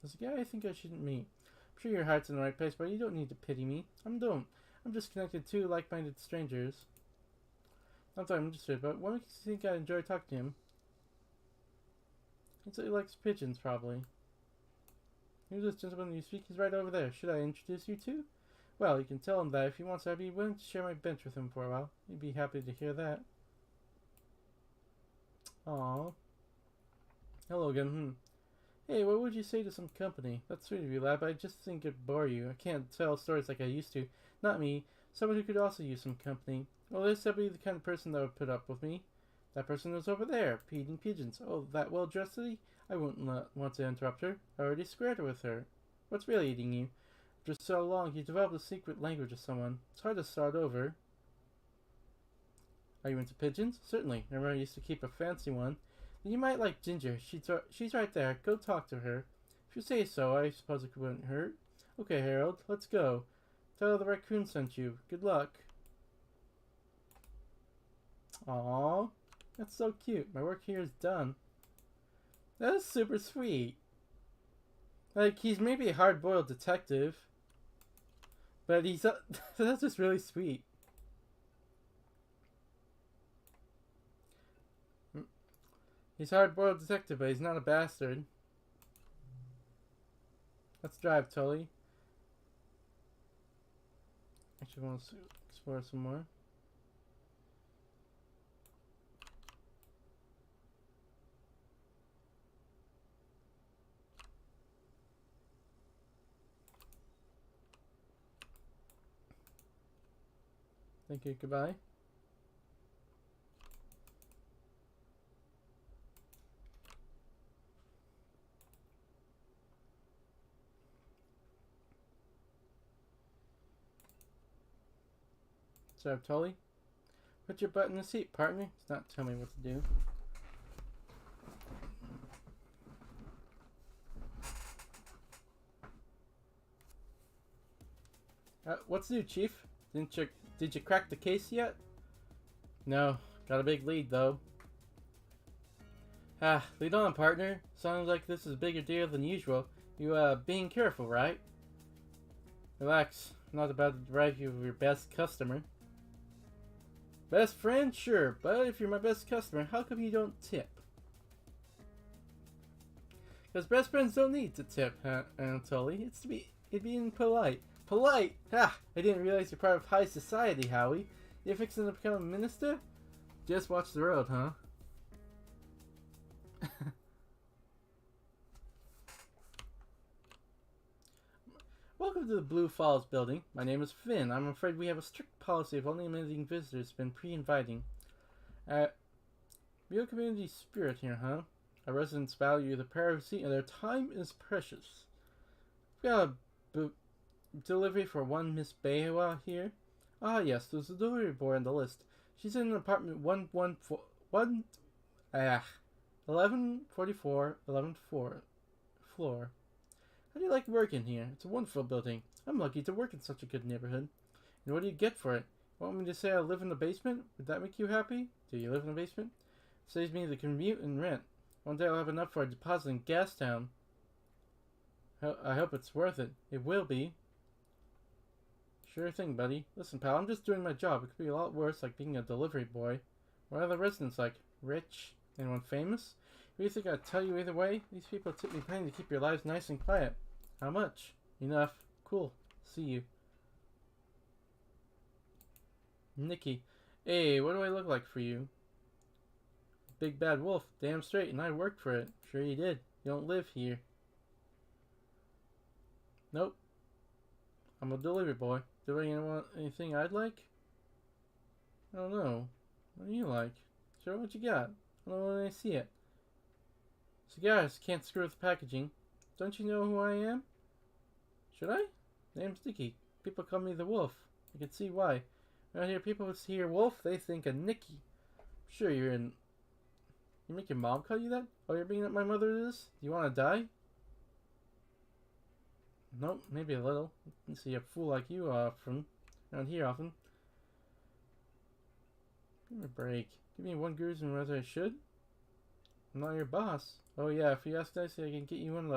There's a guy I think I shouldn't meet. I'm sure your heart's in the right place, but you don't need to pity me. I'm just connected to like-minded strangers. Not that I'm interested, but what makes you think I enjoy talking to him? He likes pigeons, probably. Who's this gentleman you speak? He's right over there. Should I introduce you to? Well, you can tell him that if he wants, I'd be willing to share my bench with him for a while. He'd be happy to hear that. Aww. Hello again. Hey, what would you say to some company? That's sweet of you, lad, but I just think it'd bore you. I can't tell stories like I used to. Not me. Someone who could also use some company. Well, this would be the kind of person that would put up with me. That person is over there, feeding pigeons. Oh, that well-dressed lady? I wouldn't want to interrupt her. I already squared with her. What's really eating you? After so long, you developed a secret language of someone. It's hard to start over. Are you into pigeons? Certainly. Remember I used to keep a fancy one. Then you might like Ginger. She's right there. Go talk to her. If you say so, I suppose it wouldn't hurt. Okay, Harold, let's go. Tell her the raccoon sent you. Good luck. Aww. That's so cute. My work here is done. That is super sweet. Like, he's maybe a hard-boiled detective. But he's... that's just really sweet. He's a hard-boiled detective, but he's not a bastard. Let's drive, Tully. Actually, I want to explore some more. Thank you, goodbye. So, Tully, put your butt in the seat, partner. It's not tell me what to do. What's new, Chief? Did you crack the case yet? No, got a big lead though. Lead on, partner. Sounds like this is a bigger deal than usual. You being careful, right? Relax. I'm not about to deprive you of your best customer. Best friend? Sure, but if you're my best customer, how come you don't tip? Because best friends don't need to tip, Tully. It'd be impolite. Polite? Ha! I didn't realize you're part of high society, Howie. You're fixing to become a minister? Just watch the road, huh? Welcome to the Blue Falls building. My name is Finn. I'm afraid we have a strict policy of only admitting visitors been pre-inviting. Real community spirit here, huh? Our residents value the privacy and their time is precious. We got a delivery for one Miss Baywa here. Ah, yes, there's a delivery boy on the list. She's in apartment 1144, 11th floor. How do you like working here? It's a wonderful building. I'm lucky to work in such a good neighborhood. And what do you get for it? Want me to say I live in the basement? Would that make you happy? Do you live in the basement? Saves me the commute and rent. One day I'll have enough for a deposit in Gastown. I hope it's worth it. It will be. Sure thing, buddy. Listen, pal, I'm just doing my job. It could be a lot worse, like being a delivery boy. What are the residents like? Rich? Anyone famous? What do you think I'd tell you either way? These people tip me plenty to keep your lives nice and quiet. How much? Enough. Cool. See you. Nikki. Hey, what do I look like for you? Big bad wolf. Damn straight, and I worked for it. Sure you did. You don't live here. Nope. I'm a delivery boy. Do you want anything I'd like? I don't know. What do you like? Show what you got. I don't know when I see it. Cigars. Can't screw with packaging. Don't you know who I am? Should I? Name's Nicky. People call me the Wolf. I can see why. When I hear people hear Wolf, they think of Nicky. Sure, you're in... You make your mom call you that? Oh, you're being that my mother is? Do you want to die? Nope, maybe a little. I see a fool like you often. Around here often. Give me a break. Give me one gruesome whether I should. I'm not your boss. Oh yeah, if you ask nicely, I can get you on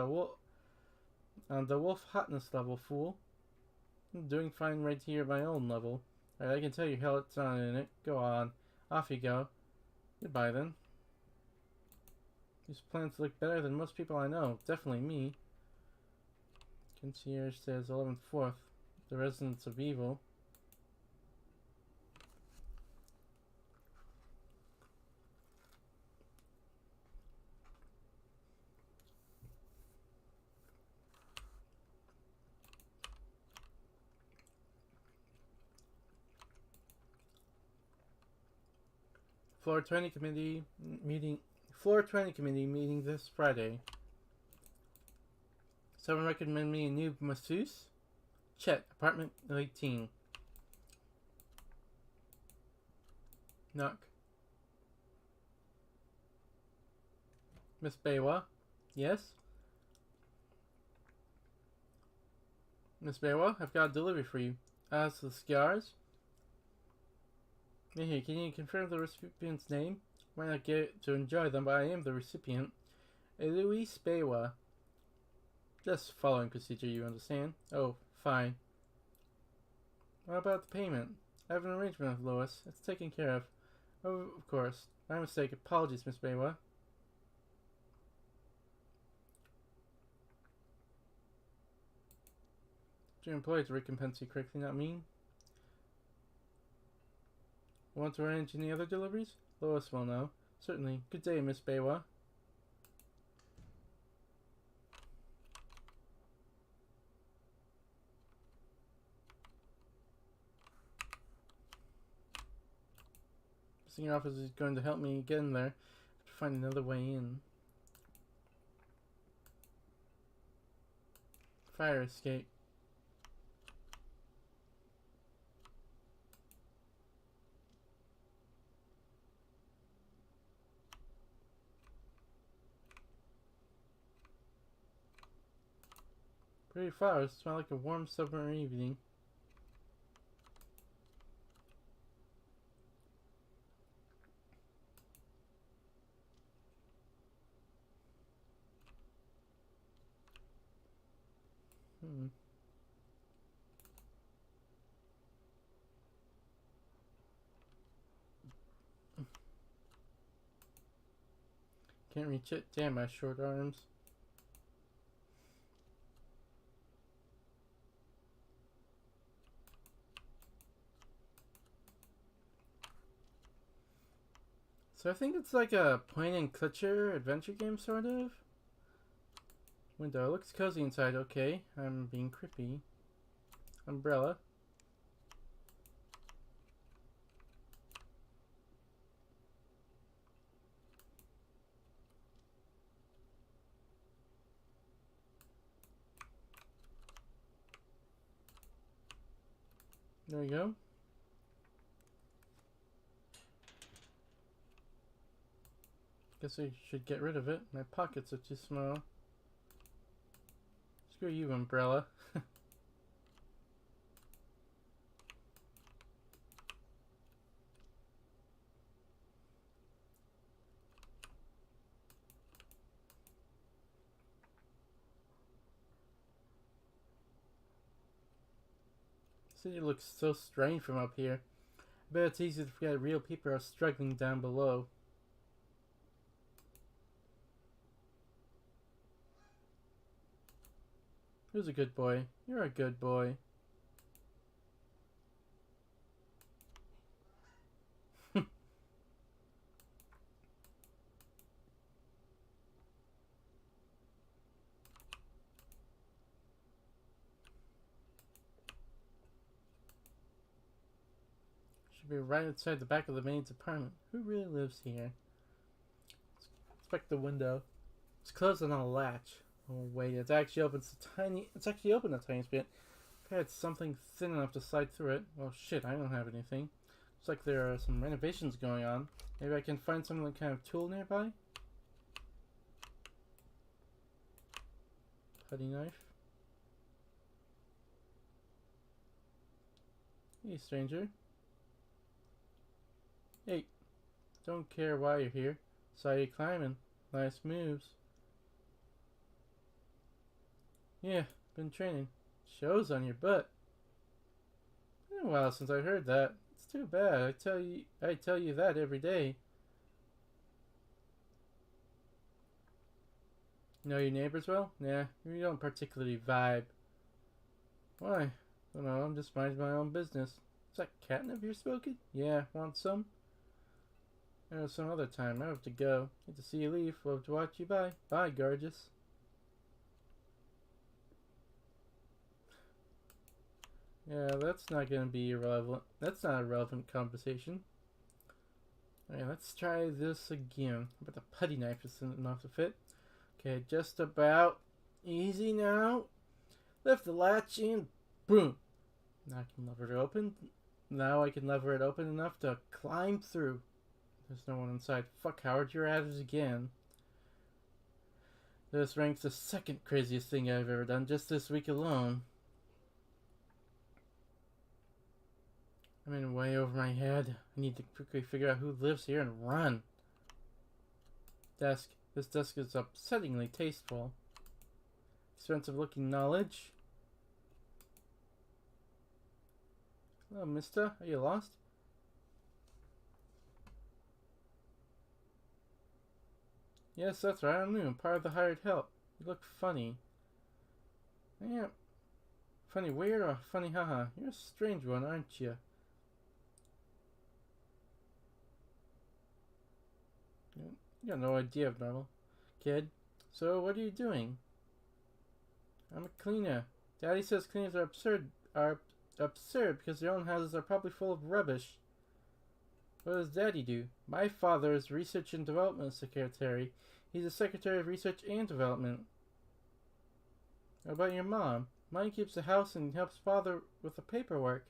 the wolf hotness level, fool. I'm doing fine right here at my own level. Alright, I can tell you hell it's not in it. Go on. Off you go. Goodbye then. These plants look better than most people I know. Definitely me. Concierge says 11th 4th. The residents of evil. Floor 20 committee meeting this Friday. Someone recommend me a new masseuse? Chet, apartment 18. Knock. Miss Baywa? Yes? Miss Baywa, I've got a delivery for you. As to the cigars? Here, can you confirm the recipient's name? Might not get to enjoy them, but I am the recipient. Eloise Baywa. Just following procedure, you understand? Oh, fine. What about the payment? I have an arrangement with Lois. It's taken care of. Oh, of course. My mistake. Apologies, Miss Baywa. Your employees recompense you correctly, not me. Want to arrange any other deliveries? Lois will know. Certainly. Good day, Miss Baywa. Senior officer is going to help me get in there. I have to find another way in. Fire escape. Pretty flowers smell like a warm summer evening. Can't reach it. Damn, my short arms. So I think it's like a point and clicker adventure game, sort of. Window. Looks cozy inside. Okay, I'm being creepy. Umbrella. There we go. Guess I should get rid of it. My pockets are too small. Screw you, umbrella. City looks so strange from up here. I bet it's easy to forget real people are struggling down below. Who's a good boy? You're a good boy. Should be right outside the back of the maid's apartment. Who really lives here? Inspect the window. It's closed on a latch. Oh wait, it's actually open a tiny bit. If I had something thin enough to slide through it. Well shit, I don't have anything. Looks like there are some renovations going on. Maybe I can find some kind of tool nearby? Putty knife. Hey stranger. Hey, don't care why you're here. Saw you climbing. Nice moves. Yeah, been training. Shows on your butt. Been a while since I heard that. It's too bad. I tell you that every day. Know your neighbors well? Nah, we don't particularly vibe. Why? Don't know, I'm just minding my own business. Is that catnip you're smoking? Yeah, want some? Some other time. I have to go. Hate to see you leave. Love to watch you. Bye. Bye, gorgeous. Yeah, that's not gonna be irrelevant. That's not a relevant conversation. Alright, let's try this again. But the putty knife isn't enough to fit. Okay, just about. Easy now. Lift the latch in. Boom. Now I can lever it open. Now I can lever it open enough to climb through. There's no one inside. Fuck, Howard, you're at it again. This ranks the second craziest thing I've ever done just this week alone. I'm in way over my head. I need to quickly figure out who lives here and run. Desk. This desk is upsettingly tasteful. Expensive looking knowledge. Hello, mister. Are you lost? Yes, that's right. I'm new. I'm part of the hired help. You look funny. Yeah. Funny weird or funny haha? You're a strange one, aren't you? You got no idea of normal. Kid. So, what are you doing? I'm a cleaner. Daddy says cleaners are absurd because their own houses are probably full of rubbish. What does Daddy do? My father is Research and Development Secretary. He's the Secretary of Research and Development. How about your mom? Mine keeps the house and helps Father with the paperwork.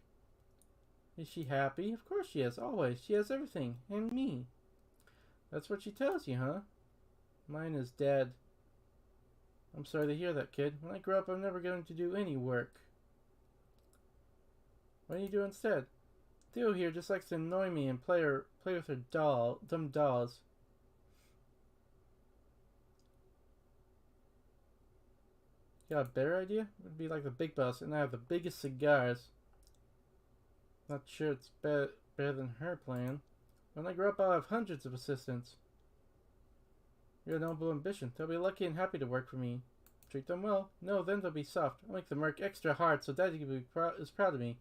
Is she happy? Of course she is, always. She has everything. And me. That's what she tells you, huh? Mine is dead. I'm sorry to hear that, kid. When I grow up, I'm never going to do any work. What do you do instead? Theo here just likes to annoy me and play with her dumb dolls. You got a better idea? It would be like the big boss, and I have the biggest cigars. Not sure it's better than her plan. When I grow up, I'll have hundreds of assistants. You're a noble ambition. They'll be lucky and happy to work for me. Treat them well. No, then they'll be soft. I'll make them work extra hard so Daddy is proud of me.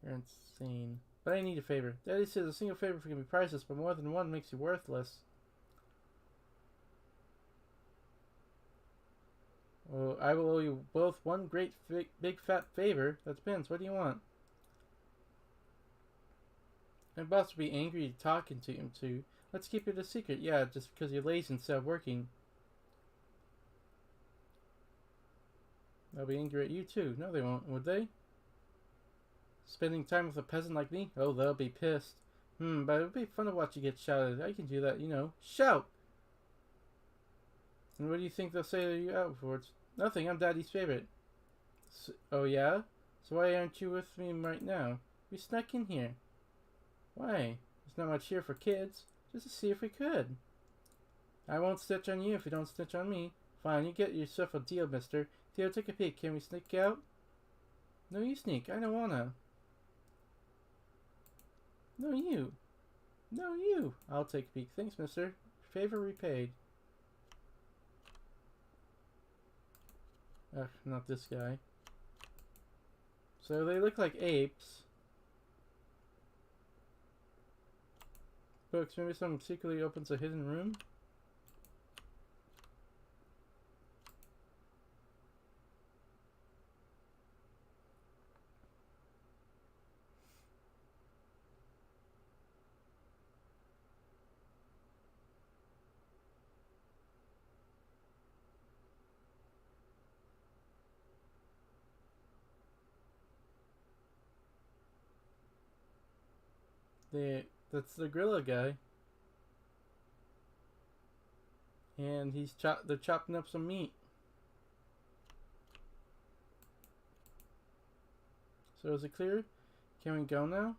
You're insane. But I need a favor. Daddy says a single favor can be priceless, but more than one makes you worthless. Well, I will owe you both one great big fat favor. That depends. What do you want? My boss will be angry talking to him too. Let's keep it a secret. Yeah, just because you're lazy instead of working. They'll be angry at you too. No, they won't, would they? Spending time with a peasant like me? Oh, they'll be pissed. But it would be fun to watch you get shouted. I can do that, you know. Shout! And what do you think they'll say to you afterwards? Nothing, I'm Daddy's favorite. Oh yeah? So why aren't you with me right now? We snuck in here. Why? There's not much here for kids. Just to see if we could. I won't snitch on you if you don't snitch on me. Fine, you get yourself a deal, mister. Theo, take a peek. Can we sneak out? No, you sneak. I don't wanna. No, you. No, you. I'll take a peek. Thanks, mister. Favor repaid. Ugh, not this guy. So they look like apes. Books. Maybe someone secretly opens a hidden room? That's the gorilla guy. And they're chopping up some meat. So is it clear? Can we go now?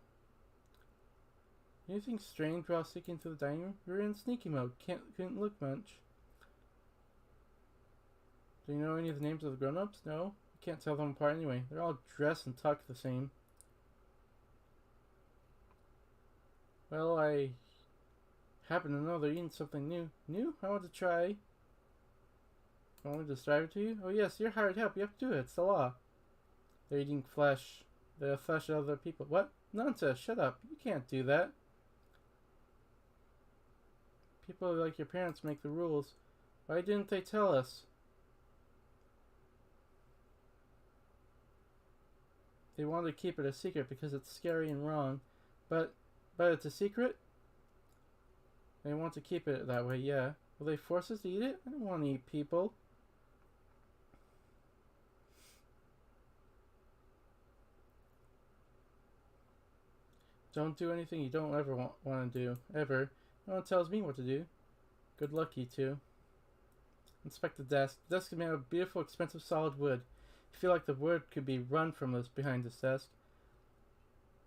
Anything strange while sneaking to the dining room? We were in sneaky mode. Couldn't look much. Do you know any of the names of the grown-ups? No. You can't tell them apart anyway. They're all dressed and talk the same. Well, I happen to know they're eating something new. New? I want to try. Want me to describe it to you? Oh yes, you're hired help. You have to do it. It's the law. They're eating flesh. The flesh of other people. What? Nonsense. Shut up. You can't do that. People like your parents make the rules. Why didn't they tell us? They wanted to keep it a secret because it's scary and wrong. But it's a secret? They want to keep it that way, yeah. Will they force us to eat it? I don't want to eat people. Don't do anything you don't ever want to do. Ever. No one tells me what to do. Good luck, you two. Inspect the desk. The desk is made of beautiful, expensive solid wood. You feel like the wood could be run from us behind this desk.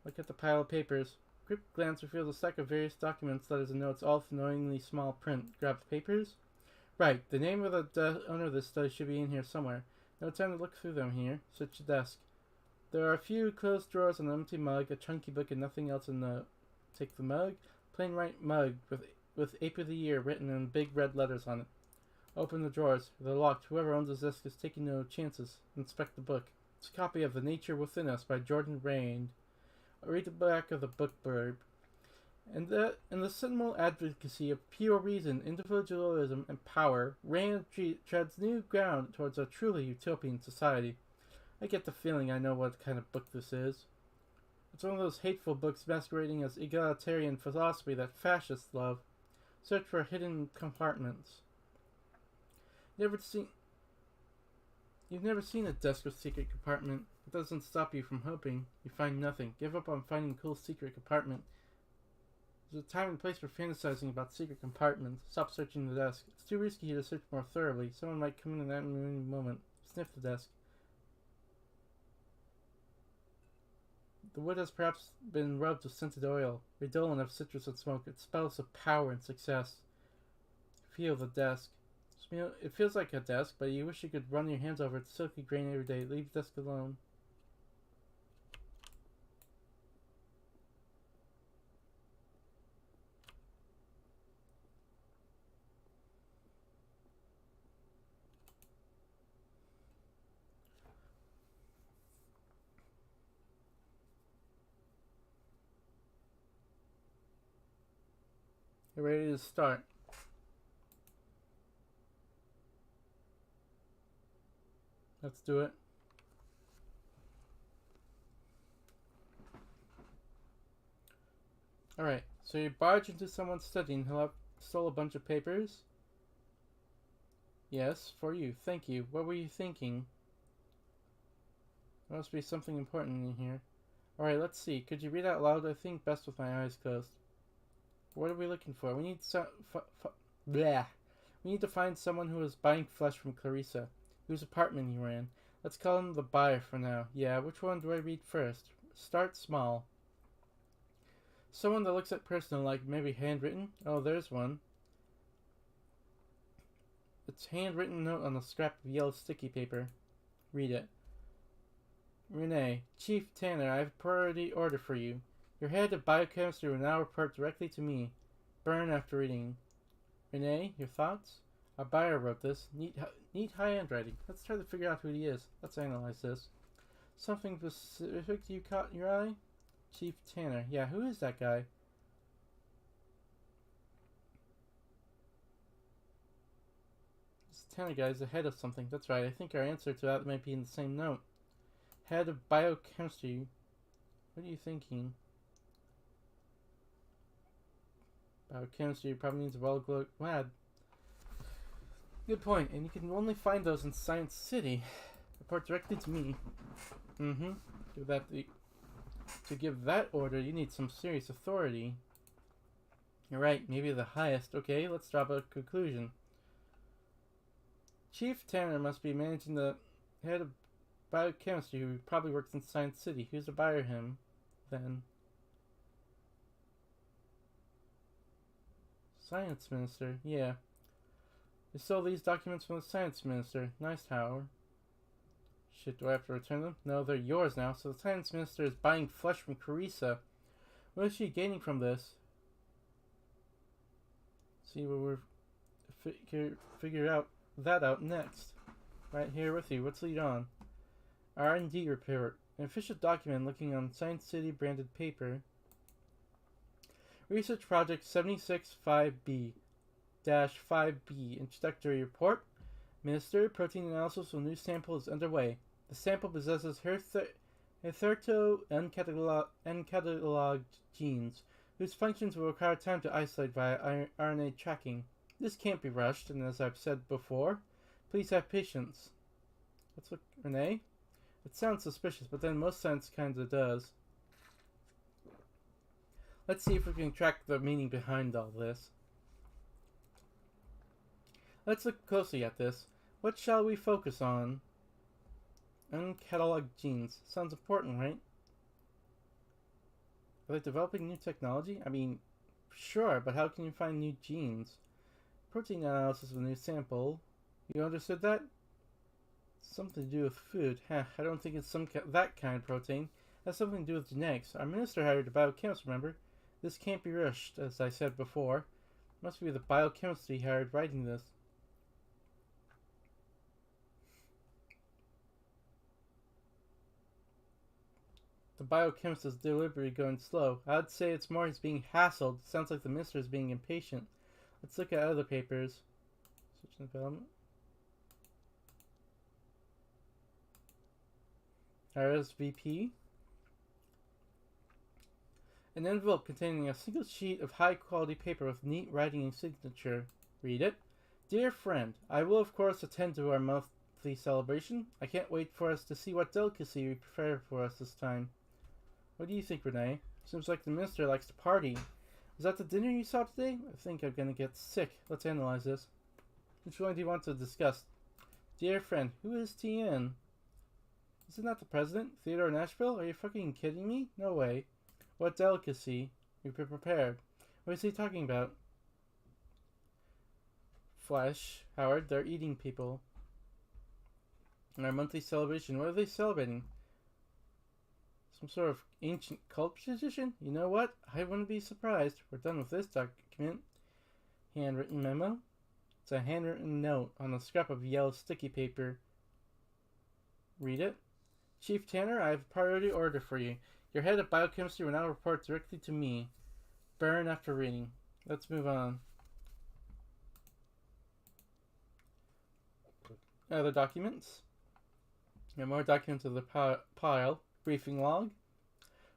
Look at the pile of papers. Quick glance reveals a stack of various documents, letters, and notes, all annoyingly small print. Grab the papers. Right, the name of the owner of this study should be in here somewhere. No time to look through them here. Search the desk. There are a few closed drawers, an empty mug, a chunky book, and nothing else in the... Take the mug. Plain white mug with Ape of the Year written in big red letters on it. Open the drawers. They're locked. Whoever owns this desk is taking no chances. Inspect the book. It's a copy of The Nature Within Us by Jordan Rain. Read the back of the book blurb. In the seminal advocacy of pure reason, individualism, and power, Rand treads new ground towards a truly utopian society. I get the feeling I know what kind of book this is. It's one of those hateful books masquerading as egalitarian philosophy that fascists love. Search for hidden compartments. You've never seen a desk with secret compartment. It doesn't stop you from hoping. You find nothing. Give up on finding a cool secret compartment. There's a time and place for fantasizing about secret compartments. Stop searching the desk. It's too risky here to search more thoroughly. Someone might come in at any moment. Sniff the desk. The wood has perhaps been rubbed with scented oil, redolent of citrus and smoke. It spells of power and success. Feel the desk. It feels like a desk, but you wish you could run your hands over its silky grain every day. Leave the desk alone. You're ready to start. Let's do it. Alright, so you barge into someone's study and stole a bunch of papers? Yes, for you. Thank you. What were you thinking? There must be something important in here. Alright, let's see. Could you read out loud? I think best with my eyes closed. What are we looking for? We need We need to find someone who is buying flesh from Clarissa, whose apartment he ran. Let's call him the buyer for now. Yeah, which one do I read first? Start small. Someone that looks at personal, like maybe handwritten? Oh, there's one. It's handwritten note on a scrap of yellow sticky paper. Read it. Renee, Chief Tanner, I have a priority order for you. Your head of biochemistry will now report directly to me. Burn after reading. Renee, your thoughts? Our buyer wrote this. Neat high handwriting. Let's try to figure out who he is. Let's analyze this. Something specific you caught your eye? Chief Tanner. Yeah, who is that guy? This Tanner guy is the head of something. That's right. I think our answer to that might be in the same note. Head of biochemistry. What are you thinking? Biochemistry probably means a well-glowed lad. Good point, and you can only find those in Science City. Report directly to me. To give that order, you need some serious authority. You're right, maybe the highest. Okay, let's drop a conclusion. Chief Tanner must be managing the head of biochemistry who probably works in Science City. Who's to buyer him, then? Science Minister, yeah. They stole these documents from the Science Minister. Nice tower. Shit, do I have to return them? No, they're yours now. So the Science Minister is buying flesh from Carissa. What is she gaining from this? See what we're figure out that out next. Right here with you. Let's lead on. R&D report. An official document looking on Science City branded paper. Research Project 765B-5B Introductory Report. Minister, protein analysis of a new sample is underway. The sample possesses hitherto uncatalogued genes, whose functions will require time to isolate via RNA tracking. This can't be rushed, and as I've said before, please have patience. Let's look, Renee. It sounds suspicious, but then most science kinda does. Let's see if we can track the meaning behind all this. Let's look closely at this. What shall we focus on? Uncatalogued genes. Sounds important, right? Are they developing new technology? I mean, sure, but how can you find new genes? Protein analysis of a new sample. You understood that? Something to do with food. I don't think it's that kind of protein. It has something to do with genetics. Our minister hired a biochemist, remember? This can't be rushed, as I said before. Must be the biochemist he hired writing this. The biochemist is deliberately going slow. I'd say it's more he's being hassled. It sounds like the minister is being impatient. Let's look at other papers. Research and development. RSVP. An envelope containing a single sheet of high-quality paper with neat writing and signature. Read it. Dear friend, I will of course attend to our monthly celebration. I can't wait for us to see what delicacy we prepare for us this time. What do you think, Renee? Seems like the minister likes to party. Was that the dinner you saw today? I think I'm gonna get sick. Let's analyze this. Which one do you want to discuss? Dear friend, who is TN? Isn't that the president? Theodore Nashville? Are you fucking kidding me? No way. What delicacy? We prepared. What is he talking about? Flesh. Howard, they're eating people. In our monthly celebration, what are they celebrating? Some sort of ancient cult tradition? You know what? I wouldn't be surprised. We're done with this document. Handwritten memo. It's a handwritten note on a scrap of yellow sticky paper. Read it. Chief Tanner, I have a priority order for you. Your head of biochemistry will now report directly to me. Burn after reading. Let's move on. Other documents. And more documents of the pile. Briefing log.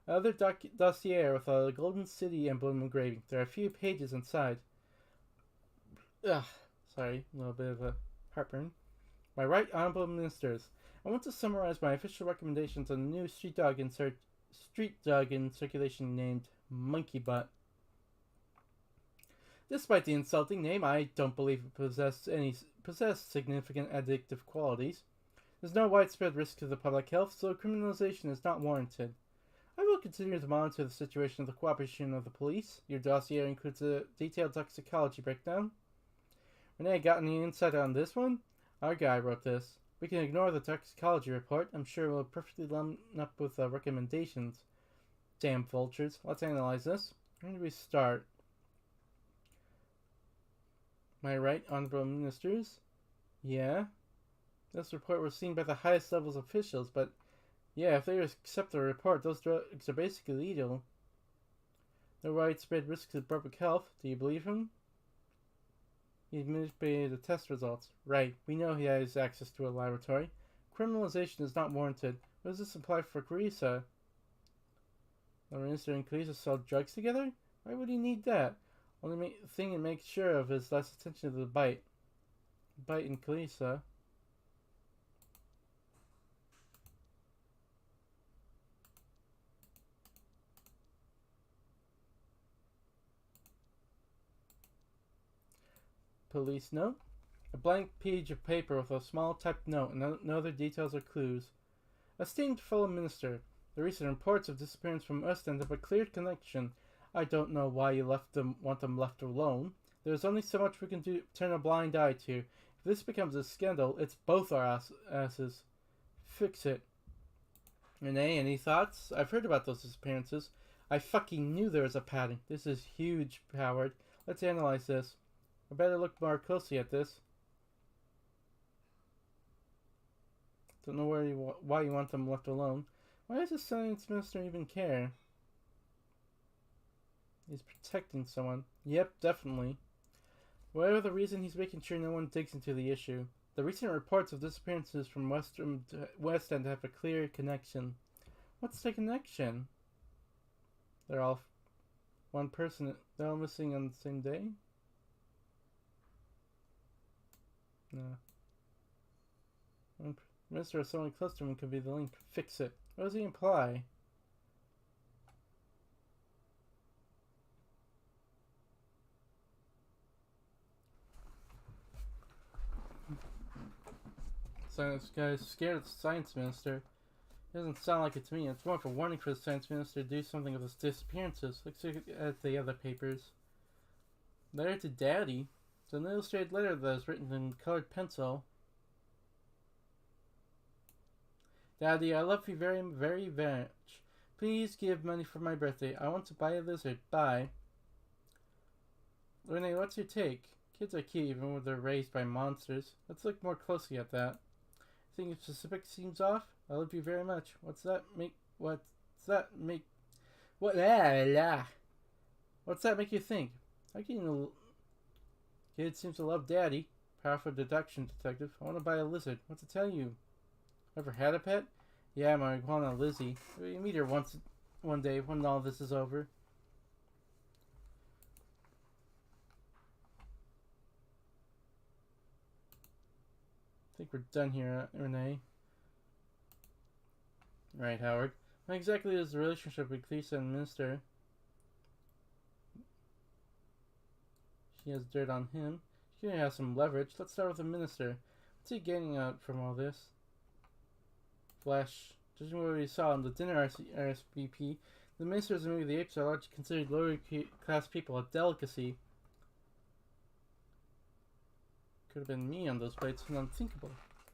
Other dossier with a Golden City emblem engraving. There are a few pages inside. Sorry, a little bit of a heartburn. My right honorable ministers, I want to summarize my official recommendations on the new street dog in circulation named Monkey Butt. Despite the insulting name, I don't believe it possessed significant addictive qualities. There's no widespread risk to the public health, so criminalization is not warranted. I will continue to monitor the situation of the cooperation of the police. Your dossier includes a detailed toxicology breakdown. Renee, got any insight on this one? Our guy wrote this. We can ignore the toxicology report. I'm sure it will perfectly line up with recommendations. Damn vultures. Let's analyze this. Where do we start? Am I right, honorable ministers? Yeah. This report was seen by the highest levels of officials, but yeah, if they accept the report, those drugs are basically lethal. No widespread risk to public health. Do you believe him? He manipulated the test results. Right. We know he has access to a laboratory. Criminalization is not warranted. What does this imply for Carissa? The minister and Carissa sell drugs together? Why would he need that? Only thing he makes sure of is less attention to the bite. Bite and Carissa. Police note. A blank page of paper with a small typed note and no other details or clues. Esteemed fellow minister, the recent reports of disappearance from Ostend have a clear connection. I don't know why you want them left alone. There's only so much we can do. Turn a blind eye to. If this becomes a scandal, it's both our asses. Fix it. Renee, any thoughts? I've heard about those disappearances. I fucking knew there was a pattern. This is huge, Howard. Let's analyze this. I better look more closely at this. Don't know why you want them left alone. Why does the science minister even care? He's protecting someone. Yep, definitely. Whatever the reason, he's making sure no one digs into the issue. The recent reports of disappearances from West End have a clear connection. What's the connection? They're all one person. They're all missing on the same day? No. One minister or someone close to him could be the link. Fix it. What does he imply? Science guy's scared of the science minister. It doesn't sound like it to me. It's more of a warning for the science minister to do something with his disappearances. Let's look at the other papers. Letter to Daddy. It's an illustrated letter that is written in colored pencil. Daddy, I love you very, very much. Please give money for my birthday. I want to buy a lizard. Bye. Renee, what's your take? Kids are cute even when they're raised by monsters. Let's look more closely at that. Think specific seems off? I love you very much. What's that make you think? How can you kid seems to love Daddy. Powerful deduction detective. I want to buy a lizard. What's it tell you? Ever had a pet? Yeah, my iguana Lizzie. We meet her one day when all this is over. I think we're done here, Renee. Right, Howard. What exactly is the relationship with Lisa and Minister? She has dirt on him. She can have some leverage. Let's start with the Minister. What's he getting out from all this? Flash. Judging what we saw in the dinner RSVP, the Ministers and maybe the apes are largely considered lower class people, a delicacy. Could have been me on those plates, and unthinkable.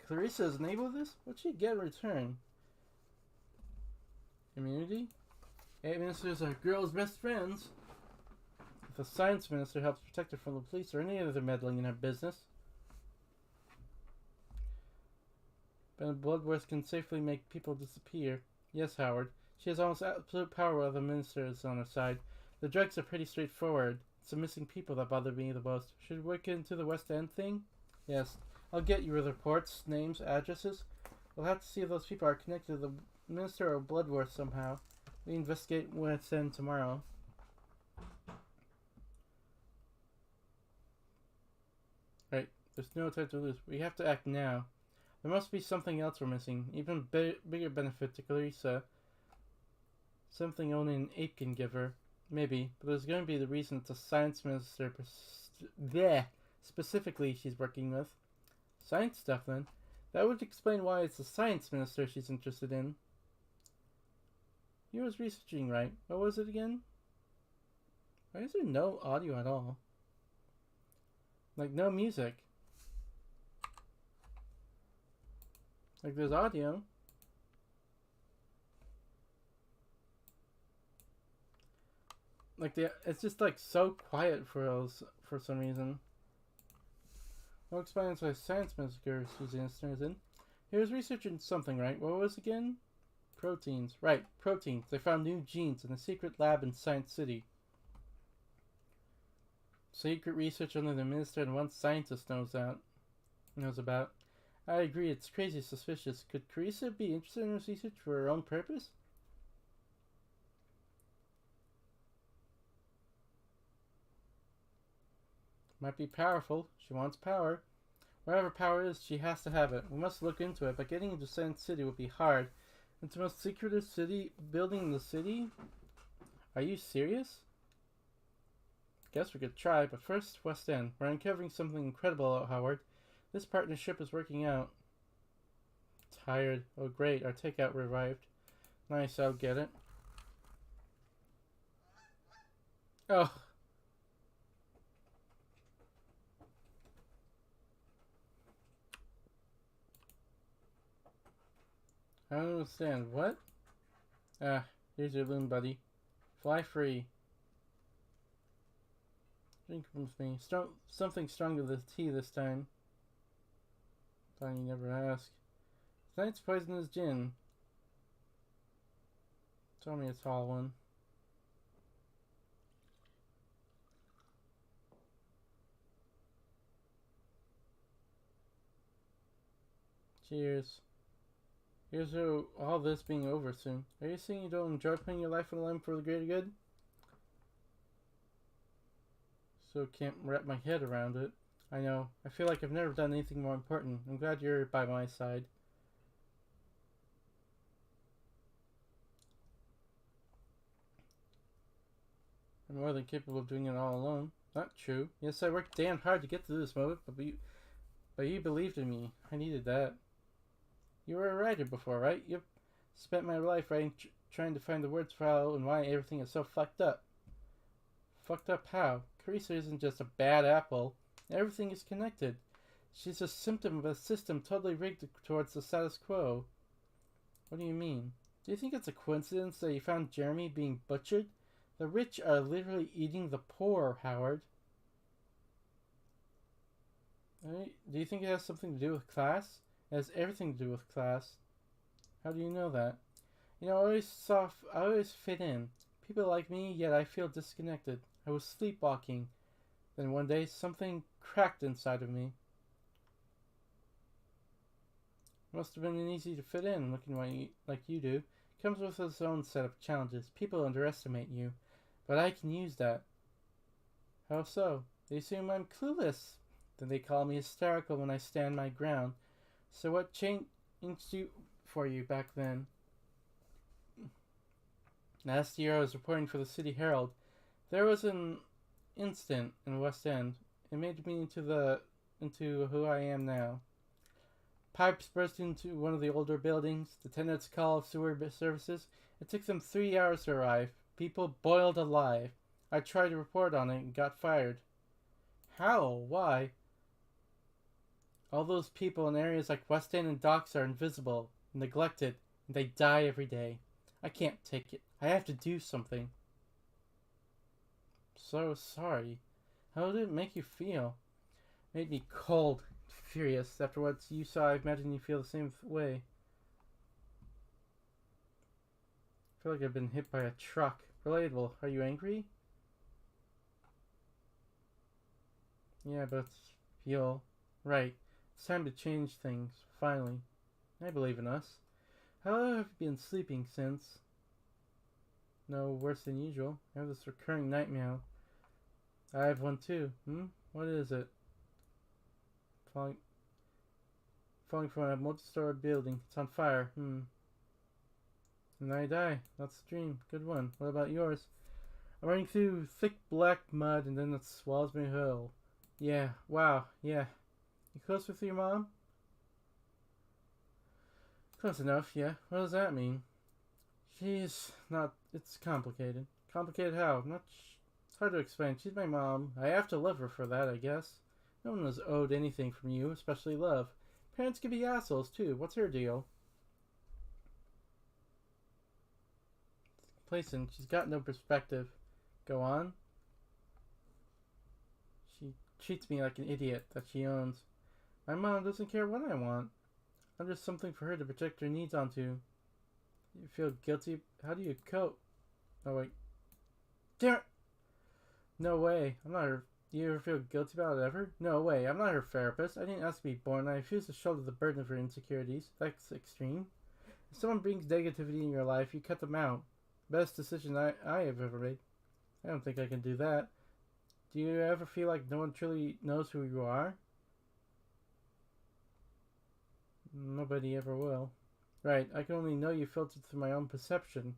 Clarissa is enabled this? What'd she get in return? Immunity? Hey, ministers are girls' best friends. If the science minister helps protect her from the police or any other meddling in her business. But Bloodworth can safely make people disappear. Yes, Howard. She has almost absolute power while the minister is on her side. The drugs are pretty straightforward. It's the missing people that bother me the most. Should we get into the West End thing? Yes. I'll get you with reports, names, addresses. We'll have to see if those people are connected to the minister or Bloodworth somehow. We investigate West End tomorrow. Right. There's no time to lose. We have to act now. There must be something else we're missing. Even bigger benefit to Clarissa. Something only an ape can give her. Maybe, but there's going to be the reason it's a science minister specifically she's working with. Science stuff, then. That would explain why it's the science minister she's interested in. He was researching, right? What was it again? Why is there no audio at all? Like, no music. Like, there's audio. Like, it's just, like, so quiet for some reason. No explains why science massacre was interested. He was researching something, right? What was it again? Proteins. Right, proteins. They found new genes in a secret lab in Science City. Secret research only the minister and one scientist knows about. I agree, it's crazy suspicious. Could Carissa be interested in this research for her own purpose? Might be powerful. She wants power. Whatever power is, she has to have it. We must look into it, but getting into Science City would be hard. It's the most secretive building in the city? Are you serious? Guess we could try, but first, West End. We're uncovering something incredible, Howard. This partnership is working out. Tired. Oh great, our takeout revived. Nice, I'll get it. Oh. I don't understand. What? Ah, here's your loon, buddy. Fly free. Drink with me. Something stronger than tea this time. Thought you never ask. Tonight's poison is gin. Tell me a tall one. Cheers. Here's all this being over soon. Are you saying you don't enjoy putting your life on the line for the greater good? So can't wrap my head around it. I know. I feel like I've never done anything more important. I'm glad you're by my side. I'm more than capable of doing it all alone. Not true. Yes, I worked damn hard to get to this moment, but you believed in me. I needed that. You were a writer before, right? Yep. Spent my life writing, trying to find the words for how and why everything is so fucked up. Fucked up how? Carissa isn't just a bad apple. Everything is connected. She's a symptom of a system totally rigged towards the status quo. What do you mean? Do you think it's a coincidence that you found Jeremy being butchered? The rich are literally eating the poor, Howard. Do you think it has something to do with class? It has everything to do with class. How do you know that? You know, I always fit in. People like me, yet I feel disconnected. I was sleepwalking. Then one day, something cracked inside of me. Must have been easy to fit in, looking like you do. Comes with its own set of challenges. People underestimate you. But I can use that. How so? They assume I'm clueless. Then they call me hysterical when I stand my ground. So what changed for you back then? Last year I was reporting for the City Herald. There was an incident in West End. It made me into who I am now. Pipes burst into one of the older buildings. The tenants called sewer services. It took them 3 hours to arrive. People boiled alive. I tried to report on it and got fired. How? Why? All those people in areas like West End and Docks are invisible, neglected, and they die every day. I can't take it. I have to do something. So sorry. How did it make you feel? It made me cold, furious. After what you saw, I imagine you feel the same way. I feel like I've been hit by a truck. Relatable. Are you angry? Yeah, but feel right. It's time to change things, finally. I believe in us. How long have you been sleeping since? No, worse than usual. I have this recurring nightmare. I have one too. What is it? Falling from a multi-story building. It's on fire. And I die. That's the dream. Good one. What about yours? I'm running through thick black mud and then it swallows me whole. Yeah. Wow. Yeah. You close with your mom? Close enough, yeah. What does that mean? She's not... It's complicated. Complicated how? It's hard to explain. She's my mom. I have to love her for that, I guess. No one has owed anything from you, especially love. Parents can be assholes too. What's her deal? Complacent. She's got no perspective. Go on. She treats me like an idiot that she owns. My mom doesn't care what I want. I'm just something for her to project her needs onto. You feel guilty? How do you cope? Oh wait. Damn it! No way. I'm not her. Do you ever feel guilty about it ever? No way. I'm not her therapist. I didn't ask to be born. I refuse to shoulder the burden of her insecurities. That's extreme. If someone brings negativity in your life, you cut them out. Best decision I have ever made. I don't think I can do that. Do you ever feel like no one truly knows who you are? Nobody ever will. Right, I can only know you filtered through my own perception.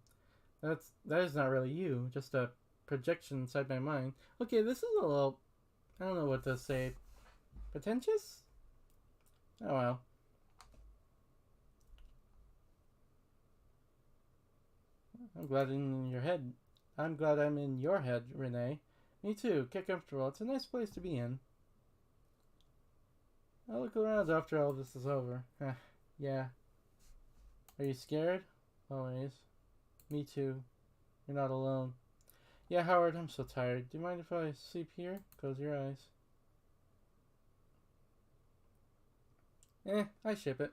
That is not really you, just a projection inside my mind. Okay, this is a little, I don't know what to say. Pretentious? Oh well. I'm glad I'm in your head, Renee. Me too. Get comfortable. It's a nice place to be in. I'll look around after all this is over. Yeah. Are you scared? Always. Me too. You're not alone. Yeah, Howard, I'm so tired. Do you mind if I sleep here? Close your eyes. I ship it.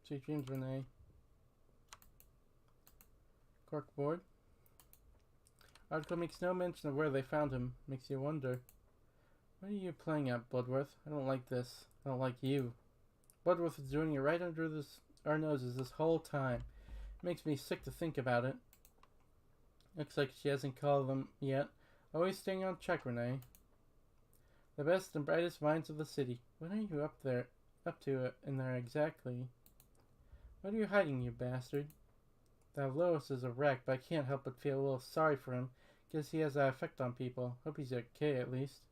Sweet dreams, Renee. Corkboard. Article makes no mention of where they found him. Makes you wonder. What are you playing at, Bloodworth? I don't like this. I don't like you. Bloodworth is doing it right under our noses this whole time. It makes me sick to think about it. Looks like she hasn't called them yet. Always staying on track, Renee. The best and brightest minds of the city. What are you up to in there exactly? What are you hiding, you bastard? That Lois is a wreck, but I can't help but feel a little sorry for him. Guess he has that effect on people. Hope he's okay, at least.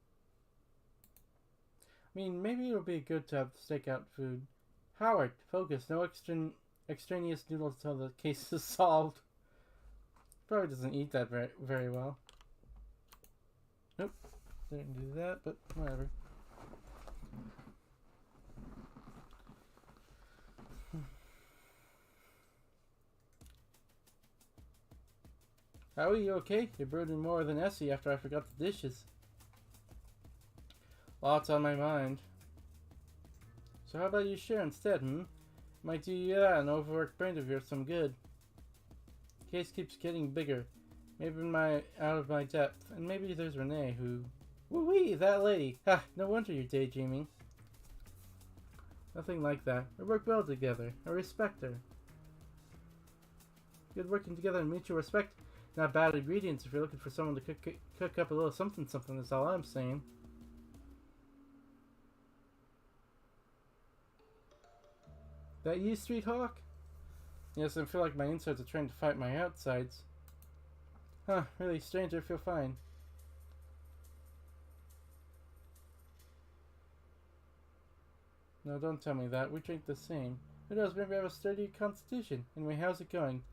I mean, maybe it'll be good to have stakeout food. Howard, focus. No extraneous noodles until the case is solved. Probably doesn't eat that very well. Nope. Didn't do that, but whatever. How are you okay? You're brooding more than Essie after I forgot the dishes. Lots on my mind. So how about you share instead, Might do you that an overworked brain of yours some good. The case keeps getting bigger. Maybe out of my depth. And maybe there's Renee who... Woo-wee, that lady! Ha! No wonder you're daydreaming. Nothing like that. We work well together. I respect her. Good working together and mutual respect. Not bad ingredients if you're looking for someone to cook up a little something is all I'm saying. That you, Street Hawk? Yes, I feel like my insides are trying to fight my outsides. Huh, really strange, I feel fine. No, don't tell me that. We drink the same. Who knows, maybe I have a sturdy constitution. Anyway, how's it going?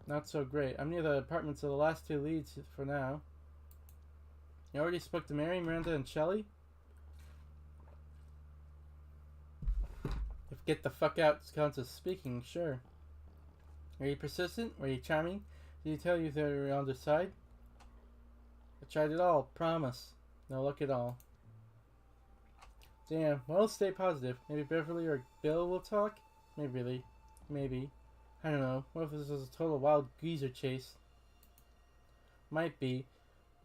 Not so great. I'm near the apartments of the last two leads for now. You already spoke to Mary, Miranda, and Shelley? If get the fuck out counts as speaking, sure. Are you persistent? Were you charming? Did he tell you they were on their side? I tried it all, promise. No luck at all. Damn, well, stay positive. Maybe Beverly or Bill will talk? Maybe. I don't know. What if this was a total wild geezer chase? Might be.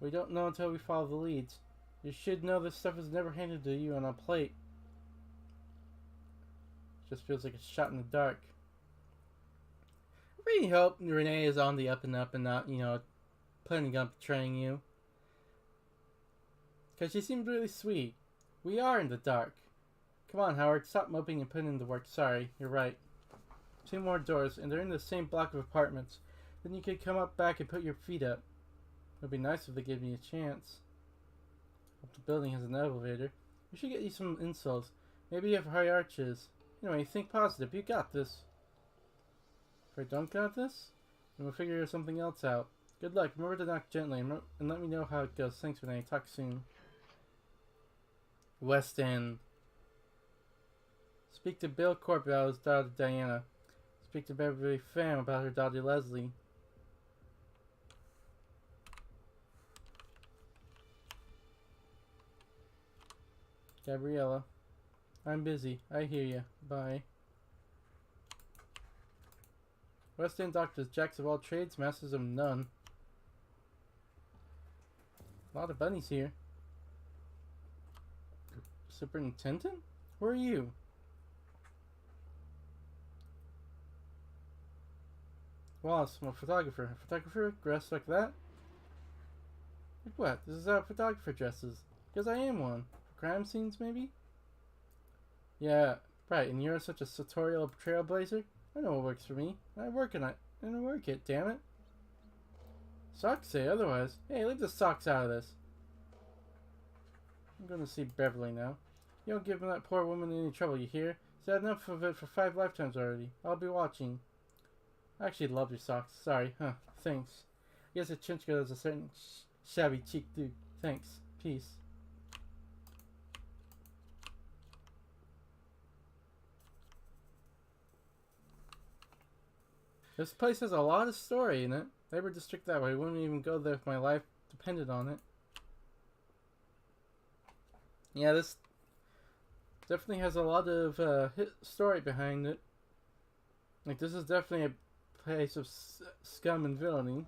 We don't know until we follow the leads. You should know this stuff is never handed to you on a plate. Just feels like a shot in the dark. I really hope Renee is on the up and up and not, planning on betraying you. Because she seemed really sweet. We are in the dark. Come on, Howard. Stop moping and put in the work. Sorry, you're right. 2 more doors, and they're in the same block of apartments. Then you could come up back and put your feet up. It would be nice if they gave me a chance. The building has an elevator. We should get you some insoles. Maybe you have high arches. Anyway, think positive. You got this. If I don't got this, then we'll figure something else out. Good luck. Remember to knock gently and let me know how it goes. Thanks, Renee. Talk soon. West End. Speak to Bill Corp about his daughter Diana. Speak to Beverly Pham about her daughter Leslie. Gabriella. I'm busy. I hear ya. Bye. West End doctors, jacks of all trades, masters of none. A lot of bunnies here. Superintendent? Who are you? Wallace, I'm a photographer. A photographer dressed like that? Like what? This is how a photographer dresses. Because I am one. For crime scenes, maybe? Yeah, right. And you're such a sartorial trailblazer? I know what works for me. I work in it. And I work it, damn it. Socks say otherwise. Hey, leave the socks out of this. I'm gonna see Beverly now. You don't give that poor woman any trouble, you hear? She's had enough of it for 5 lifetimes already. I'll be watching. I actually love your socks. Sorry. Huh. Thanks. I guess a chinchilla has a certain shabby cheek, too. Thanks. Peace. This place has a lot of story in it. If they were to strict that way, I wouldn't even go there if my life depended on it. Yeah, this definitely has a lot of story behind it. Like, this is definitely a place of scum and villainy.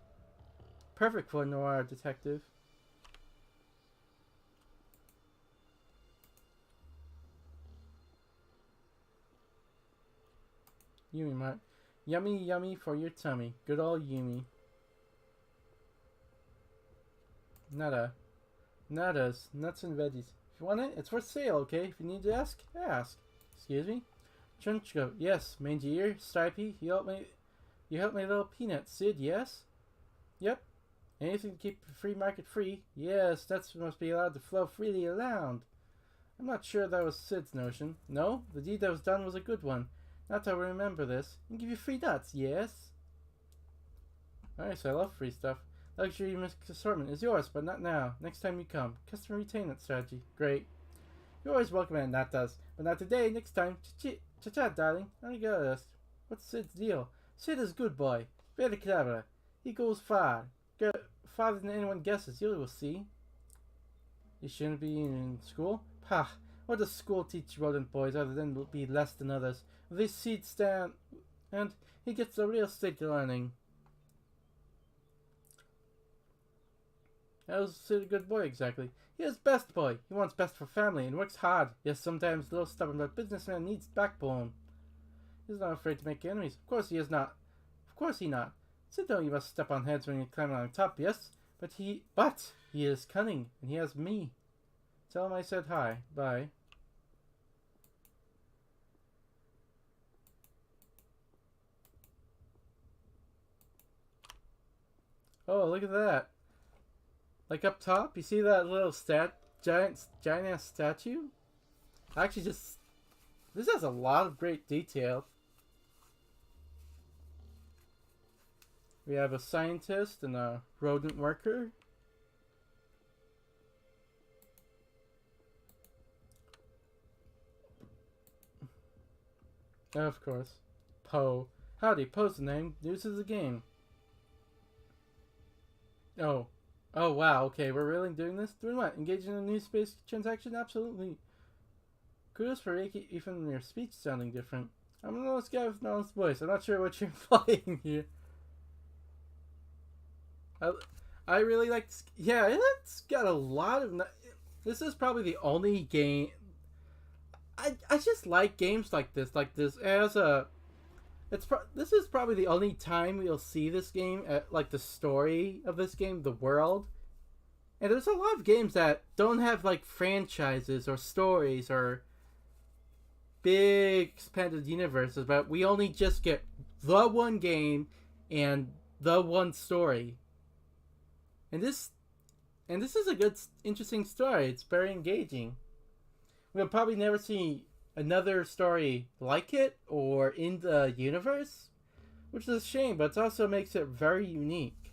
Perfect for a noir detective. Yumi Mart. Yummy, yummy for your tummy. Good old Yumi. Nada. Nadas. Nuts and veggies. If you want it, it's for sale, okay? If you need to ask, ask. Excuse me? Chunchko. Yes. Mangy ear. Stripey. You help my little peanut. Sid, yes? Yep. Anything to keep the free market free. Yes, that must be allowed to flow freely around. I'm not sure that was Sid's notion. No? The deed that was done was a good one. Not to remember this. And give you free nuts, yes? Nice, I love free stuff. Luxury mixed assortment is yours, but not now. Next time you come. Customer retainment strategy. Great. You're always welcome and that does. But not today, next time. Cha-cha, darling. I got us. What's Sid's deal? Sid is good boy. Very clever. He goes far. Farther than anyone guesses. You will see. He shouldn't be in school? Pah. What does school teach rodent boys other than be less than others? This seed stand, and he gets a real state learning. How's Sid a good boy exactly? He is best boy. He wants best for family and works hard. Yes, sometimes a little stubborn, but businessman needs backbone. He's not afraid to make enemies. Of course he is not. Of course he not. Sid know you must step on heads when you climb on top, yes? But he is cunning, and he has me. Tell him I said hi. Bye. Oh, look at that. Like up top, you see that little giant ass statue? Actually this has a lot of great detail. We have a scientist and a rodent worker. Of course. Poe. Howdy, Poe's the name. News is the game. Oh. Oh, wow. Okay, we're really doing this? Doing what? Engaging in a new space transaction? Absolutely. Kudos for even your speech sounding different. I'm an honest guy with an honest voice. I'm not sure what you're implying here. I really like this. Yeah, it's got a lot of... This is probably the only game... I just like games like this. As a... This is probably the only time we'll see this game, like the story of this game, the world. And there's a lot of games that don't have like franchises or stories or big expanded universes, but we only just get the one game and the one story. And this And this is a good, interesting story. It's very engaging. We'll probably never see another story like it or in the universe, which is a shame, but it also makes it very unique.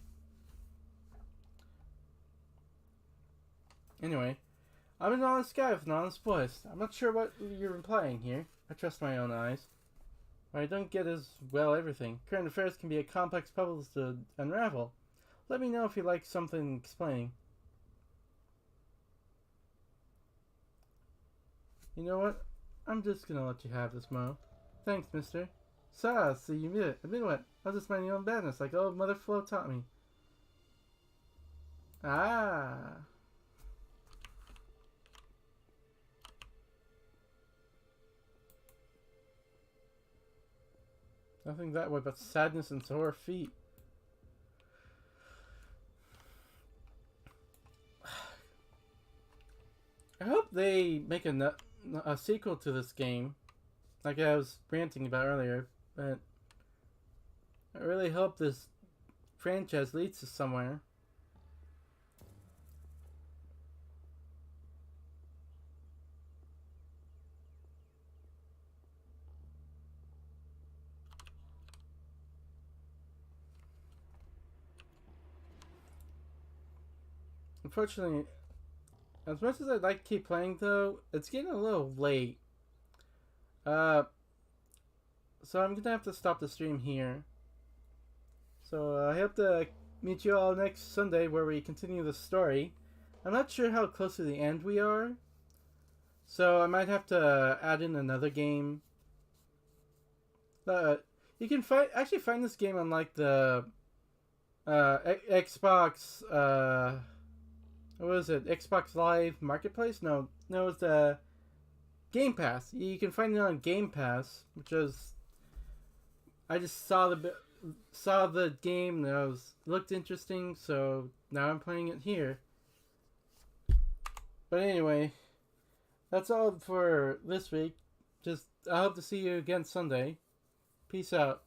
Anyway, I'm an honest guy with an honest voice. I'm not sure what you're implying here. I trust my own eyes. I don't get as well everything. Current affairs can be a complex puzzle to unravel. Let me know if you like something explaining. You know what? I'm just gonna let you have this, Mo. Thanks, mister. So you admit it. Admit what? I was just minding your own badness, like old Mother Flo taught me. Ah. Nothing that way but sadness and sore feet. I hope they make a sequel to this game, like I was ranting about earlier, but I really hope this franchise leads to somewhere. Unfortunately, as much as I'd like to keep playing though, it's getting a little late. So I'm gonna have to stop the stream here. So I hope to meet you all next Sunday where we continue the story. I'm not sure how close to the end we are, so I might have to add in another game. You can actually find this game on like the Xbox. What was it? Xbox Live Marketplace? No, it's the Game Pass. You can find it on Game Pass, which is. I just saw the game and it looked interesting, so now I'm playing it here. But anyway, that's all for this week. I hope to see you again Sunday. Peace out.